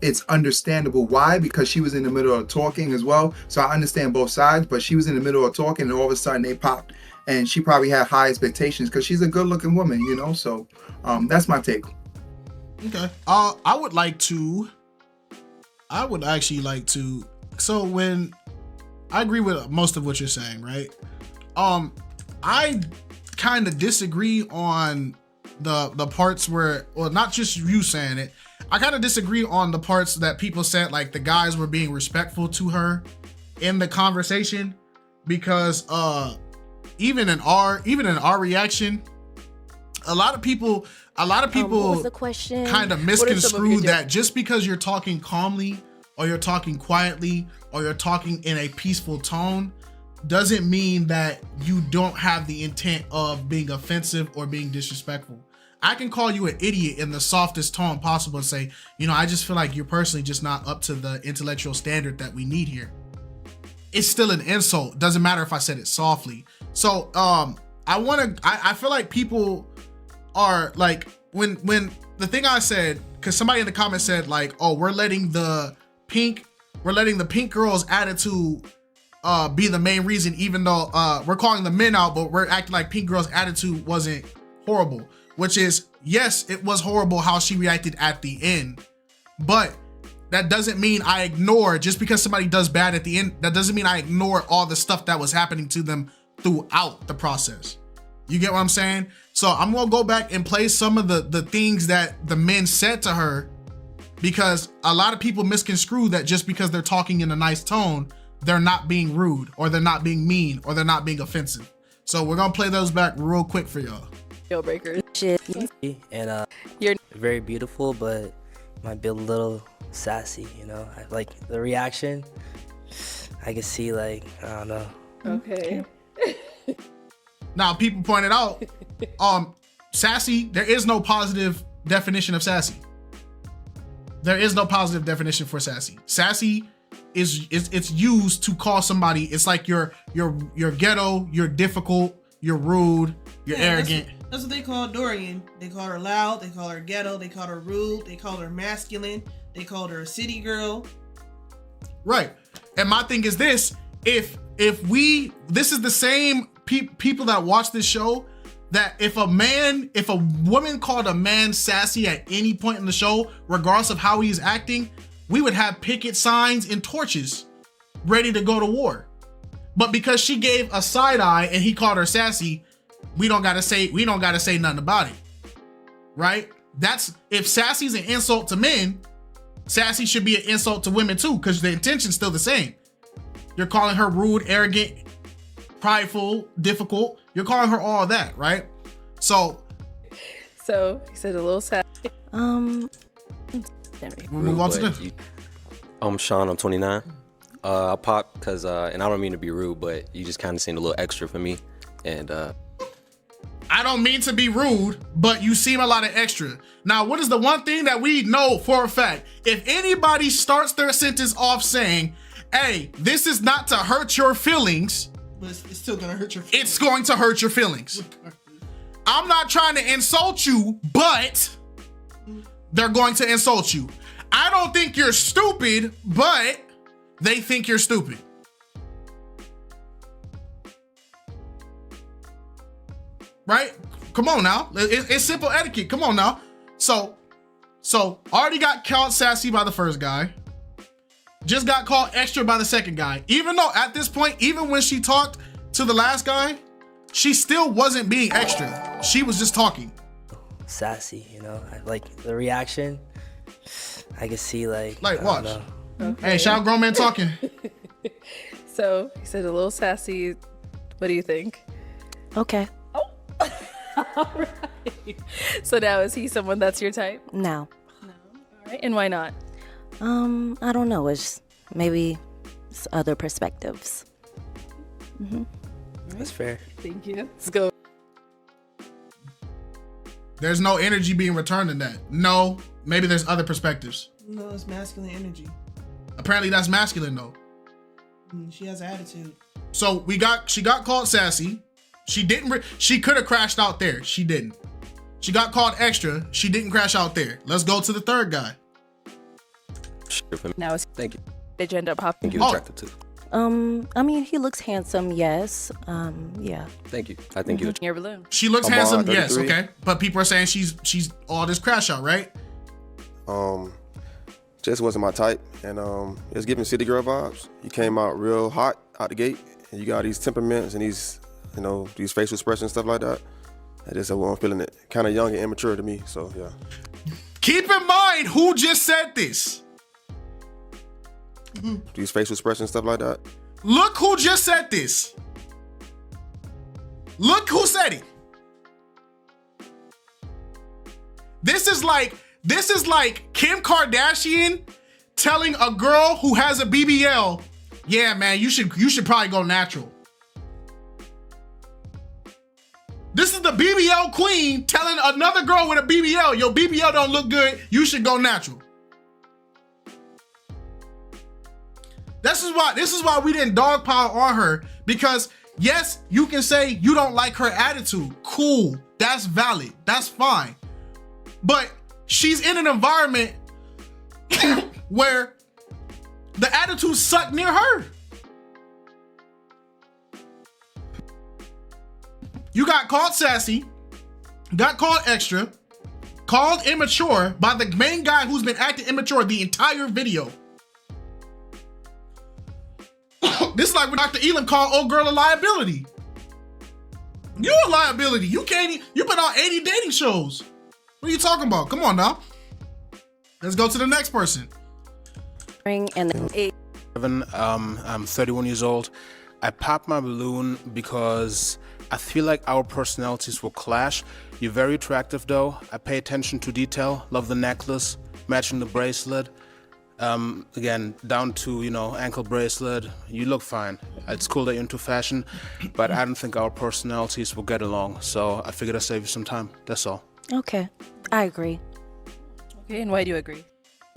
it's understandable why, because she was in the middle of talking as well. So I understand both sides, but she was in the middle of talking and all of a sudden they popped, and she probably had high expectations because she's a good looking woman, you know. So that's my take. Okay. I would actually like to, so when I agree with most of what you're saying, right? I kind of disagree on the parts where, well, not just you saying it, I kind of disagree on the parts that people said like the guys were being respectful to her in the conversation, because even in our reaction, a lot of people what was the question? kind of misconstrue that just because you're talking calmly or you're talking quietly or you're talking in a peaceful tone doesn't mean that you don't have the intent of being offensive or being disrespectful. I can call you an idiot in the softest tone possible and say, you know, I just feel like you're personally just not up to the intellectual standard that we need here. It's still an insult. Doesn't matter if I said it softly. So I feel like people are like, when the thing I said, because somebody in the comments said like, oh, we're letting the pink girl's attitude be the main reason, even though we're calling the men out, but we're acting like Pink Girl's attitude wasn't horrible. Which is, yes, it was horrible how she reacted at the end, but that doesn't mean I ignore, just because somebody does bad at the end, that doesn't mean I ignore all the stuff that was happening to them throughout the process. You get what I'm saying? So I'm gonna go back and play some of the things that the men said to her, because a lot of people misconstrue that just because they're talking in a nice tone, they're not being rude, or they're not being mean, or they're not being offensive. So we're gonna play those back real quick for y'all. Deal breakers. And you're very beautiful, but might be a little sassy, you know. I like the reaction. I can see, like, I don't know. Okay. Now, people pointed out, sassy, there is no positive definition of sassy. There is no positive definition for sassy. Sassy it's used to call somebody, it's like you're ghetto, you're difficult, you're rude, you're arrogant. That's what they call Dorian. They call her loud, they call her ghetto, they call her rude, they call her masculine, they called her a city girl. Right. And my thing is this, this is the same people that watch this show, that if a woman called a man sassy at any point in the show, regardless of how he's acting, we would have picket signs and torches ready to go to war. But because she gave a side eye and he called her sassy, we don't gotta say nothing about it. Right? That's, if sassy's an insult to men, sassy should be an insult to women too, because the intention's still the same. You're calling her rude, arrogant, prideful, difficult. You're calling her all that, right? So he said a little sad. We'll move on to this. I'm Sean, I'm 29. I popped because, and I don't mean to be rude, but you just kind of seemed a little extra for me. And I don't mean to be rude, but you seem a lot of extra. Now, what is the one thing that we know for a fact? If anybody starts their sentence off saying, Hey, this is not to hurt your feelings. But it's still gonna hurt your feelings. It's going to hurt your feelings. I'm not trying to insult you, but they're going to insult you. I don't think you're stupid, but they think you're stupid. Right? Come on now. It's simple etiquette. Come on now. So already got called sassy by the first guy. Just got called extra by the second guy. Even though at this point, even when she talked to the last guy, she still wasn't being extra. She was just talking. Sassy, you know, like the reaction. I can see like watch. Okay. Hey, shout out grown man talking. So he said a little sassy. What do you think? Okay. All right. So now is he someone that's your type? No. All right. And why not? I don't know. It's maybe other perspectives. That's fair. Thank you. Let's go. There's no energy being returned in that. No, maybe there's other perspectives. No, it's masculine energy. Apparently that's masculine though. She has an attitude. So she got called sassy. She didn't. She could have crashed out there. She didn't. She got called extra. She didn't crash out there. Let's go to the third guy. Now it's thank you. Did you end up popping? You're attracted to. I mean, he looks handsome. Yes. Yeah. Thank you. I think you're. Your balloon. She looks Come on, handsome. Yes. 33. Okay. But people are saying she's all this crash out, right? Just wasn't my type, and it was giving city girl vibes. You came out real hot out the gate, and you got these temperaments and these, you know, these facial expressions and stuff like that. I just wasn't feeling it. Kind of young and immature to me, so yeah. Keep in mind who just said this. These facial expressions and stuff like that. Look who just said this. Look who said it. This is like Kim Kardashian telling a girl who has a BBL, yeah, man, you should probably go natural. This is the BBL queen telling another girl with a BBL, your BBL don't look good, you should go natural. This is why we didn't dogpile on her, because yes, you can say you don't like her attitude. Cool, that's valid, that's fine. But she's in an environment where the attitude suck near her. You got called sassy, got called extra, called immature by the main guy who's been acting immature the entire video. This is like when Dr. Elam called old girl a liability. You a liability. You been on 80 dating shows. What are you talking about? Come on now. Let's go to the next person. And I'm 31 years old. I popped my balloon because I feel like our personalities will clash. You're very attractive though. I pay attention to detail. Love the necklace, matching the bracelet. Again, down to, ankle bracelet. You look fine. It's cool that you're into fashion, but I don't think our personalities will get along. So I figured I'd save you some time. That's all. Okay, I agree. Okay, and why do you agree?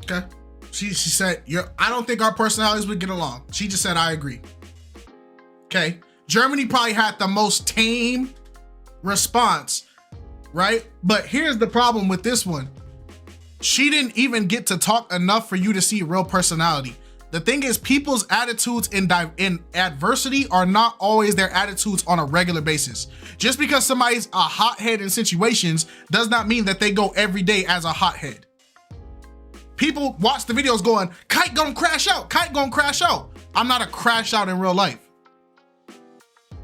Okay. She said, I don't think our personalities would get along. She just said, I agree. Okay. Germany probably had the most tame response, right? But here's the problem with this one. She didn't even get to talk enough for you to see real personality. The thing is, people's attitudes in adversity are not always their attitudes on a regular basis. Just because somebody's a hothead in situations does not mean that they go every day as a hothead. People watch the videos going, Kite gonna crash out, Kite gonna crash out. I'm not a crash out in real life.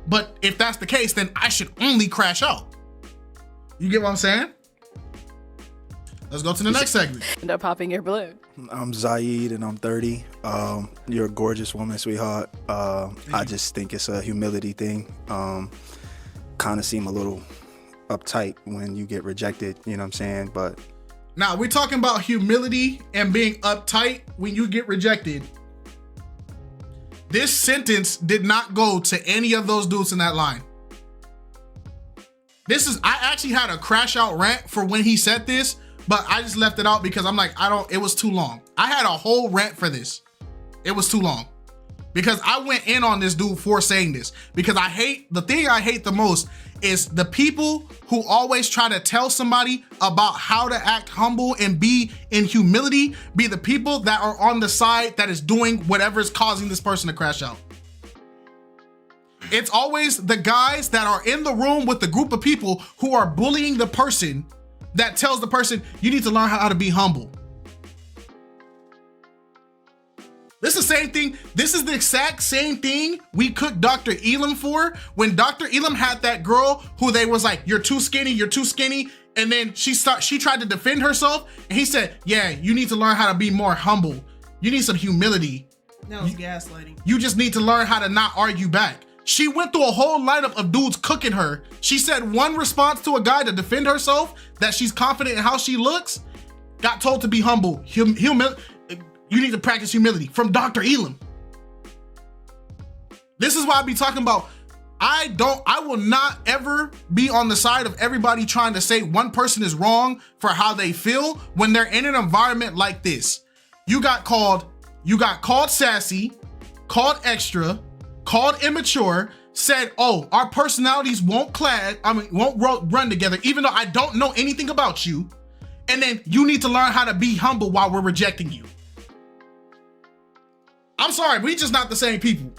But if that's the case, then I should only crash out. You get what I'm saying? Let's go to the next segment. End up popping your balloon. I'm Zaid and I'm 30. You're a gorgeous woman, sweetheart. I just think it's a humility thing. Kind of seem a little uptight when you get rejected, you know what I'm saying? But now we're talking about humility and being uptight when you get rejected. This sentence did not go to any of those dudes in that line. I actually had a crash out rant for when he said this, but I just left it out because I'm like, it was too long. I had a whole rant for this. It was too long. because I went in on this dude for saying this, because the thing I hate the most is the people who always try to tell somebody about how to act humble and be in humility, be the people that are on the side that is doing whatever is causing this person to crash out. It's always the guys that are in the room with the group of people who are bullying the person that tells the person, you need to learn how to be humble. This is the same thing. This is the exact same thing we cooked Dr. Elam for when Dr. Elam had that girl who they was like, you're too skinny. And then she tried to defend herself. And he said, yeah, you need to learn how to be more humble. You need some humility. That was gaslighting. You just need to learn how to not argue back. She went through a whole lineup of dudes cooking her. She said one response to a guy to defend herself, that she's confident in how she looks, got told to be humble. You need to practice humility from Dr. Elam. This is why I be talking about, I will not ever be on the side of everybody trying to say one person is wrong for how they feel when they're in an environment like this. You got called sassy, called extra, called immature, said, oh, our personalities won't run together, even though I don't know anything about you. And then you need to learn how to be humble while we're rejecting you. I'm sorry, we just not the same people.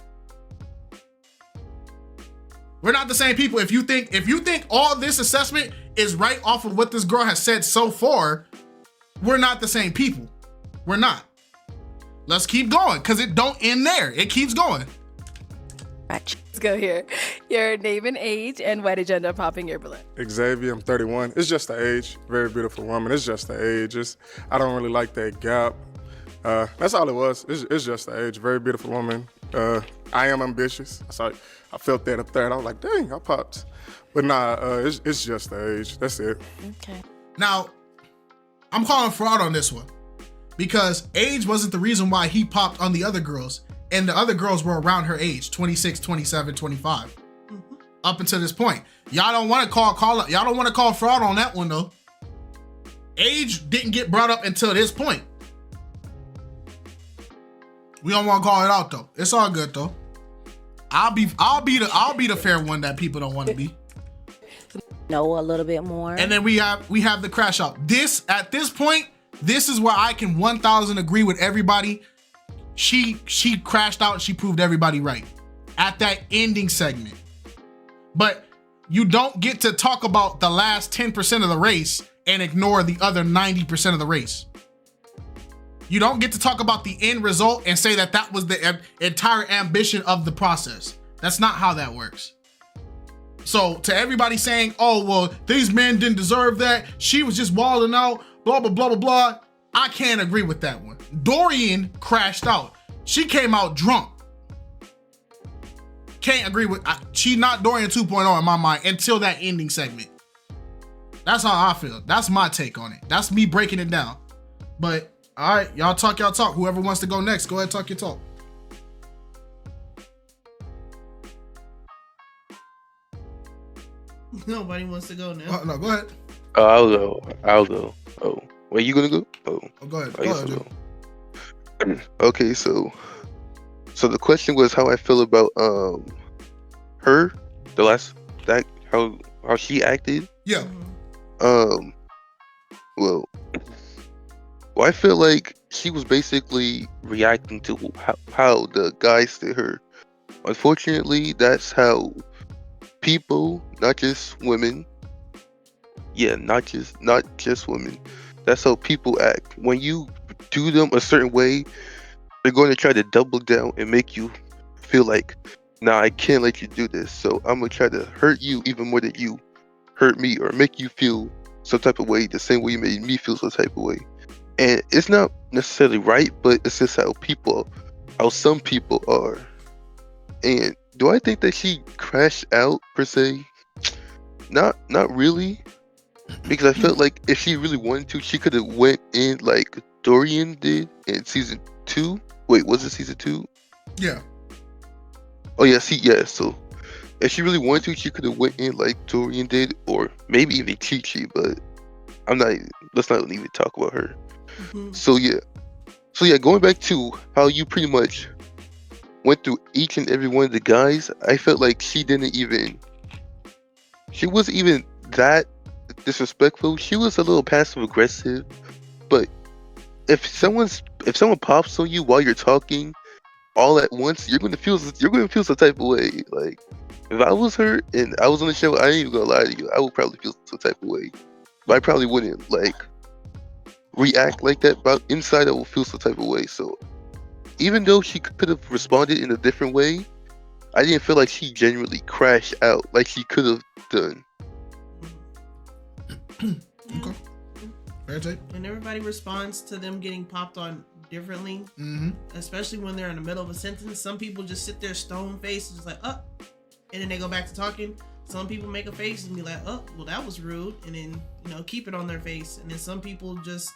We're not the same people. If you think all this assessment is right off of what this girl has said so far, we're not the same people. We're not. Let's keep going, because it don't end there. It keeps going. Let's go here. Your name and age, and why did you end up popping your balloon? Xavier, I'm 31. It's just the age. Very beautiful woman. It's just the age. I don't really like that gap. That's all it was. It's just the age. Very beautiful woman. I am ambitious. I felt that up there, and I was like, dang, I popped. But nah, it's just the age. That's it. Okay. Now, I'm calling fraud on this one, because age wasn't the reason why he popped on the other girls. And the other girls were around her age, 26, 27, 25. Mm-hmm. Up until this point. Y'all don't want to y'all don't want to call fraud on that one though. Age didn't get brought up until this point. We don't want to call it out though. It's all good though. I'll be the fair one that people don't want to be. Know a little bit more. And then we have the crash out. At this point, this is where I can 1000 agree with everybody. She crashed out and she proved everybody right at that ending segment. But you don't get to talk about the last 10% of the race and ignore the other 90% of the race. You don't get to talk about the end result and say that was the entire ambition of the process. That's not how that works. So to everybody saying, oh, well, these men didn't deserve that, she was just wilding out, blah, blah, blah, blah, blah. I can't agree with that one. Dorian crashed out. She came out drunk. Can't agree with, she not Dorian 2.0 in my mind until that ending segment. That's how I feel. That's my take on it. That's me breaking it down. But all right, y'all talk. Whoever wants to go next, go ahead, talk your talk. Nobody wants to go now. No, go ahead. I'll go. Oh, where you gonna go? Oh, go ahead. Go ahead. Okay, so the question was how I feel about her, the last that how she acted. Yeah. Well, I feel like she was basically reacting to how the guys did her. Unfortunately, that's how people, not just women. Yeah, not just women. That's how people act. When you do them a certain way, they're going to try to double down and make you feel like, nah, I can't let you do this. So I'm going to try to hurt you even more than you hurt me, or make you feel some type of way the same way you made me feel some type of way. And it's not necessarily right, but it's just how some people are. And do I think that she crashed out per se? Not really. Because I felt like if she really wanted to, she could have went in like Dorian did in season 2. Wait, was it season 2? Yeah. Oh yeah, so if she really wanted to, she could have went in like Dorian did, or maybe even Chi-Chi, but let's not even talk about her. Mm-hmm. So yeah, going back to how you pretty much went through each and every one of the guys, I felt like she wasn't even that disrespectful. She was a little passive aggressive, but if someone pops on you while you're talking all at once, you're gonna feel some type of way. Like if I was her and I was on the show, I ain't even gonna lie to you, I would probably feel some type of way. But I probably wouldn't like react like that. But inside, I would feel some type of way. So even though she could have responded in a different way, I didn't feel like she genuinely crashed out like she could have done. Okay. Fair take. And everybody responds to them getting popped on differently, especially when they're in the middle of a sentence. Some people just sit there stone faced, just like, oh, and then they go back to talking. Some people make a face and be like, oh, well, that was rude, and then, you know, keep it on their face. And then some people just,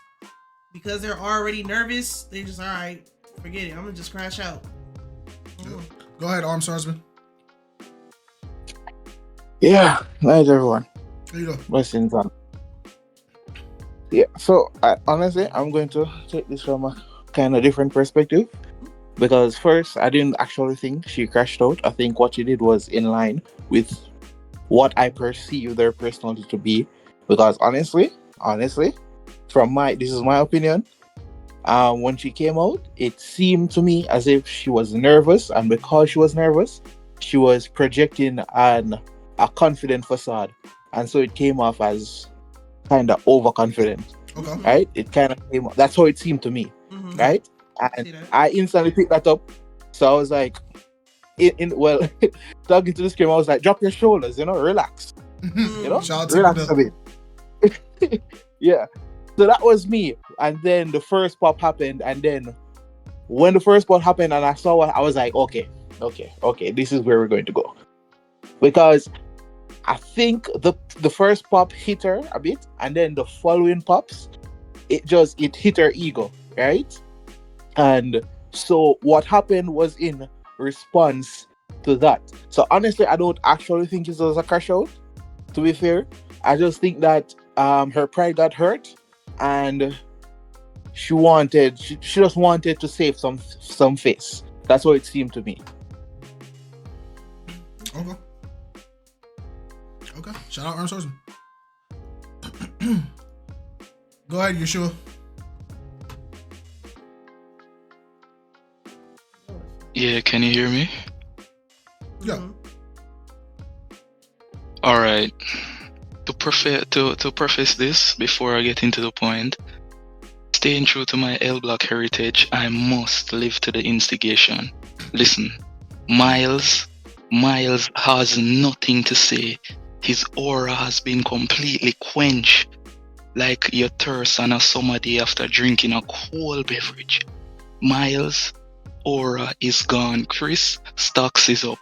because they're already nervous, they just, all right, forget it, I'm gonna just crash out. Go ahead, Arm Swordsman. Yeah, nice everyone. There you go. Blessings on. Yeah, so honestly, I'm going to take this from a kind of different perspective, because first, I didn't actually think she crashed out. I think what she did was in line with what I perceive their personality to be. Because honestly, this is my opinion. When she came out, it seemed to me as if she was nervous, and because she was nervous, she was projecting a confident facade, and so it came off as kind of overconfident. Okay. Right? It kind of came off. That's how it seemed to me. Right? And I instantly picked that up. So I was like, talking to the screen, I was like, drop your shoulders, relax. Relax a bit. Yeah. So that was me. And then the first pop happened. And then when the first pop happened and I saw what, I was like, okay, this is where we're going to go. Because I think the first pop hit her a bit. And then the following pops, it hit her ego, right? And so what happened was in response to that. So honestly, I don't actually think it was a crash out, to be fair. I just think that her pride got hurt, and she just wanted to save some face. That's what it seemed to me. Okay. Shout out Arm Swordsman. Go ahead, Yeshua. Yeah, can you hear me? Yeah. All right. To preface this, before I get into the point, staying true to my L Block heritage, I must live to the instigation. Listen, Miles has nothing to say. His aura has been completely quenched, like your thirst on a summer day after drinking a cold beverage. Miles' aura is gone. Chris' stocks is up.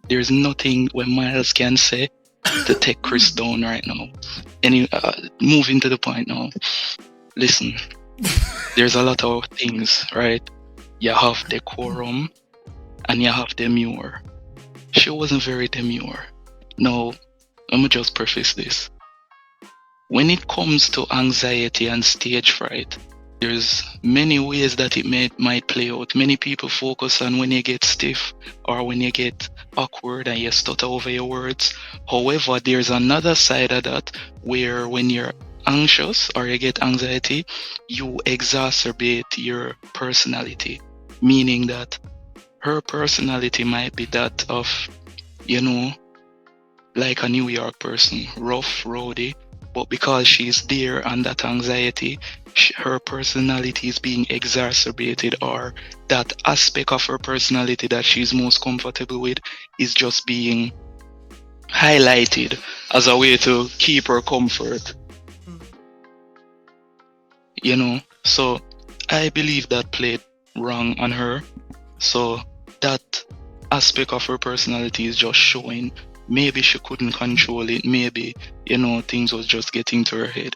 There's nothing where Miles can say to take Chris down right now. Moving to the point now. Listen, there's a lot of things, right? You have decorum and you have demure. She wasn't very demure. Now, let me just preface this. When it comes to anxiety and stage fright, there's many ways that it might play out. Many people focus on when you get stiff or when you get awkward and you stutter over your words. However, there's another side of that where when you're anxious or you get anxiety, you exacerbate your personality. Meaning that her personality might be that of, like a New York person, rough, rowdy, but because she's there and that anxiety, her personality is being exacerbated, or that aspect of her personality that she's most comfortable with is just being highlighted as a way to keep her comfort. So I believe that played wrong on her. So that aspect of her personality is just showing. Maybe she couldn't control it. Maybe, things was just getting to her head.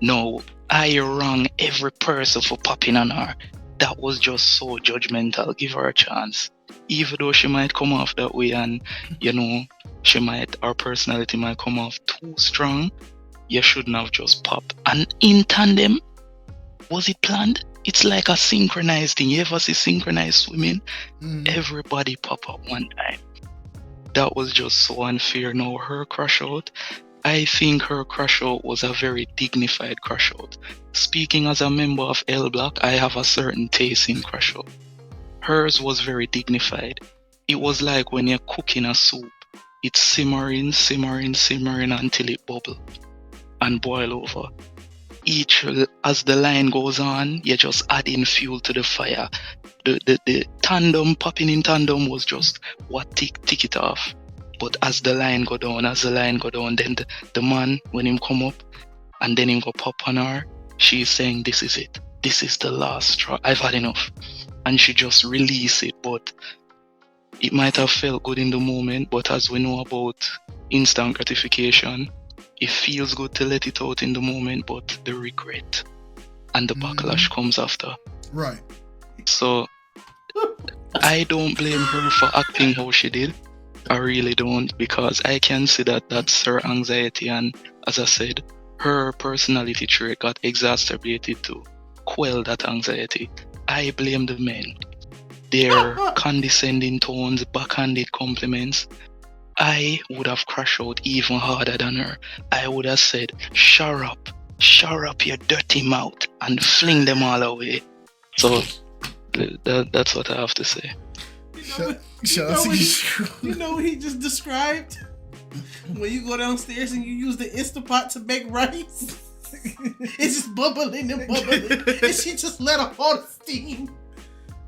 No, I wrong every person for popping on her. That was just so judgmental. Give her a chance. Even though she might come off that way and, her personality might come off too strong, you shouldn't have just popped. And in tandem, was it planned? it's like a synchronized thing. You ever see synchronized swimming? Everybody pop up one time. That was just so unfair. Now her crash out, I think her crash out was a very dignified crash out. Speaking as a member of L Block, I have a certain taste in crash out. Hers was very dignified. It was like when you're cooking a soup. It's simmering until it bubbles and boil over. As the line goes on, you're just adding fuel to the fire. The tandem, popping in tandem was just what tick it off. But as the line go down, then the man, when him come up, and then him go pop on her, she's saying, this is it. This is the last straw. I've had enough. And she just release it, but it might have felt good in the moment, but as we know about instant gratification, it feels good to let it out in the moment, but the regret and the backlash comes after. Right. So I don't blame her for acting how she did. I really don't, because I can see that that's her anxiety, and as I said, her personality trait got exacerbated to quell that anxiety. I blame the men. Their condescending tones, backhanded compliments. I would have crashed out even harder than her. I would have said, shut up your dirty mouth, and fling them all away. So that's what I have to say. You know what he just described? When you go downstairs and you use the Instapot to make rice, it's just bubbling and bubbling, and she just let off all the steam.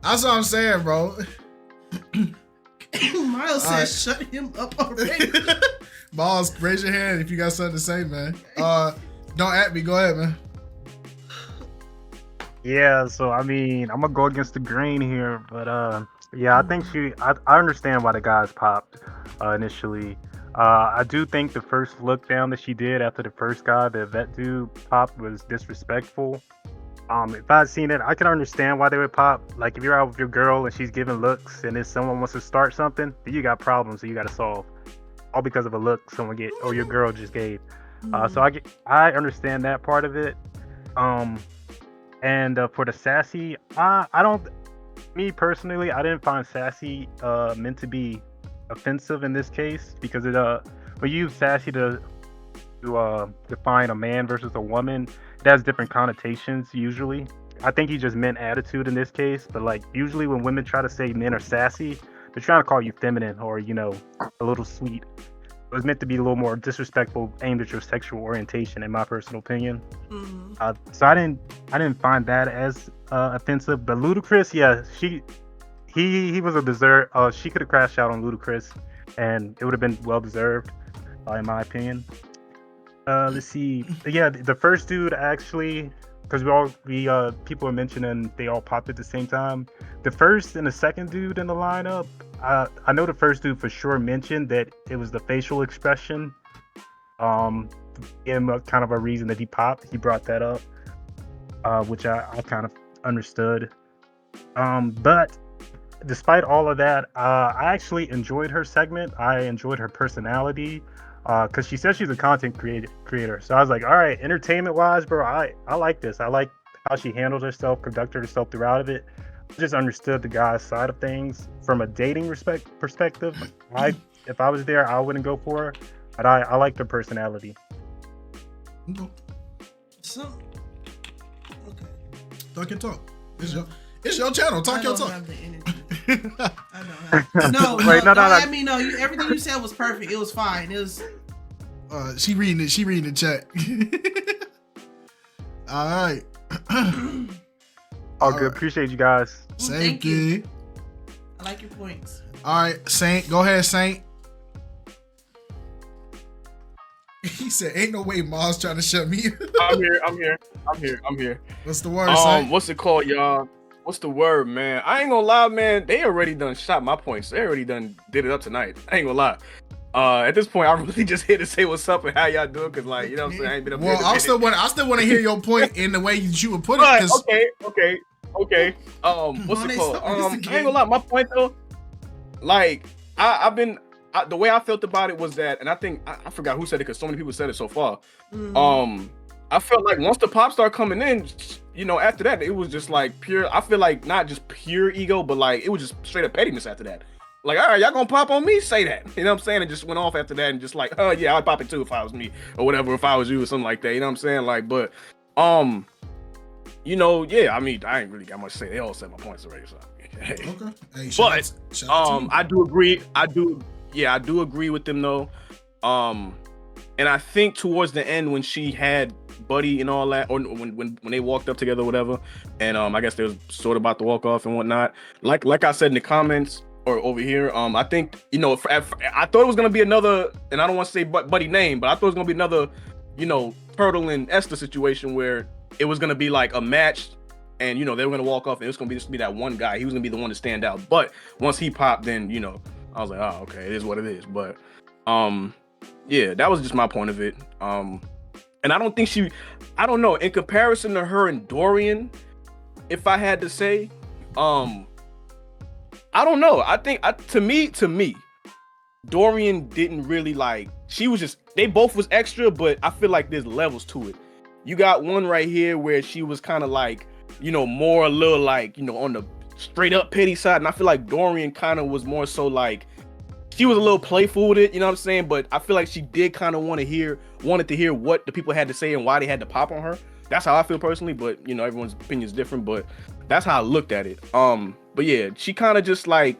That's what I'm saying, bro. Miles says, shut him up already. Miles, raise your hand if you got something to say, man. Don't at me. Go ahead, man. Yeah, so I mean, I'm gonna go against the grain here, but yeah, I think I understand why the guys popped initially. I do think the first look down that she did after the first guy, the vet dude, popped was disrespectful. If I'd seen it, I can understand why they would pop. Like, if you're out with your girl and she's giving looks, and if someone wants to start something, then you got problems that you got to solve, all because of a look your girl just gave. So I understand that part of it. And for the sassy, me personally, I didn't find sassy meant to be offensive in this case, because when you use sassy to define a man versus a woman, it has different connotations usually. I think he just meant attitude in this case, but like usually when women try to say men are sassy, they're trying to call you feminine or, a little sweet. It was meant to be a little more disrespectful, aimed at your sexual orientation, in my personal opinion. So I didn't find that as offensive. But Ludacris, yeah, he was a dessert. She could have crashed out on Ludacris, and it would have been well deserved, in my opinion. Let's see. Yeah, the first dude actually, because people were mentioning they all popped at the same time. The first and the second dude in the lineup, I know the first dude for sure mentioned that it was the facial expression, in kind of a reason that he popped. He brought that up, which I kind of understood. But despite all of that, I actually enjoyed her segment. I enjoyed her personality. Because she says she's a content creator. So I was like, all right, entertainment-wise, bro, I like this. I like how she handled herself, conducted herself throughout of it. I just understood the guy's side of things. From a dating perspective, if I was there, I wouldn't go for her. But I liked her personality. So, okay. Talk your talk. It's your channel. Talk your talk. I don't have the energy. I mean, everything you said was perfect. It was fine. It was. She reading the chat. All right. All good. Right. Appreciate you guys. Thank you. I like your points. All right, Saint. Go ahead, Saint. He said, "Ain't no way, Ma's trying to shut me." I'm here. What's the word, Saint? What's it called, y'all? What's the word, man? I ain't gonna lie, man. They already done shot my points. They already done did it up tonight. I ain't gonna lie. At this point, I really just here to say what's up and how y'all doing, cause like, you know what I'm saying? I ain't been up here. I still want to hear your point in the way you would put it. Okay. What's it called? I ain't gonna lie. My point though, like, the way I felt about it was that, and I think I forgot who said it, because so many people said it so far. I felt like once the pop started coming in, you know, after that, it was just like pure. I feel like not just pure ego, but like it was just straight up pettiness after that. Like, all right, y'all gonna pop on me? Say that. You know what I'm saying? It just went off after that, and just like, oh yeah, I'd pop it too if I was me, or whatever, if I was you, or something like that. You know what I'm saying? Like, but you know, yeah. I mean, I ain't really got much to say. They all said my points already. So, okay. Hey, but shout out to you. I do agree. I do agree with them though. And I think towards the end when she had Buddy and all that, or when they walked up together, or whatever, and I guess they was sort of about to walk off and whatnot. Like I said in the comments or over here, I think, you know, I thought it was gonna be another, and I don't want to say Buddy name, but I thought it was gonna be another, you know, Turtle and Esther situation where it was gonna be like a match, and you know they were gonna walk off, and it was gonna be just be that one guy. He was gonna be the one to stand out. But once he popped, then you know I was like, oh, okay, it is what it is. But yeah, that was just my point of it. And I don't think I don't know, in comparison to her and Dorian, if I had to say, I don't know. I think to me, Dorian didn't really like, she was just, they both was extra, but I feel like there's levels to it. You got one right here where she was kind of like, you know, more a little like, you know, on the straight up petty side. And I feel like Dorian kind of was more so like, she was a little playful with it, you know what I'm saying? But I feel like she did kind of wanted to hear what the people had to say and why they had to pop on her. That's how I feel personally, but you know, everyone's opinion is different, but that's how I looked at it. But yeah, she kind of just like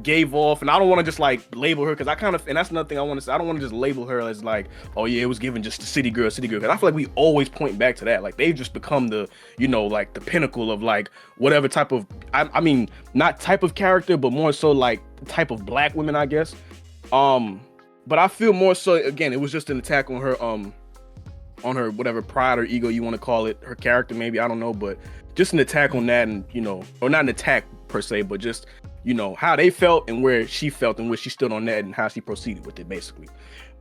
gave off, and I don't want to just like label her, because I kind of, and that's another thing I want to say, I don't want to just label her as like, oh yeah, it was given just the city girl, because I feel like we always point back to that. Like they've just become the, you know, like the pinnacle of like whatever type of, I mean, not type of character, but more so like the type of black women, I guess. But I feel more so, again, it was just an attack on her whatever pride or ego you want to call it, her character maybe, I don't know, but just an attack on that, and you know, or not an attack per se, but just, you know, how they felt and where she felt and where she stood on that and how she proceeded with it, basically.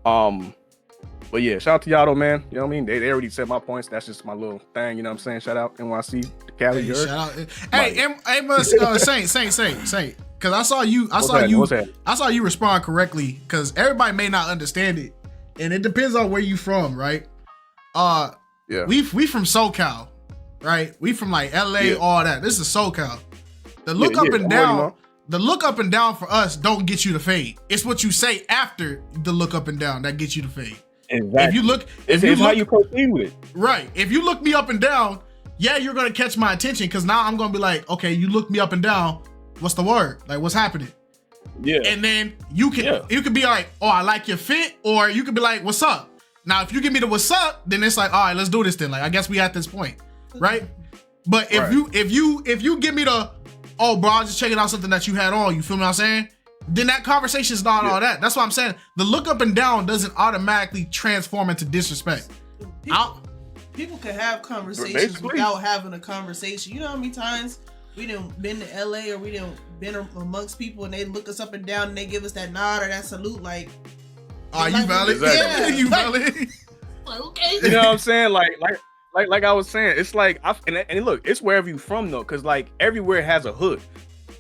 But yeah, shout out to y'all though, man. You know what I mean? They already said my points. That's just my little thing, you know what I'm saying? Shout out NYC, Cali. Hey, shout out. Hey, Saint. Cause I saw you respond correctly. Cause everybody may not understand it, and it depends on where you from, right? Yeah. We from SoCal, right? We from like LA, all that. This is SoCal. The look up and down. The look up and down for us don't get you the fade. It's what you say after the look up and down that gets you the fade. Exactly. If you look, how you proceed with it. Right. If you look me up and down, yeah, you're gonna catch my attention, because now I'm gonna be like, okay, you look me up and down. What's the word? Like, what's happening? Yeah. And then you can be like, oh, I like your fit, or you could be like, what's up? Now, if you give me the what's up, then it's like, all right, let's do this then. Like, I guess we at this point, right? But if you give me the, oh, bro, I was just checking out something that you had on, you feel me what I'm saying? Then that conversation is not all that. That's what I'm saying. The look up and down doesn't automatically transform into disrespect. People can have conversations without having a conversation. You know how many times we done been to LA, or we done been amongst people and they look us up and down and they give us that nod or that salute, like, are you valid? Yeah, you valid? Like, okay. You know what I'm saying? Like I was saying, it's like, and look, it's wherever you from though, because like everywhere has a hood,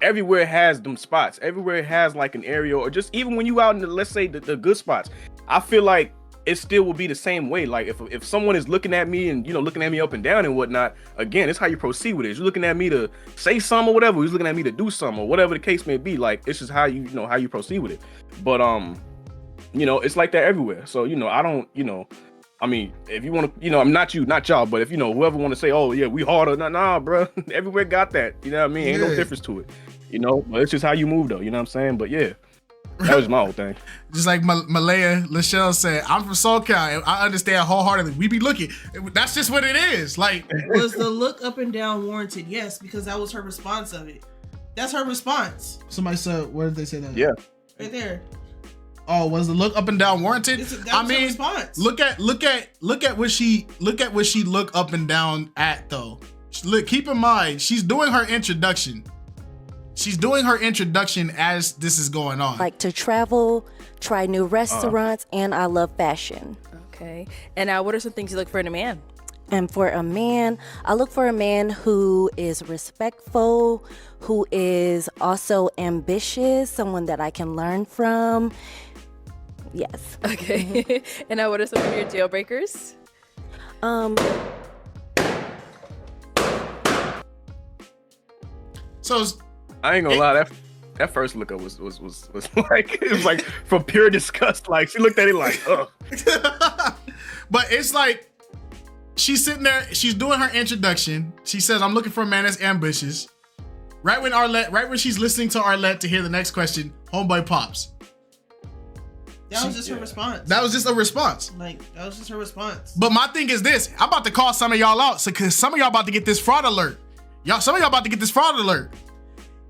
everywhere has them spots, everywhere has like an area, or just even when you out in the, let's say the good spots, I feel like it still will be the same way. Like if someone is looking at me and, you know, looking at me up and down and whatnot, again, it's how you proceed with it. You're looking at me to say something or whatever, he's looking at me to do something or whatever the case may be. Like, it's just how you proceed with it. But you know, it's like that everywhere. So, you know, I don't, you know, I mean, if you want to, you know, I'm not you, not y'all, but if, you know, whoever want to say, oh yeah, we harder, nah, bro, everywhere got that. You know what I mean? Ain't no difference to it. You know, but it's just how you move though. You know what I'm saying? But yeah, that was my whole thing. Just like Malaya Lachelle said, I'm from SoCal and I understand wholeheartedly. We be looking. That's just what it is. Like, was the look up and down warranted? Yes, because that was her response of it. That's her response. Somebody said, where did they say that? Yeah. Right there. Oh, was the look up and down warranted? I mean, response. look at what she look up and down at though. Look, keep in mind, she's doing her introduction. She's doing her introduction as this is going on. Like to travel, try new restaurants, and I love fashion. Okay. And now, what are some things you look for in a man? And for a man, I look for a man who is respectful, who is also ambitious, someone that I can learn from. Yes. Okay. And now, what are some of your deal breakers? So I ain't gonna lie, that first lookup was like it was like from pure disgust. Like she looked at it like, ugh. But it's like she's sitting there, she's doing her introduction. She says, "I'm looking for a man that's ambitious." Right when she's listening to Arlette to hear the next question, homeboy pops. That was just her response. That was just a response. Like, that was just her response. But my thing is this: I'm about to call some of y'all out, so because some of y'all about to get this fraud alert. Some of y'all about to get this fraud alert.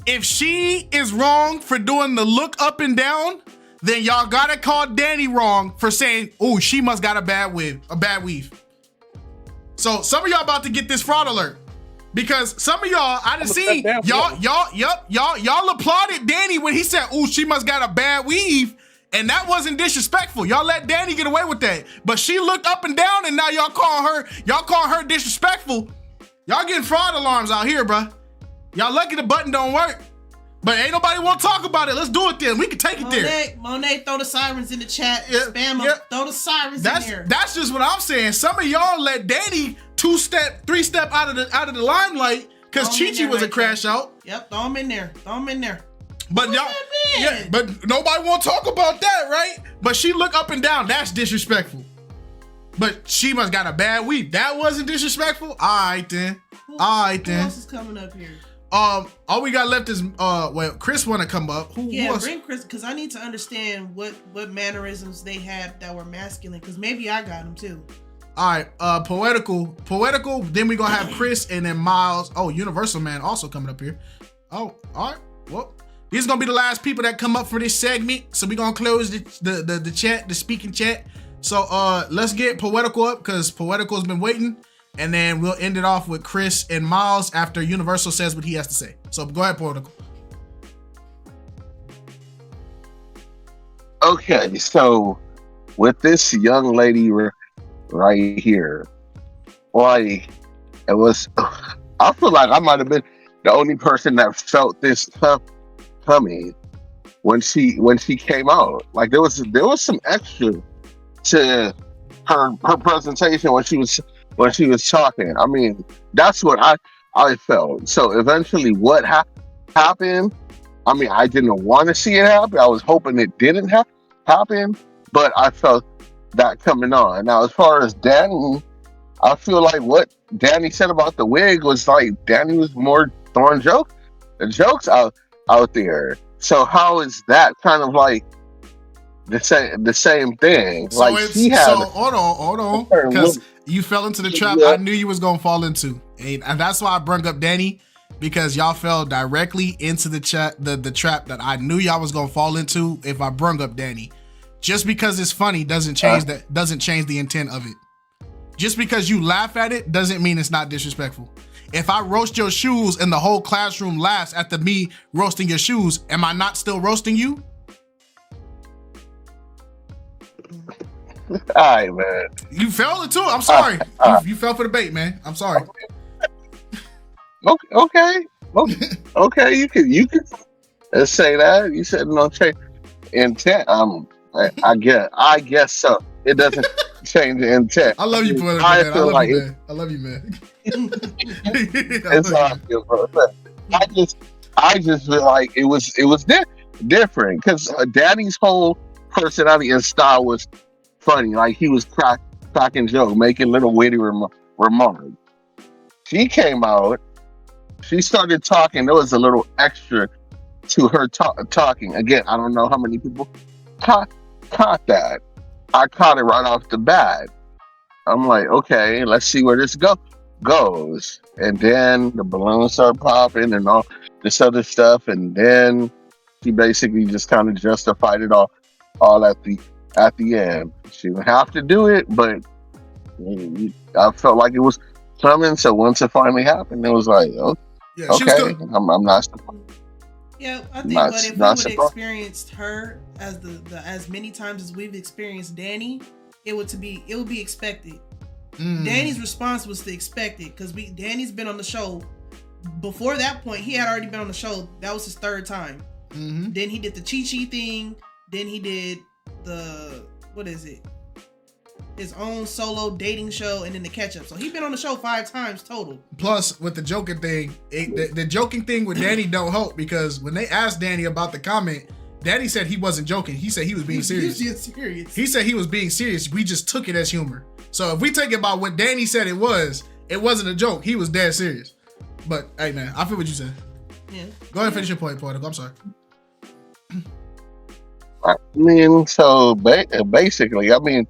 If she is wrong for doing the look up and down, then y'all gotta call Danny wrong for saying, "Oh, she must got a bad weave." So some of y'all about to get this fraud alert. Because some of y'all, I done seen y'all applauded Danny when he said, "Oh, she must got a bad weave," and that wasn't disrespectful. Y'all let Danny get away with that, but she looked up and down, and now y'all call her disrespectful. Y'all getting fraud alarms out here, bruh. Y'all lucky the button don't work, but ain't nobody want to talk about it. Let's do it then. We can take it there. Monet, throw the sirens in the chat. Spam them. Throw the sirens in there. That's just what I'm saying. Some of y'all let Danny 2-step, 3-step out of the limelight because Chi-Chi was a crash out. Yep, throw them in there. But but nobody want to talk about that, right? But she look up and down. That's disrespectful. But she must got a bad week. That wasn't disrespectful. All right then. Who else is coming up here? All we got left is Chris want to come up. Who bring Chris, because I need to understand what mannerisms they had that were masculine, because maybe I got them too. All right, poetical. Then we gonna have Chris and then Miles. Oh, Universal Man also coming up here. Oh, all right. Well, these are gonna be the last people that come up for this segment. So we gonna close the chat, the speaking chat. So let's get Poetical up because Poetical's been waiting, and then we'll end it off with Chris and Miles after Universal says what he has to say. So go ahead, Poetical. Okay, so with this young lady right here, like it was, I feel like I might have been the only person that felt this coming when she came out. Like there was some extra to her presentation when she was talking. I mean, that's what I felt. So eventually, what happened? I mean, I didn't want to see it happen. I was hoping it didn't happen, but I felt that coming on. Now, as far as Danny, I feel like what Danny said about the wig was like Danny was more throwing jokes out there. So how is that kind of like the same thing? So like hold on, because you fell into the trap I knew you was gonna fall into, and that's why I brung up Danny, because y'all fell directly into the trap that I knew y'all was gonna fall into if I brung up Danny. Just because it's funny doesn't change the intent of it. Just because you laugh at it doesn't mean it's not disrespectful. If I roast your shoes and the whole classroom laughs after me roasting your shoes, am I not still roasting you? All right, man. You fell into it. I'm sorry. You fell for the bait, man. I'm sorry. Okay. You can say that. You said no change intent. I guess so. It doesn't change the intent. I love you, man. I love you, man. It's all good, bro. I just feel like it was different because Danny's whole personality and style was funny. Like he was cracking jokes, making little witty remarks. She came out. She started talking. There was a little extra to her talking. Again, I don't know how many people caught that. I caught it right off the bat. I'm like, okay, let's see where this goes. And then the balloons start popping and all this other stuff. And then she basically just kind of justified it all at the end. She didn't have to do it, but I felt like it was coming. So once it finally happened, it was like, oh, yeah, okay, I'm not. Yeah, I think, but if we would have experienced her as many times as we've experienced Danny, it would be expected. Danny's response was to expect it because Danny's been on the show. Before that point, he had already been on the show. That was his third time. Then he did the Chi-Chi thing. Then he did the, what is it? his own solo dating show and then the catch up. So he's been on the show 5 times total. Plus, with the joking thing, the joking thing with Danny don't help because when they asked Danny about the comment, Danny said he wasn't joking. He said he was being serious. He was serious. He said he was being serious. We just took it as humor. So if we take it about what Danny said it wasn't a joke. He was dead serious. But hey, man, I feel what you said. Yeah. Go ahead and finish your point, Portico. I'm sorry. I mean, so basically, I mean,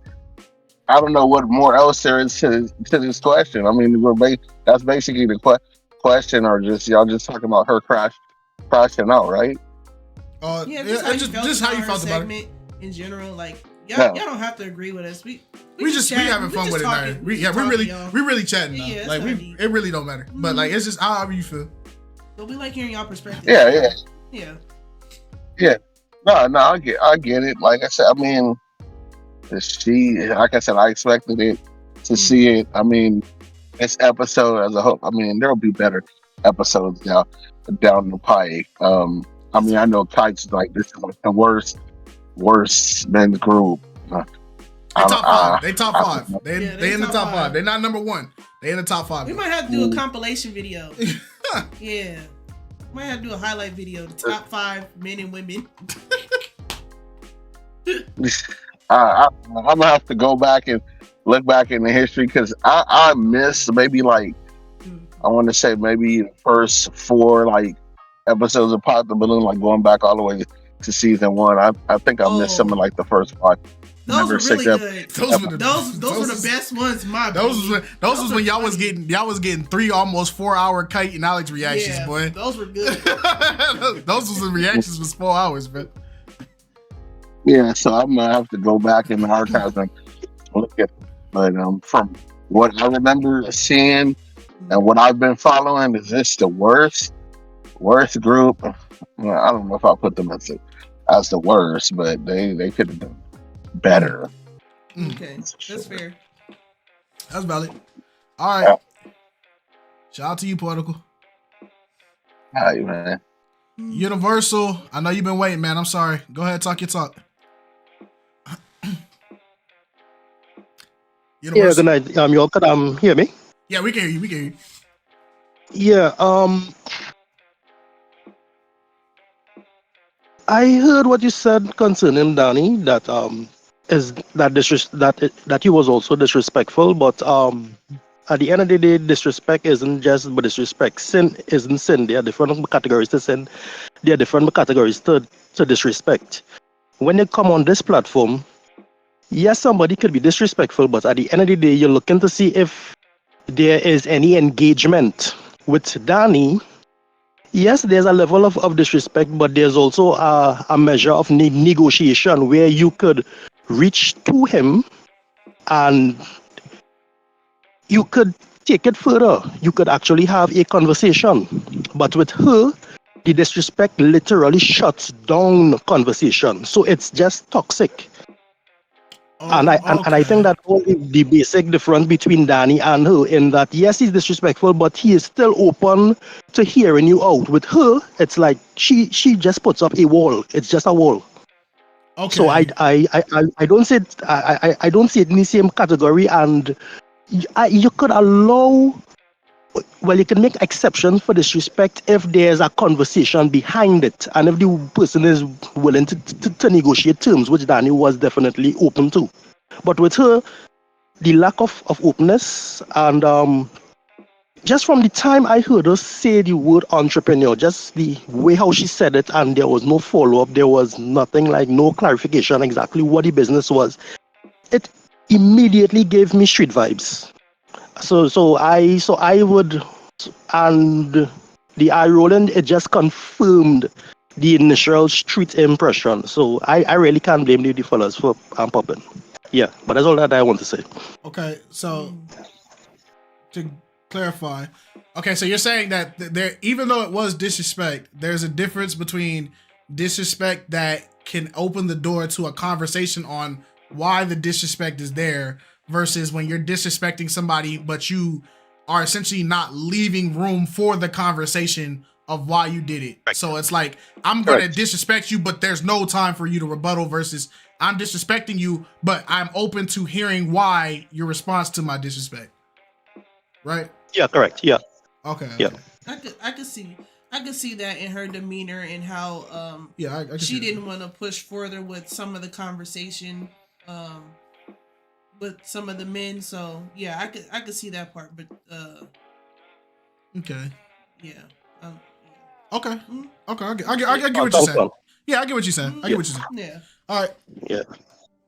I don't know what more else there is to this question. I mean, that's basically the question, or just y'all just talking about her crashing out, right? Yeah, just how you felt about it in general. Like y'all don't have to agree with us. We having fun with it now. We really chatting now. Yeah, like it really don't matter. But like it's just however you feel. But we like hearing y'all perspective. Yeah. No, I get it. Like I said, I mean, like I said, I expected it to see it. I mean, this episode as a whole, I mean, there'll be better episodes down the pike. I mean, I know KiteZz is like, this is like the worst men's group. They top 5. They top 5. They in the top 5. They're not number 1. They in the top 5. We might have to do a compilation video. Yeah. Might have to do a highlight video. The top 5 men and women. I'm gonna have to go back and look back in the history because I missed maybe like I want to say maybe the first 4 like episodes of Pop the Balloon, like going back all the way to season 1. I think I missed some of like the first 5. Those were really good. Those were the best ones. Those was when y'all was getting 3 almost 4-hour Kite and Alex reactions, boy. Those were good. Those was the reactions was 4 hours, man. Yeah, so I'm gonna have to go back in the archives and look at them. But from what I remember seeing and what I've been following, is this the worst group? Well, I don't know if I'll put them as the worst, but they could have done better. Okay, that's fair. That's valid. All right. Shout out to you, Portico. Hi, man. Universal, I know you've been waiting, man. I'm sorry. Go ahead, talk your talk. Yeah, good night. Y'all could hear me? Yeah, we can hear you. We can hear you. Yeah, I heard what you said concerning Danny, that that he was also disrespectful, but at the end of the day, disrespect isn't just but disrespect. Sin isn't sin. There are different categories to sin. There are different categories to disrespect. When you come on this platform, yes, somebody could be disrespectful, but at the end of the day, you're looking to see if there is any engagement. With Danny, yes, there's a level of disrespect, but there's also a measure of negotiation where you could reach to him and you could take it further. You could actually have a conversation. But with her, the disrespect literally shuts down conversation. So it's just toxic. And I think that was the basic difference between Danny and her, in that yes, he's disrespectful, but he is still open to hearing you out. With her, it's like she just puts up a wall. It's just a wall. Okay. So I don't see it, I don't see it in the same category, and you could allow, well, you can make exceptions for disrespect if there's a conversation behind it, and if the person is willing to negotiate terms, which Danny was definitely open to. But with her, the lack of openness, and just from the time I heard her say the word entrepreneur, just the way how she said it, and there was no follow-up, there was nothing, like no clarification exactly what the business was, it immediately gave me street vibes. So I would, and the eye rolling, it just confirmed the initial street impression. So I really can't blame the fellas for popping. Yeah, but that's all that I want to say. Okay, so to clarify, okay, so you're saying that there, even though it was disrespect, there's a difference between disrespect that can open the door to a conversation on why the disrespect is there, versus when you're disrespecting somebody, but you are essentially not leaving room for the conversation of why you did it. So it's like, I'm going to disrespect you, but there's no time for you to rebuttal, versus I'm disrespecting you, but I'm open to hearing why your response to my disrespect. Right? Yeah, correct. Yeah. Okay. Yeah. I could see that in her demeanor and how I she didn't want to push further with some of the conversation with some of the men. So yeah, I could see that part. But okay. Yeah. Okay. Okay. I get what you're saying. Yeah, I get what you're saying. I get what you're saying. Yeah. All right. Yeah.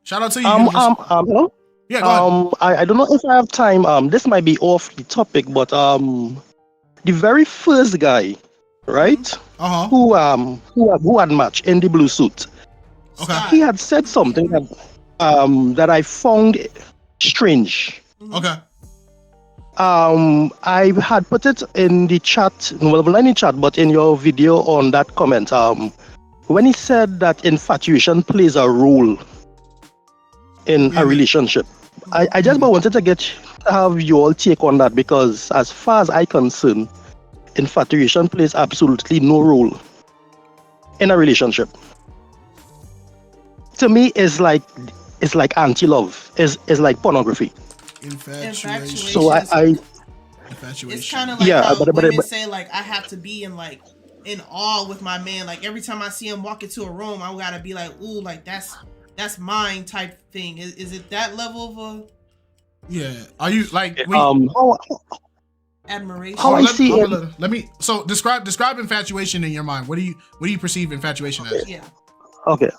Shout out to you. Hello? Yeah, go ahead. I don't know if I have time. This might be off the topic, but the very first guy, right? Who had matched in the blue suit. Okay. He had said something that I found strange. Okay. I had put it in the chat, well, not in the chat, but in your video on that comment. When he said that infatuation plays a role in a relationship, I just wanted to have your take on that, because as far as I'm concerned, infatuation plays absolutely no role in a relationship. To me, it's like anti-love. It's like pornography. Infatuation. So Infatuation. It's kind of like how women say, like, I have to be in awe with my man. Like, every time I see him walk into a room, I gotta be like, ooh, like that's mine type thing. Is it that level of a Are you like admiration? Let me describe infatuation in your mind. What do you perceive infatuation as? Yeah. Okay.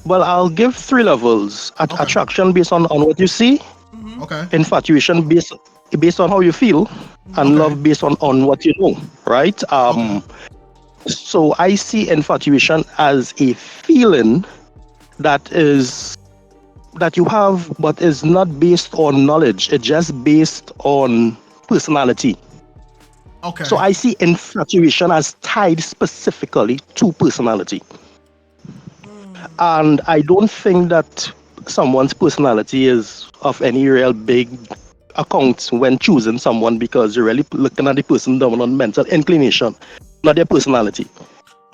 Well, I'll give 3 levels. Attraction based on what you see. Okay. Infatuation based on how you feel, and love based on what you know. Right. So I see infatuation as a feeling that you have, but is not based on knowledge. It's just based on personality. Okay. So I see infatuation as tied specifically to personality. And I don't think that someone's personality is of any real big account when choosing someone, because you're really looking at the person down on mental inclination, not their personality.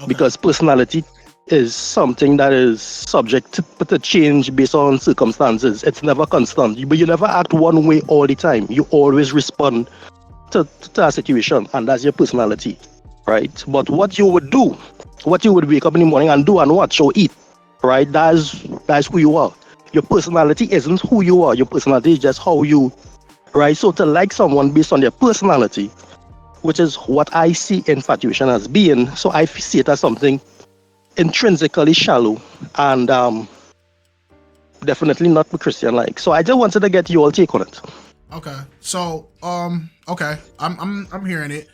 Because personality is something that is subject to change based on circumstances. It's never constant. But you never act one way all the time. You always respond to a situation, and that's your personality, right? But what you would do, what you would wake up in the morning and do and watch or eat, right? That's who you are. Your personality isn't who you are. Your personality is just how you, right? So to like someone based on their personality, which is what I see infatuation as being, so I see it as something intrinsically shallow and definitely not Christian-like. So I just wanted to get your take on it. Okay. So okay, I'm hearing it.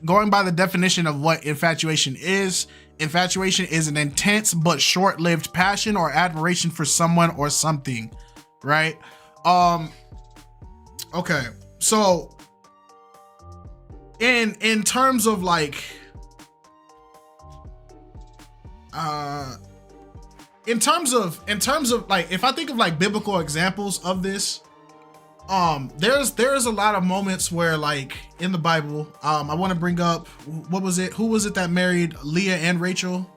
Going by the definition of what infatuation is an intense but short-lived passion or admiration for someone or something, right? Okay. So in terms of like in terms of like, if I think of like biblical examples of this, there's a lot of moments where, like, in the Bible, I want to bring up, who was it that married Leah and Rachel?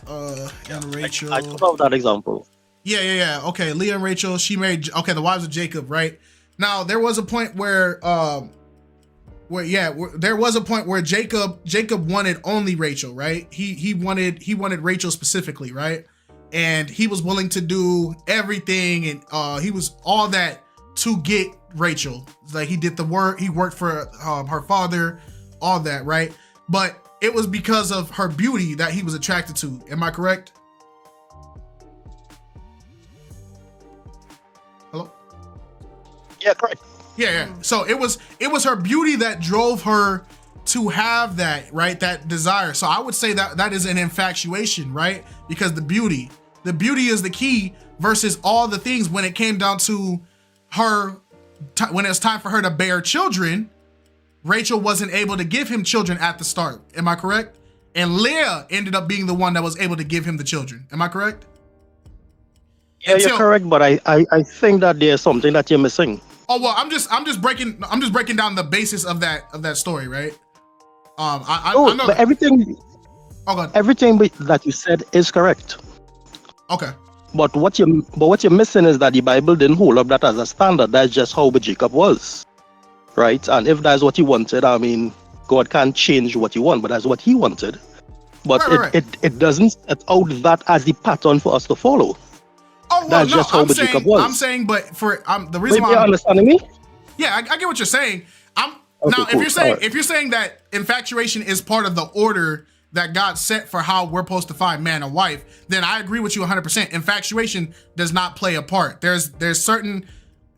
And Rachel. I love that example. Yeah. Okay, Leah and Rachel, she married, the wives of Jacob, right? Now, there was a point where Jacob wanted only Rachel, right? He wanted Rachel specifically, right? And he was willing to do everything, and he was all that to get Rachel. Like, he did the work, he worked for her father, all that, right? But it was because of her beauty that he was attracted to. Am I correct? Hello? Yeah, correct. Yeah. So it was her beauty that drove her to have that, right? That desire. So I would say that is an infatuation, right? Because the beauty is the key versus all the things. When it came down to her, when it's time for her to bear children, Rachel wasn't able to give him children at the start. Am I correct? And Leah ended up being the one that was able to give him the children. Am I correct? Yeah, you're correct, but I think that there's something that you're missing. Oh well, I'm just breaking down the basis of that story, right? I know. But everything. Everything that you said is correct. Okay. But what you're missing is that the Bible didn't hold up that as a standard. That's just how Jacob was, right? And if that's what he wanted, I mean, God can't change what you want, but that's what he wanted. But Right. it doesn't set out that as the pattern for us to follow. Oh, well, that's no, just how Jacob was. I'm saying, but for the reason why you're understanding me? Yeah, I get what you're saying. Okay, Now, cool. if you're saying that infatuation is part of the order that God set for how we're supposed to find man and wife, then I agree with you 100%. Infatuation does not play a part. There's certain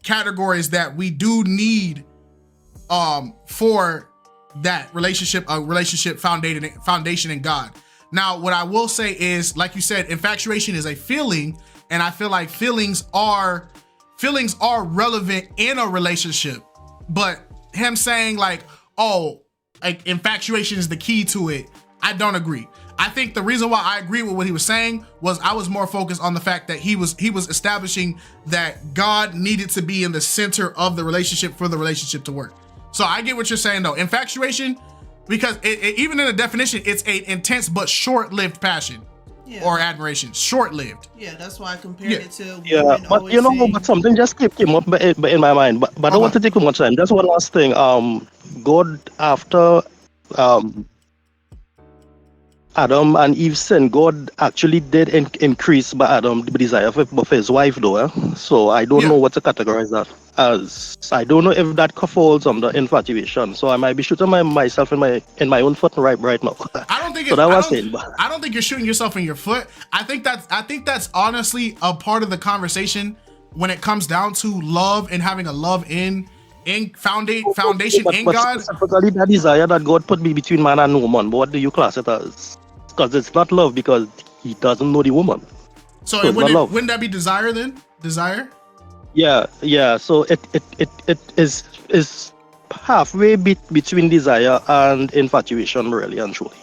categories that we do need for that relationship foundation in God. Now, what I will say is, like you said, infatuation is a feeling, and I feel like feelings are relevant in a relationship. But him saying like, oh, like infatuation is the key to it, I don't agree. I think the reason why I agree with what he was saying was I was more focused on the fact that he was establishing that God needed to be in the center of the relationship for the relationship to work. So I get what you're saying though. Infatuation, because it even in the definition, it's an intense but short-lived passion or admiration. Short-lived. Yeah, that's why I compared it to. Yeah, but but something just came up in my mind. But I don't want to take too much time. Just one last thing. God, after Adam and Eve sinned, God actually did increase by Adam the desire for his wife, though. So I don't know what to categorize that as. I don't know if that falls under infatuation. So I might be shooting myself in my own foot right now. I don't think so that was it. I don't think you're shooting yourself in your foot. I think that's honestly a part of the conversation when it comes down to love and having a love in foundation in God. Specifically, that desire that God put me between man and woman. But what do you class it as? Because it's not love, because he doesn't know the woman. So wouldn't that be desire then? Desire? Yeah. So it is halfway between desire and infatuation, really and truly.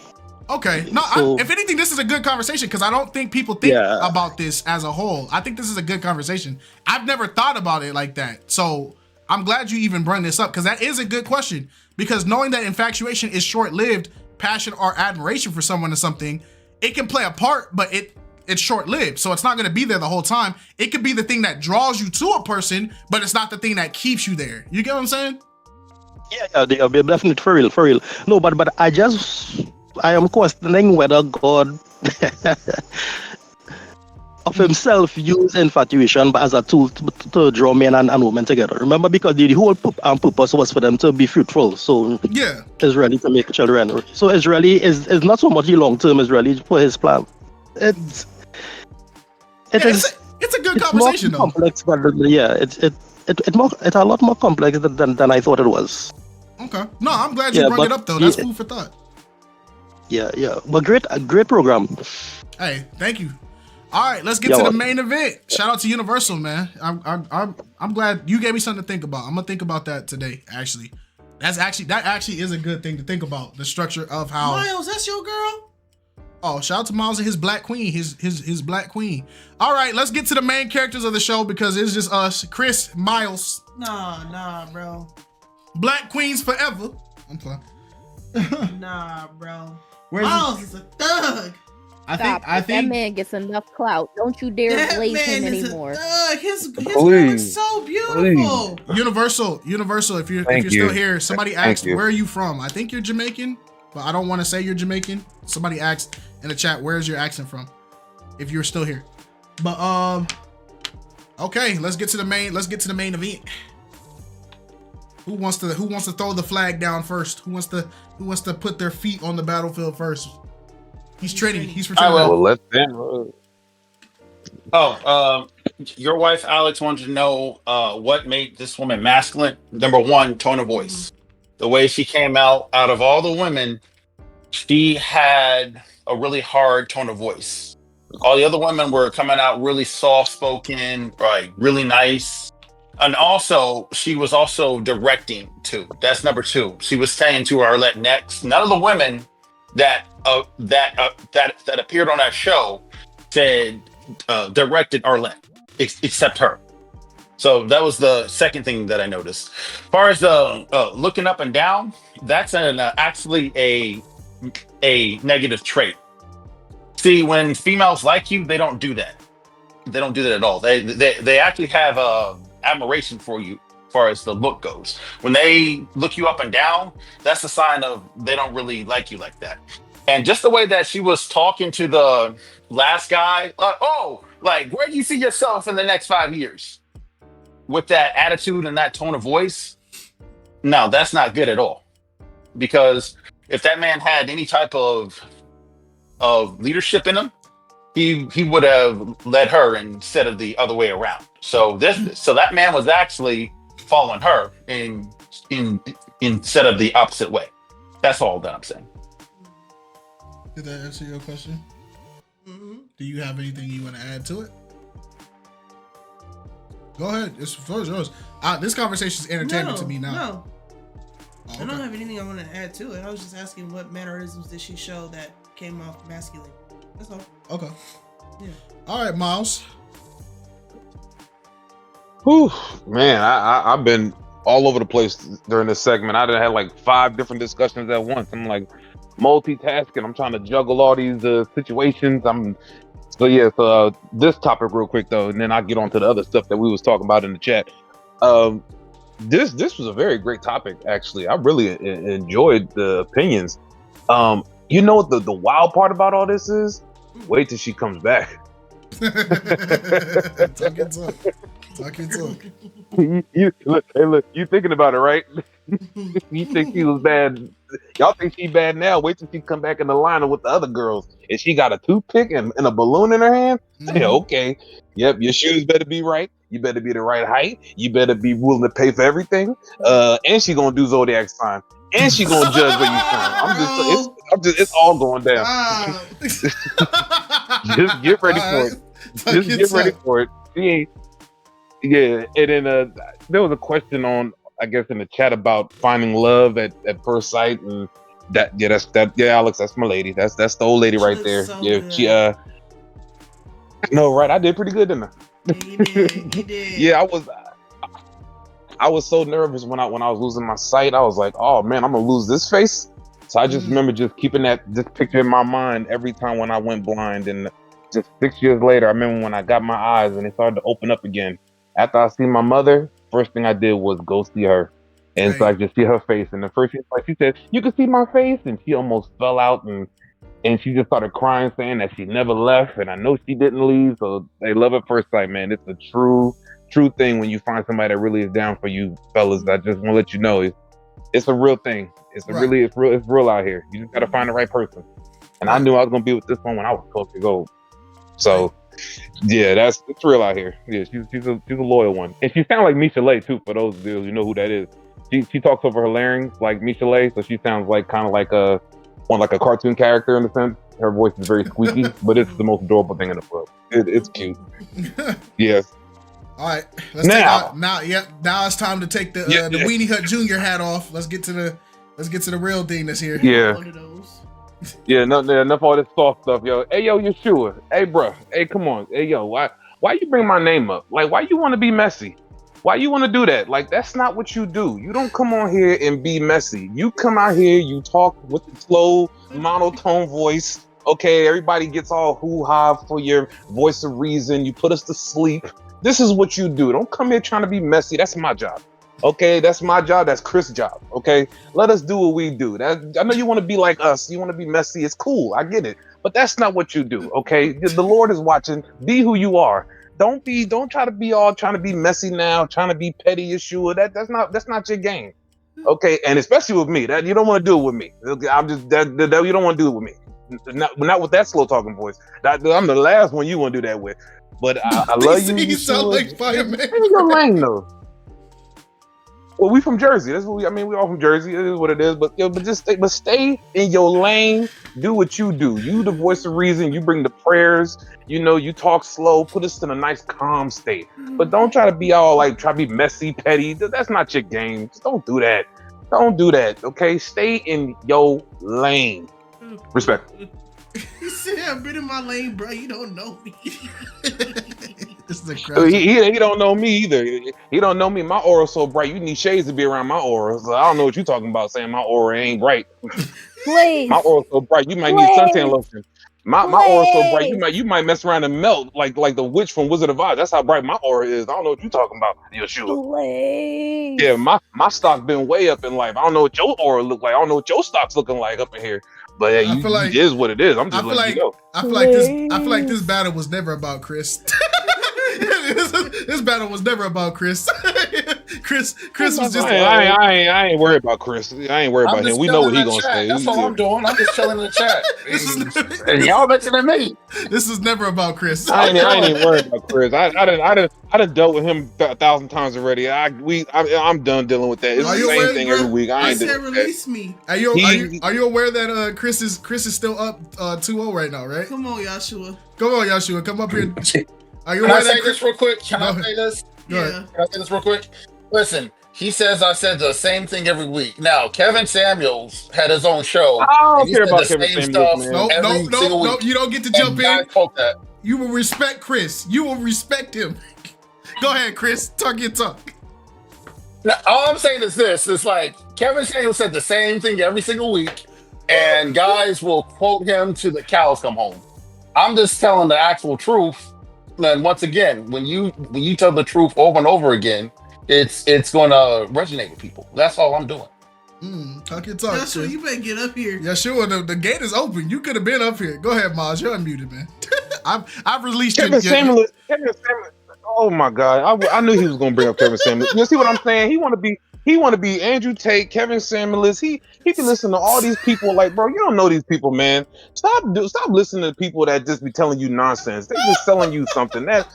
Okay. No, if anything, this is a good conversation because I don't think people think about this as a whole. I think this is a good conversation. I've never thought about it like that. So I'm glad you even brought this up because that is a good question. Because knowing that infatuation is short-lived, passion or admiration for someone or something, it can play a part, but it's short-lived. So it's not going to be there the whole time. It could be the thing that draws you to a person, but it's not the thing that keeps you there. You get what I'm saying? Yeah, they are definitely for real. No, but I am questioning whether God of himself used infatuation as a tool to draw men and women together. Remember, because the whole purpose was for them to be fruitful. So it's really to make children. So it's really is not so much the long term. It's really for his plan. It's a good conversation though. Complex, but it's a lot more complex than I thought it was. Okay. No, I'm glad you brought it up though. That's food for thought. Yeah. But great program. Hey, thank you. All right, let's get to the main event. Shout out to Universal, man. I'm glad you gave me something to think about. I'm gonna think about that today. Actually, that actually is a good thing to think about. The structure of how Miles, that's your girl. Oh, shout out to Miles and his black queen, his black queen. All right, let's get to the main characters of the show because it's just us, Chris, Miles. Nah, bro. Black queens forever. I'm playing. Nah, bro. Miles is a thug. I think that man gets enough clout. Don't you dare blaze him anymore. His girl is so beautiful. Universal. If you're still here, somebody asked where are you from? I think you're Jamaican, but I don't want to say you're Jamaican. Somebody asked in the chat, where's your accent from? If you're still here. But okay, let's get to the main event. Who wants to throw the flag down first? Who wants to put their feet on the battlefield first? He's Trinity. He's for Trinity. Well, let them. Your wife Alex wanted to know what made this woman masculine. Number one, tone of voice. The way she came out of all the women, she had a really hard tone of voice. All the other women were coming out really soft-spoken, right, really nice. And also, she was also directing too. That's number two. She was saying to Arlette next. None of the women that appeared on that show said directed Arlette, except her. So that was the second thing that I noticed. As far as the looking up and down, that's actually a negative trait. See, when females like you, they don't do that. They don't do that at all. They actually have admiration for you as far as the look goes. When they look you up and down, that's a sign of they don't really like you like that. And just the way that she was talking to the last guy, like where do you see yourself in the next 5 years? With that attitude and that tone of voice, no, that's not good at all. Because if that man had any type of leadership in him, he would have led her instead of the other way around. So that man was actually following her in instead of the opposite way. That's all that I'm saying. Did that answer your question? Do you have anything you want to add to it? Go ahead. It's yours. This conversation is entertainment to me now. No. Oh, okay. I don't have anything I want to add to it. I was just asking what mannerisms did she show that came off masculine. That's all. Okay. Yeah. All right, Miles. Whew, man, I've been all over the place during this segment. I done had like 5 different discussions at once. I'm like multitasking. I'm trying to juggle all these situations. So this topic real quick though, and then I'll get on to the other stuff that we was talking about in the chat. This was a very great topic, actually. I really enjoyed the opinions. You know what the wild part about all this is? Wait till she comes back. Talk your talk. Look, you thinking about it, right? You think she was bad. Y'all think she bad now. Wait till she come back in the lineup with the other girls. And she got a toothpick and a balloon in her hand. Yeah, okay. Yep, your shoes better be right. You better be the right height. You better be willing to pay for everything. And she gonna do zodiac sign. And she gonna judge where you from. It's all going down. Just get ready for it. Just get ready for it. She ain't. Yeah, and then there was a question on, I guess, in the chat about finding love at first sight, and Alex, that's my lady. That's the old lady right there. So yeah, good. She no, right? I did pretty good, didn't I? You did. Yeah, I was so nervous when I was losing my sight. I was like, oh man, I'm gonna lose this face. So I just remember just keeping this picture in my mind every time when I went blind. And just 6 years later, I remember when I got my eyes and they started to open up again. After I seen my mother, first thing I did was go see her. And so I just see her face. And the first thing she said, "You can see my face?" And she almost fell out and she just started crying, saying that she never left. And I know she didn't leave. So they love at first sight, man. It's a true thing when you find somebody that really is down for you, fellas. I just want to let you know it's a real thing. It's real out here. You just gotta find the right person. And I knew I was gonna be with this one when I was 12 years old. So yeah, it's real out here. Yeah, she's a loyal one. And she sounds like Michelet too, for those dudes you know who that is. She talks over her larynx like Michelet, so she sounds like kind of like a cartoon character in a sense. Her voice is very squeaky, but it's the most adorable thing in the world. It's cute. Yes. All right, now it's time to take the Weenie Hut Jr. hat off. Let's get to the real thing that's here. Yeah. Yeah, enough all this soft stuff, yo. Hey, yo, Yeshua. Hey, bro. Hey, come on. Hey, yo, why you bring my name up? Like, why you want to be messy? Why you want to do that? Like, that's not what you do. You don't come on here and be messy. You come out here, you talk with the slow, monotone voice. Okay, everybody gets all hoo-ha for your voice of reason. You put us to sleep. This is what you do. Don't come here trying to be messy. That's my job. Okay, that's my job. That's Chris' job. Okay, let us do what we do. I know you want to be like us. You want to be messy. It's cool. I get it. But that's not what you do. Okay, the Lord is watching. Be who you are. Don't try to be all trying to be messy now. Trying to be petty, Yeshua. That's not your game. Okay, and especially with me. That you don't want to do it with me. I'm just that you don't want to do it with me. Not with that slow talking voice. I'm the last one you want to do that with. But I love you. You sound like fireman. Your lane though. Well, we from Jersey. That's what we all from Jersey. It is what it is. But stay in your lane. Do what you do. You the voice of reason. You bring the prayers. You talk slow. Put us in a nice calm state. But don't try to be all like try to be messy, petty. That's not your game. Just don't do that. Don't do that. Okay, stay in your lane. Respect. He said, "I've been in my lane, bro. You don't know me." He don't know me either. He don't know me. My aura's so bright. You need shades to be around my aura. So I don't know what you're talking about saying my aura ain't bright. Please. My aura's so bright. You might need suntan lotion. My aura is so bright, you might mess around and melt like the witch from Wizard of Oz. That's how bright my aura is. I don't know what you're talking about, Yeshua. Yeah, my stock been way up in life. I don't know what your aura look like. I don't know what your stock's looking like up in here. But yeah, it is what it is. I'm just letting you know. I feel like this battle was never about Chris. This battle was never about Chris. Chris was just. I ain't worried about Chris. I ain't worried about him. We know what he gonna say. That's all I'm doing. I'm just chilling in the chat. And y'all mentioning me. This was never about Chris. I ain't even worried about Chris. I done dealt with him 1,000 times already. I'm done dealing with that. It's the same thing every week. I ain't said release me. Are you aware that Chris is still up 2-0 right now, right? Come on, Yashua. Come up here. Are you Can aware I say this real quick? Can I say this? Yeah. Can I say this real quick? Listen, he says I said the same thing every week. Now, Kevin Samuels had his own show. I don't care about Kevin Samuels, man. No, you don't get to jump in. You will respect Chris. You will respect him. Go ahead, Chris. Talk your talk. Now, all I'm saying is this. It's like Kevin Samuels said the same thing every single week, and guys will quote him to the cows come home. I'm just telling the actual truth. And once again, when you tell the truth over and over again, it's going to resonate with people. That's all I'm doing. Talk your talk. Yashua, you better get up here. Yashua, the gate is open. You could have been up here. Go ahead, Maz. You're unmuted, man. I've released Kevin Samuels. Oh my God! I knew he was gonna bring up Kevin Samuels. You see what I'm saying? He want to be Andrew Tate, Kevin Samuels. He can listen to all these people. Like, bro, you don't know these people, man. Stop listening to people that just be telling you nonsense. They just selling you something. That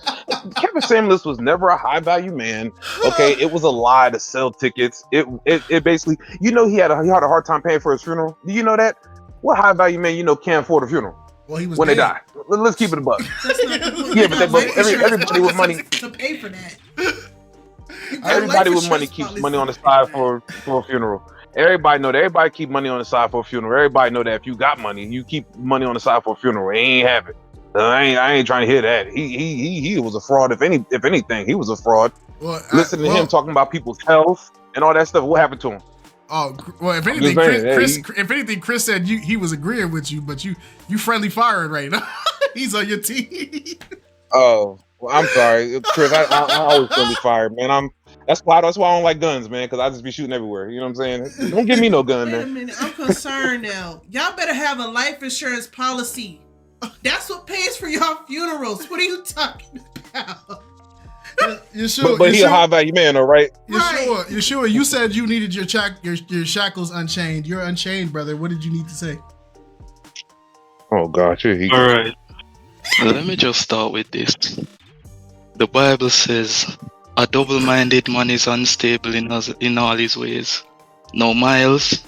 Kevin Samuels was never a high value man. Okay, it was a lie to sell tickets. It basically, he had a hard time paying for his funeral. Do you know that? What high value man can't afford a funeral? Well, he was when dead. they die. Let's keep it a buck. Yeah, but everybody with money to pay for that. Everybody with money keeps money on the side for a funeral. Everybody know that. Everybody keep money on the side for a funeral. Everybody know that if you got money, you keep money on the side for a funeral. He ain't have it. I ain't trying to hear that. He was a fraud. If anything, he was a fraud. Listen to him talking about people's health and all that stuff. What happened to him? Oh well, if anything, Chris said he was agreeing with you, but you friendly firing right now. He's on your team. Oh, well, I'm sorry, Chris. I always friendly fire, man. That's why I don't like guns, man, because I just be shooting everywhere. You know what I'm saying? Don't give me no gun, Wait a man. minute, I'm concerned now. Y'all better have a life insurance policy. That's what pays for your funerals. What are you talking about? But he a high value man, though, right? You're sure. You said you needed your shackles unchained. You're unchained, brother. What did you need to say? Oh God, all right. Let me just start with this. The Bible says a double-minded man is unstable in all his ways. Now Miles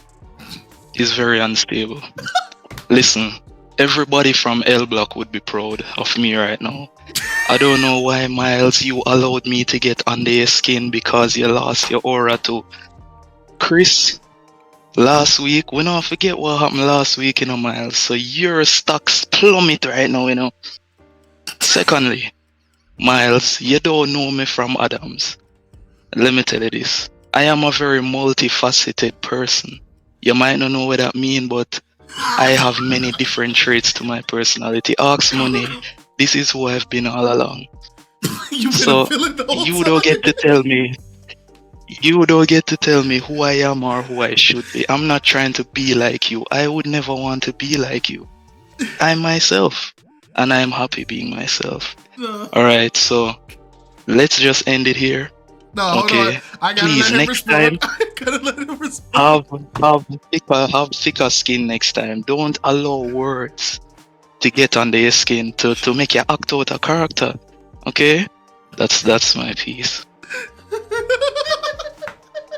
is very unstable. Listen, everybody from L Block would be proud of me right now. I don't know why, Miles, you allowed me to get under your skin because you lost your aura to Chris. Last week, we don't forget what happened last week, Miles. So your stocks plummet right now, Secondly, Miles, you don't know me from Adams. Let me tell you this. I am a very multifaceted person. You might not know what that means, but I have many different traits to my personality. Ask Money. This is who I've been all along. So you don't get to tell me. You don't get to tell me who I am or who I should be. I'm not trying to be like you. I would never want to be like you. I'm myself, and I'm happy being myself. All right, so let's just end it here. No, okay. Hold on. I gotta please, let him next respond. time, I gotta let him respond. have thicker skin next time. Don't allow words to get under your skin to make you act out a character. Okay, that's my piece.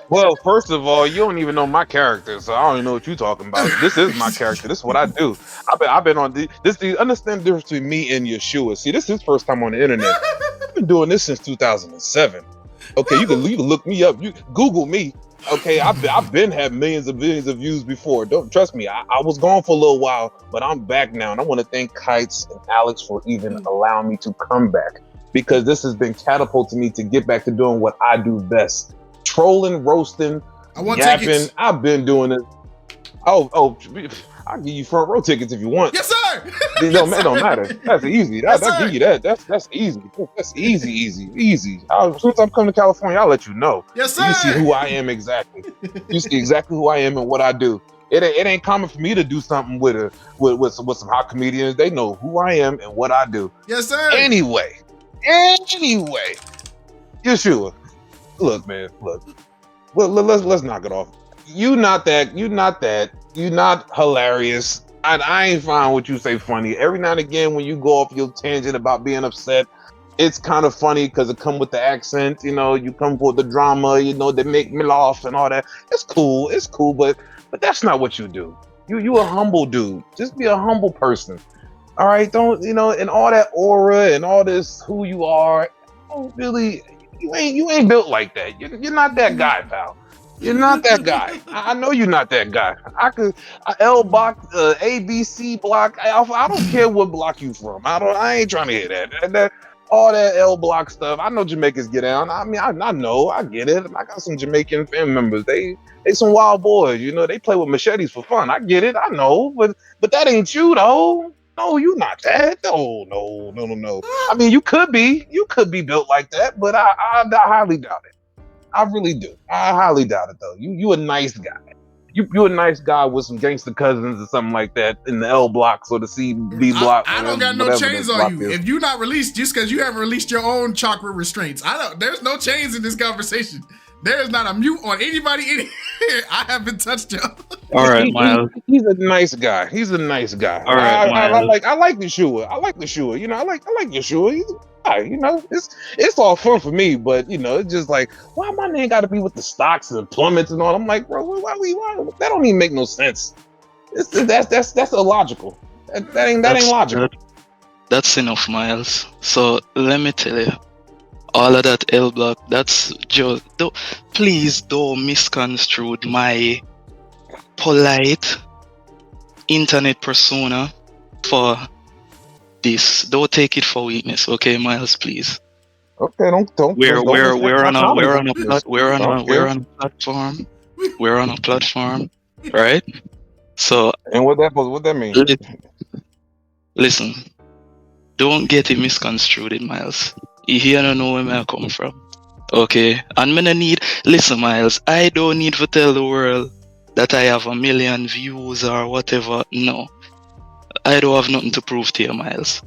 Well, first of all, you don't even know my character, so I don't even know what you're talking about. This is my character. This is what I do. I've been on this. Understand the difference between me and Yeshua. See, this is his first time on the internet. I've been doing this since 2007. Okay, you can look me up. You Google me. Okay, I've been had millions of views before. Don't trust me. I was gone for a little while, but I'm back now, and I want to thank KiteZz and Alex for even allowing me to come back, because this has been catapulting me to get back to doing what I do best. Trolling, roasting, yapping. I've been doing it. Oh, I'll give you front row tickets if you want. Yes, sir. sir. It don't matter. That's easy. Yes, I'll sir. give you that. That's easy. That's easy. As soon as I'm coming to California, I'll let you know. Yes, You see sir. who I am exactly. You see exactly who I am and what I do. It ain't common for me to do something with some hot comedians. They know who I am and what I do. Yes, sir. Anyway, Yeshua, look, man, look. Let's knock it off. You not hilarious. I ain't find what you say funny. Every now and again, when you go off your tangent about being upset, it's kind of funny because it come with the accent. You know, you come with the drama. You know, they make me laugh and all that. It's cool, but that's not what you do. You a humble dude. Just be a humble person. All right, don't and all that aura and all this who you are. Don't really. You ain't built like that. You're not that guy, pal. You're not that guy. I know you're not that guy. L block, A, B, C block, Alpha. I don't care what block you from. I ain't trying to hear that. All that L block stuff. I know Jamaicans get down. I mean, I know. I get it. I got some Jamaican family members. They some wild boys. They play with machetes for fun. I get it. I know. But that ain't you though. No, you not that. No. I mean, you could be built like that, but I highly doubt it. I really do. I highly doubt it though. You a nice guy. You a nice guy with some gangster cousins or something like that in the L blocks or the C B block. I don't got no chains on you. If you not released just because you haven't released your own chakra restraints, there's no chains in this conversation. There is not a mute on anybody in here. I haven't touched you. All right, Miles. He's a nice guy. All right, Miles. I like Yeshua. I like Yeshua. He's a guy. It's all fun for me, but it's just like, why my name got to be with the stocks and plummets and all? I'm like, bro, why that don't even make no sense. That's illogical. That ain't logical. That's enough, Miles. So let me tell you. All of that L block, that's just please don't misconstrue my polite internet persona for this. Don't take it for weakness, okay, Miles, please. Okay, don't. We're on a platform. We're on a platform, right? So and what that mean? Listen, don't get it misconstrued, Miles. You don't know where I come from. Okay? And listen, Miles, I don't need to tell the world that I have 1 million views or whatever. No. I don't have nothing to prove to you, Miles.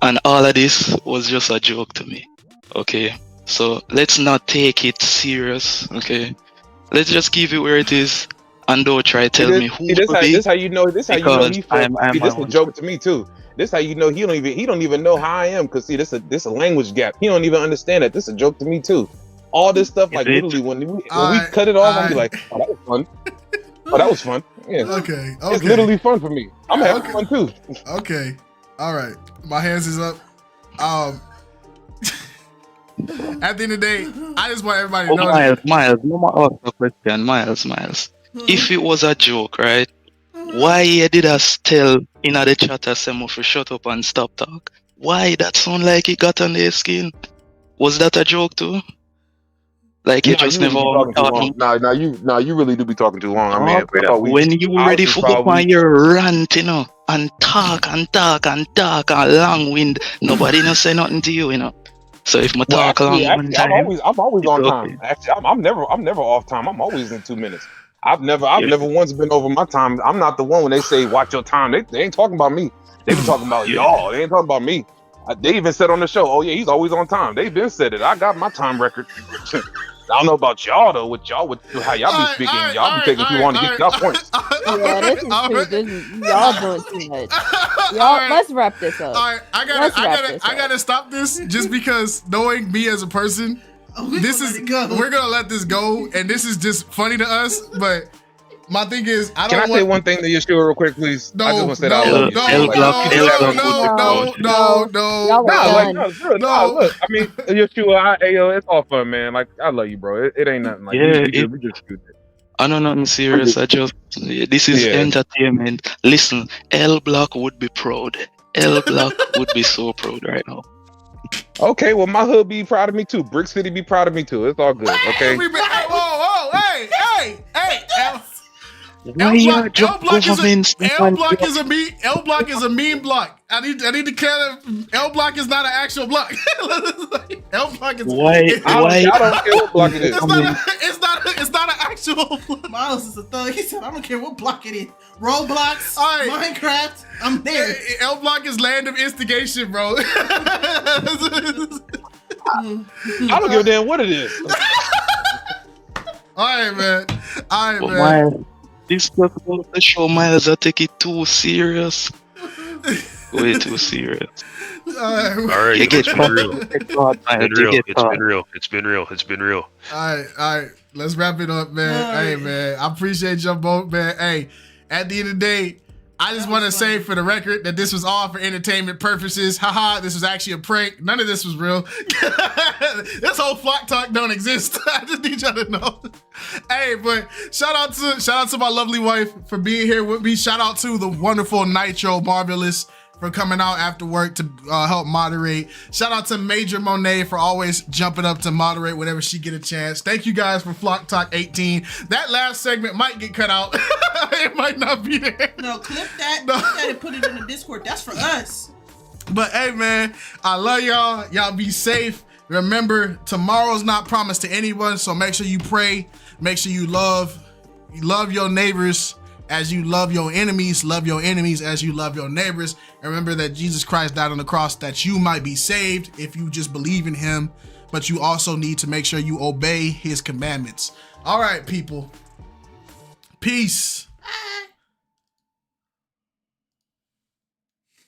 And all of this was just a joke to me. Okay? So let's not take it serious. Okay? Let's just keep it where it is and don't try to tell me who to be. This how you know he feels. This a joke to me too. This how you know he don't even know how I am, because see, this a language gap. He don't even understand that. This a joke to me too. All this stuff, like literally when we cut it off, I'm be like, oh, that was fun. Oh, that was fun. Yeah. Okay. It's literally fun for me. I'm having fun too. Okay. All right. My hands is up. At the end of the day, I just want everybody to know. Miles, no more question. Miles. If it was a joke, right? Why you did us tell in the chat assembly for shut up and stop talk? Why that sound like it got on their skin? Was that a joke too? Like you just never Nah, you really do be talking too long. I mean, when you ready for go on your rant, and talk and long wind, nobody no say nothing to you, So if my talk long one time, I'm always on time. Actually, I'm never off time. I'm always in 2 minutes. I've never once been over my time. I'm not the one when they say watch your time. They ain't talking about me. They be talking about y'all. They ain't talking about me. They even said on the show, oh yeah, he's always on time. They been said it. I got my time record. I don't know about y'all though. With how y'all be speaking, y'all be taking too long to get y'all points. Yeah, this is y'all doing too much. Y'all, let's wrap this up. All right, I gotta stop this just because knowing me as a person, we're gonna let this go, and this is just funny to us. But my thing is, I don't. Can I say one thing to Yeshua real quick, please? No, I just want to say that I love you. No. Look, I mean, Yeshua, it's all fun, man. Like, I love you, bro. It ain't nothing. Like, we just do that. I know nothing serious. This is entertainment. Listen, L Block would be proud. L Block would be so proud right now. Okay, well, my hood be proud of me too. Brick City be proud of me too. It's all good. Okay. Hey. Why you drop government L block is a meme block. I need to declare that L block is not an actual block. L block is I don't care what block it is. It's not an actual block. Miles is a thug. He said, I don't care what block it is. Roblox, Minecraft, I'm there. L block is land of instigation, bro. I don't give a damn what it is. All right, man. This stuff about the show, Miles, I take it too serious. Way too serious. All right, you get it's been real. It's been real. All right. Let's wrap it up, man. Hey, man, I appreciate your both, man. Hey, at the end of the day, I just want to say for the record that this was all for entertainment purposes. Haha, this was actually a prank. None of this was real. This whole flock talk don't exist. I just need y'all to know. Hey, but shout out to my lovely wife for being here with me. Shout out to the wonderful Nitro Marvelous for coming out after work to help moderate. Shout out to Major Monet for always jumping up to moderate whenever she get a chance. Thank you guys for Flock Talk 18. That last segment might get cut out. It might not be there. No, clip that and put it in the Discord. That's for us. But hey, man, I love y'all. Y'all be safe. Remember, tomorrow's not promised to anyone, so make sure you pray. Make sure you love your neighbors as you love your enemies. Love your enemies as you love your neighbors. And remember that Jesus Christ died on the cross that you might be saved if you just believe in him, but you also need to make sure you obey his commandments. All right, people. Peace.